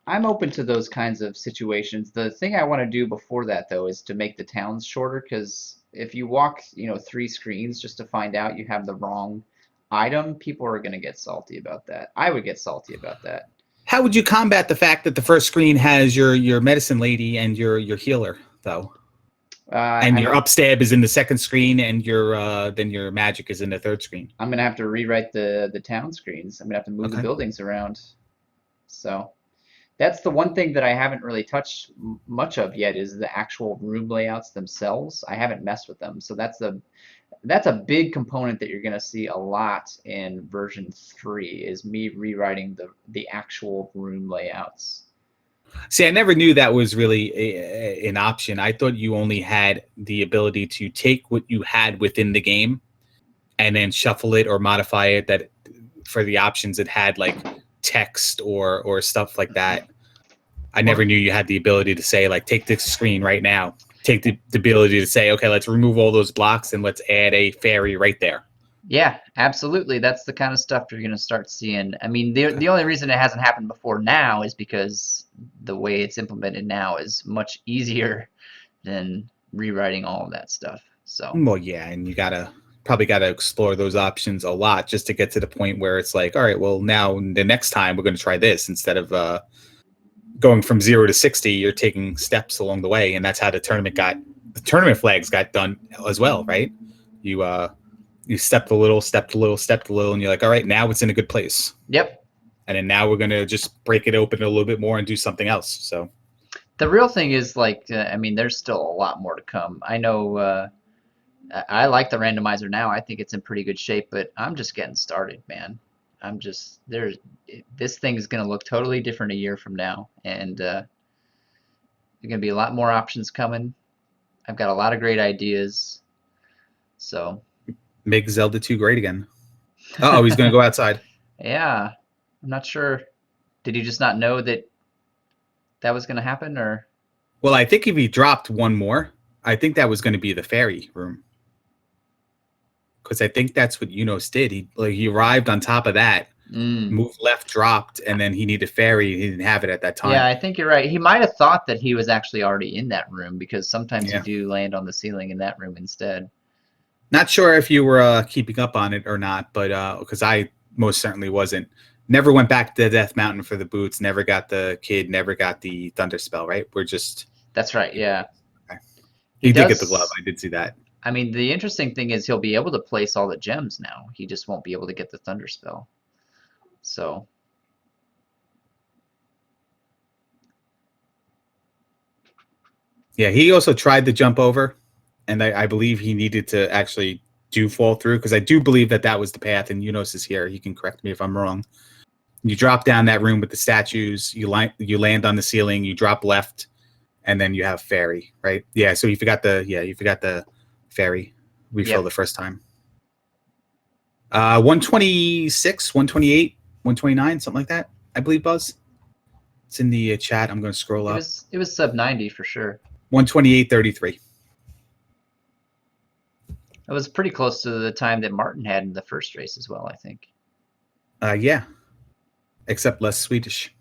I'm open to those kinds of situations. The thing I want to do before that, though, is to make the towns shorter, because if you walk, 3 screens just to find out you have the wrong item, people are going to get salty about that. I would get salty about that. How would you combat the fact that the first screen has your medicine lady and your healer, though? And your up stab is in the second screen, and your then your magic is in the third screen. I'm gonna have to rewrite the town screens. I'm gonna have to move the Okay. buildings around. So that's the one thing that I haven't really touched much of yet is the actual room layouts themselves. I haven't messed with them, so that's a big component that you're gonna see a lot in version 3 is me rewriting the actual room layouts. See, I never knew that was really an option. I thought you only had the ability to take what you had within the game and then shuffle it or modify it. That for the options it had like text or stuff like that. I never knew you had the ability to say like take this screen right now. Take the ability to say, okay, let's remove all those blocks and let's add a fairy right there. Yeah, absolutely. That's the kind of stuff you're going to start seeing. I mean, the only reason it hasn't happened before now is because the way it's implemented now is much easier than rewriting all of that stuff. So, well, yeah, and you probably gotta explore those options a lot just to get to the point where it's like, all right, well, now the next time we're going to try this instead of going from 0 to 60. You're taking steps along the way, and that's how the tournament flags got done as well, right? You stepped a little, and you're like, all right, now it's in a good place. yep. And then now we're going to just break it open a little bit more and do something else. So The real thing is like, I mean, there's still a lot more to come. I know I like the randomizer now. I think it's in pretty good shape, but I'm just getting started, man. This thing is going to look totally different a year from now, and there's going to be a lot more options coming. I've got a lot of great ideas. So make Zelda 2 great again. Oh, he's going to go outside. yeah, I'm not sure. Did you just not know that was going to happen, or? Well, I think if he dropped one more, I think that was going to be the fairy room. Because I think that's what Eunos did. He arrived on top of that, moved left, dropped, and then he needed fairy. He didn't have it at that time. Yeah, I think you're right. He might have thought that he was actually already in that room because sometimes you do land on the ceiling in that room instead. Not sure if you were keeping up on it or not, but because I most certainly wasn't. Never went back to Death Mountain for the boots. Never got the kid. Never got the thunder spell. Right? We're just. That's right. Yeah. Okay. He did get the glove. I did see that. I mean, the interesting thing is he'll be able to place all the gems now. He just won't be able to get the thunder spell. So. Yeah, he also tried to jump over, and I believe he needed to actually fall through, because I do believe that was the path, and Eunos is here. He can correct me if I'm wrong. You drop down that room with the statues, you land on the ceiling, you drop left, and then you have fairy, right? Yeah, so you forgot the fairy refill the first time. 126, 128, 129, something like that, I believe, Buzz. It's in the chat. I'm going to scroll up. It was sub 90 for sure. 128.33. It was pretty close to the time that Martin had in the first race as well, I think. Yeah. Except less Swedish.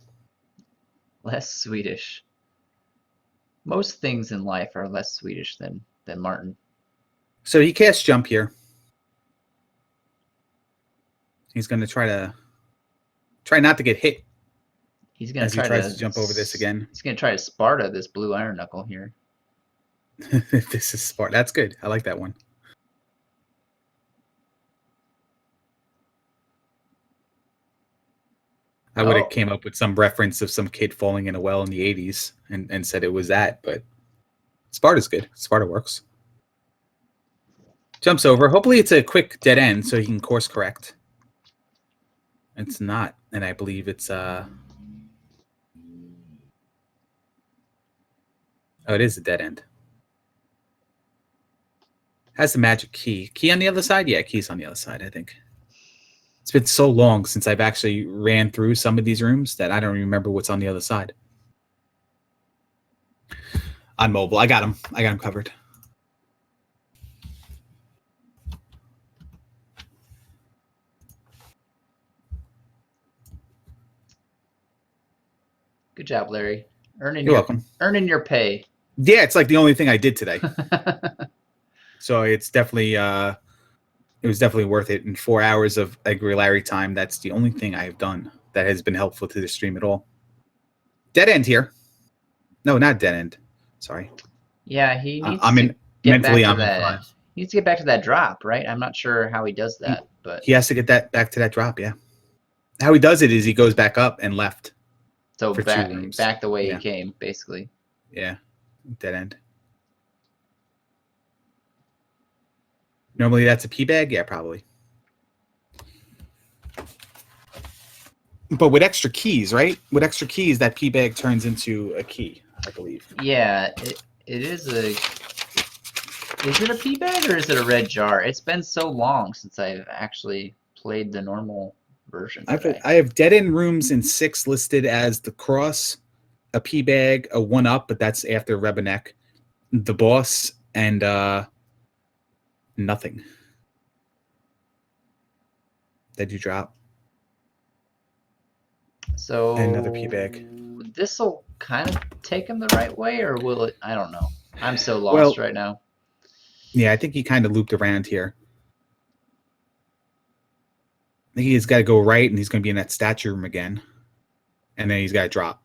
Less Swedish. Most things in life are less Swedish than Martin. So he casts jump here. He's going to try not to get hit. He's going to try to jump over this again. He's going to try to Sparta this blue iron knuckle here. This is Sparta. That's good. I like that one. I would have came up with some reference of some kid falling in a well in the 80s and said it was that, but Sparta's good. Sparta works. Jumps over. Hopefully it's a quick dead end so he can course correct. It's not, and I believe it's oh, it is a dead end. Has the magic key. Key on the other side? Yeah, key's on the other side, I think. It's been so long since I've actually ran through some of these rooms that I don't remember what's on the other side. On mobile. I got him. I got him covered. Good job, Larry. You're welcome. Earning your pay. Yeah, it's like the only thing I did today. So it's definitely it was definitely worth it. In 4 hours of Edgar Larry time, that's the only thing I have done that has been helpful to the stream at all. Dead end here. No, not dead end. Sorry. Yeah, he needs I'm to in get back mentally. to I'm in that. 5. He needs to get back to that drop, right? I'm not sure how he does that, but He has to get that back to that drop. Yeah. How he does it is he goes back up and left so for 2 rooms. back the way he Yeah. came, basically. Yeah. Dead end. Normally that's a P bag. Yeah, probably. But with extra keys, right? With extra keys, that P bag turns into a key, I believe. Yeah, it is a. Is it a pea bag or is it a red jar? It's been so long since I've actually played the normal version. I have dead end rooms in 6 listed as the cross, a P bag, a 1-up, but that's after Rebenek, the boss, and nothing. That you drop. So And another P bag. This will kind of take him the right way, or will it? I don't know. I'm so lost Well, right now. Yeah, I think he kind of looped around here. I think he's got to go right, and he's going to be in that statue room again. And then he's got to drop.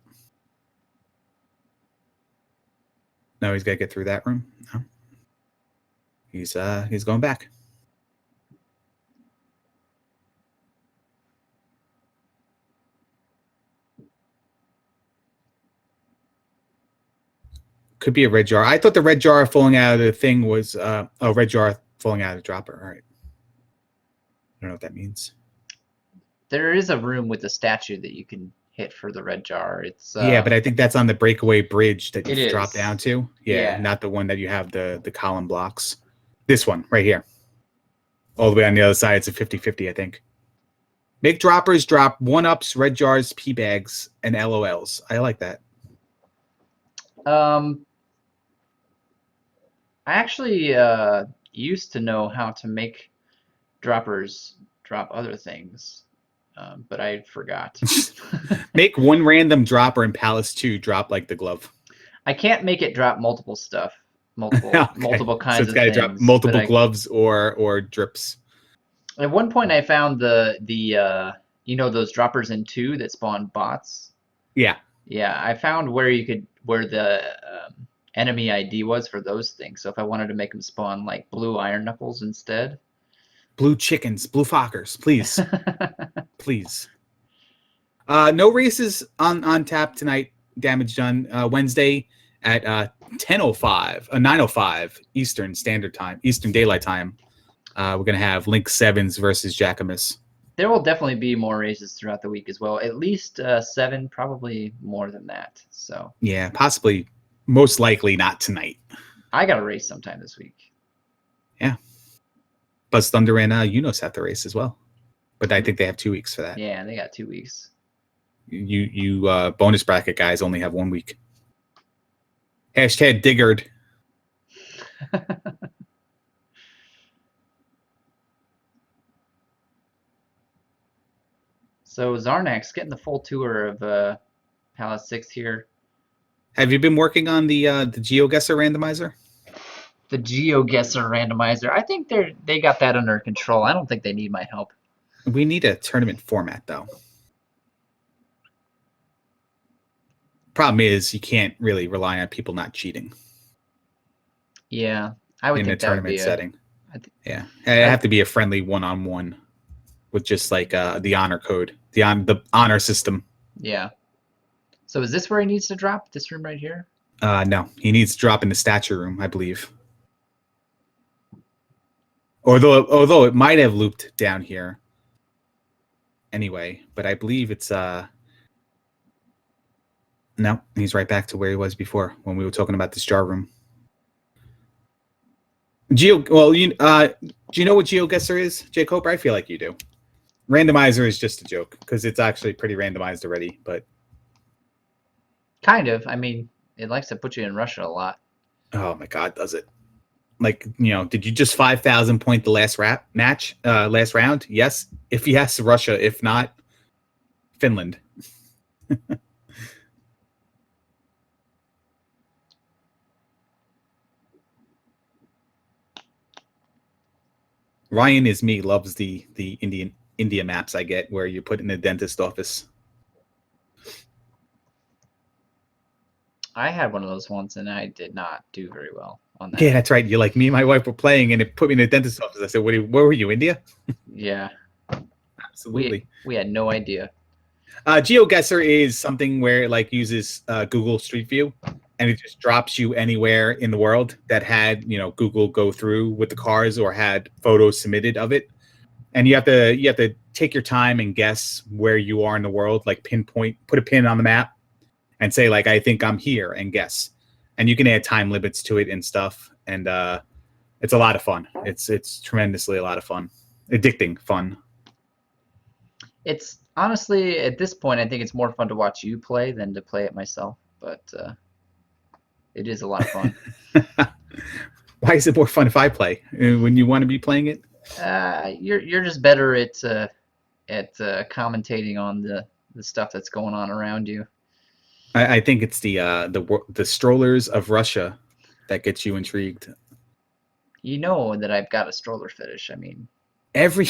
No, he's got to get through that room. No. He's going back. Could be a red jar. I thought the red jar falling out of the thing was a red jar falling out of the dropper. All right. I don't know what that means. There is a room with a statue that you can hit for the red jar. It's Yeah, but I think that's on the breakaway bridge that you It drop is. down to. Yeah, Yeah. not the one that you have the column blocks. This one right here. All the way on the other side, it's a 50-50, I think. Make droppers drop 1-ups, red jars, P bags, and LOLs. I like that. I actually used to know how to make droppers drop other things, but I forgot. Make one random dropper in Palace 2 drop like the glove. I can't make it drop multiple stuff, multiple Okay. multiple kinds So it's of got to things. drop multiple but gloves or drips. At one point, I found the you know those droppers in 2 that spawn bots. Yeah. Yeah, I found where the enemy ID was for those things. So if I wanted to make them spawn like blue iron knuckles instead. Blue chickens, blue fockers, please. Please. No races on tap tonight. Damage done. Wednesday at 10:05, 9:05 Eastern Standard Time, Eastern Daylight Time. We're gonna have Link Sevens versus Jackamus. There will definitely be more races throughout the week as well. At least 7, probably more than that. So yeah, possibly, most likely not tonight. I got a race sometime this week. Yeah, Buzz Thunder and Eunos have to race as well, but I think they have 2 weeks for that. Yeah, they got 2 weeks. You bonus bracket guys only have 1 week. Hashtag Diggard. So Xarnax getting the full tour of Palace 6 here. Have you been working on the GeoGuessr randomizer? The GeoGuessr randomizer. I think they got that under control. I don't think they need my help. We need a tournament format though. Problem is you can't really rely on people not cheating. Yeah, I would in think a that would tournament be setting. Yeah, it have to be a friendly one-on-one with just like the honor code, the honor system. Yeah. So is this where he needs to drop? This room right here? No, he needs to drop in the statue room, I believe. Although it might have looped down here. Anyway, but I believe it's no, he's right back to where he was before when we were talking about this jar room. Do you know what GeoGuessr is, Jake Hope? I feel like you do. Randomizer is just a joke because it's actually pretty randomized already, but Kind of. I mean, it likes to put you in Russia a lot. oh my god, does it? Like, did you just 5,000 point the last last round? Yes. If yes, Russia. If not, Finland. Ryan is me, loves the India maps I get where you put in the dentist office. I had one of those once, and I did not do very well on that. Yeah, that's right. You like me and my wife were playing, and it put me in a dentist's office. I said, "Where were you, India?" Yeah, Absolutely. we had no idea. GeoGuessr is something where it like uses Google Street View, and it just drops you anywhere in the world that had Google go through with the cars or had photos submitted of it, and you have to take your time and guess where you are in the world, like pinpoint, put a pin on the map, and say like I think I'm here and guess, and you can add time limits to it and stuff, and it's a lot of fun. It's tremendously a lot of fun, addicting fun. It's honestly, at this point, I think it's more fun to watch you play than to play it myself, but it is a lot of fun. Why is it more fun if I play when you want to be playing it? You're just better at commentating on the stuff that's going on around you. I think it's the strollers of Russia that gets you intrigued. You know that I've got a stroller fetish. I mean, every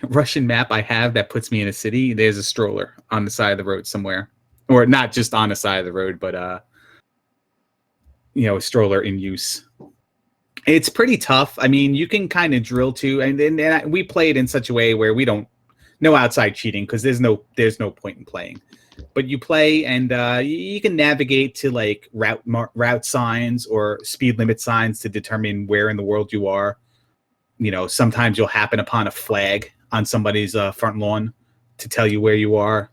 Russian map I have that puts me in a city, there's a stroller on the side of the road somewhere, or not just on the side of the road, but a stroller in use. It's pretty tough. I mean, you can kind of drill too, and we play it in such a way where we don't no outside cheating because there's no point in playing. But you play and you can navigate to like route signs or speed limit signs to determine where in the world you are. Sometimes you'll happen upon a flag on somebody's front lawn to tell you where you are.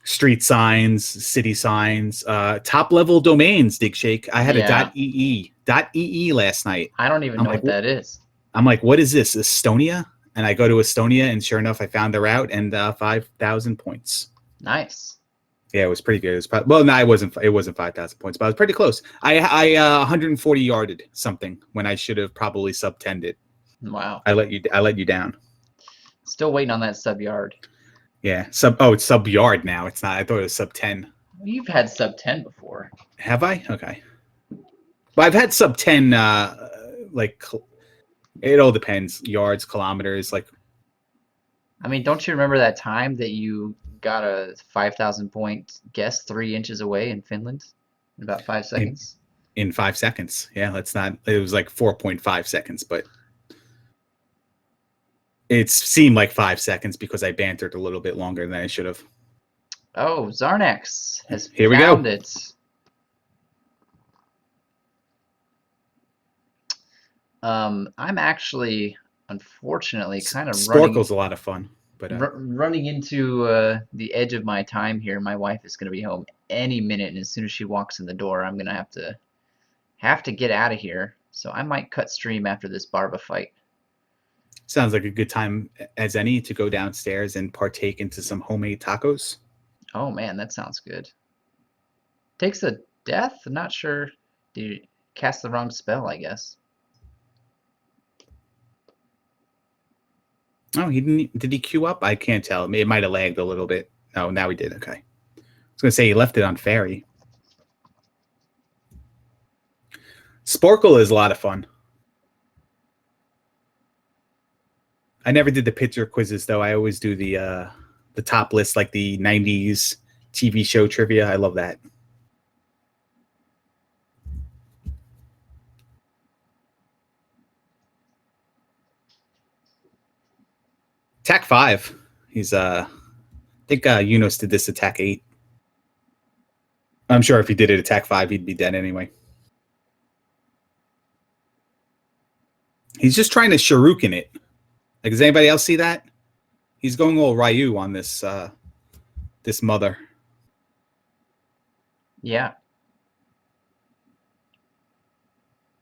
Street signs, city signs, top level domains, Dig Shake. I had a .ee last night. I don't even know what that is. I'm like, what is this, Estonia? And I go to Estonia, and sure enough, I found the route and 5,000 points. Nice. Yeah, it was pretty good. It wasn't 5,000 points, but I was pretty close. I 140 yarded something when I should have probably sub-10'd it. Wow. I let you down. Still waiting on that sub yard. Yeah, it's sub yard now. It's not. I thought it was sub 10. You've had sub 10 before. Have I? Okay. Well, I've had sub 10. Like it all depends. Yards, kilometers. Like, I mean, don't you remember that time that you got a 5,000 point guess 3 inches away in Finland in about 5 seconds? In 5 seconds. Yeah, let's not. It was like 4.5 seconds, but it seemed like 5 seconds because I bantered a little bit longer than I should have. Oh, Xarnax has Here we found go. it. I'm actually, unfortunately, kind of Sporkle's a lot of fun, but running into the edge of my time here. My wife is going to be home any minute, and as soon as she walks in the door, I'm going to have to get out of here. So I might cut stream after this Barba fight. Sounds like a good time as any to go downstairs and partake into some homemade tacos. Oh man, that sounds good. Takes a death? I'm not sure. Did you cast the wrong spell, I guess. Oh, did he queue up? I can't tell. It might have lagged a little bit. Oh, now he did. Okay. I was going to say he left it on Fairy. Sporkle is a lot of fun. I never did the picture quizzes, though. I always do the top list, like the 90s TV show trivia. I love that. Attack 5. He's I think Eunos did this attack 8. I'm sure if he did it attack 5, he'd be dead anyway. He's just trying to shuriken it. Like, does anybody else see that? He's going all Ryu on this this mother. Yeah.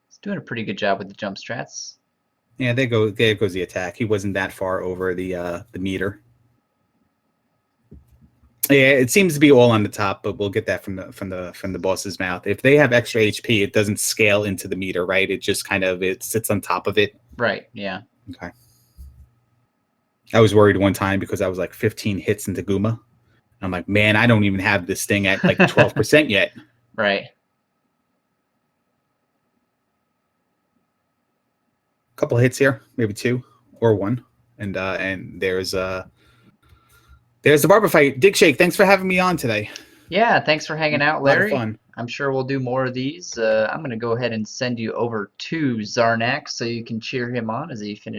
He's doing a pretty good job with the jump strats. Yeah, there goes the attack. He wasn't that far over the meter. Yeah, it seems to be all on the top, but we'll get that from the boss's mouth. If they have extra HP, it doesn't scale into the meter, right? It just it sits on top of it. Right, yeah. Okay. I was worried one time because I was like 15 hits into Guma. I'm like, man, I don't even have this thing at like 12% yet. Right. Couple hits here, maybe 2 or 1, and there's the Barber fight. Dig Shake, thanks for having me on today. Yeah, thanks for hanging out, A lot of Larry. fun. I'm sure we'll do more of these. I'm going to go ahead and send you over to Xarnax so you can cheer him on as he finishes.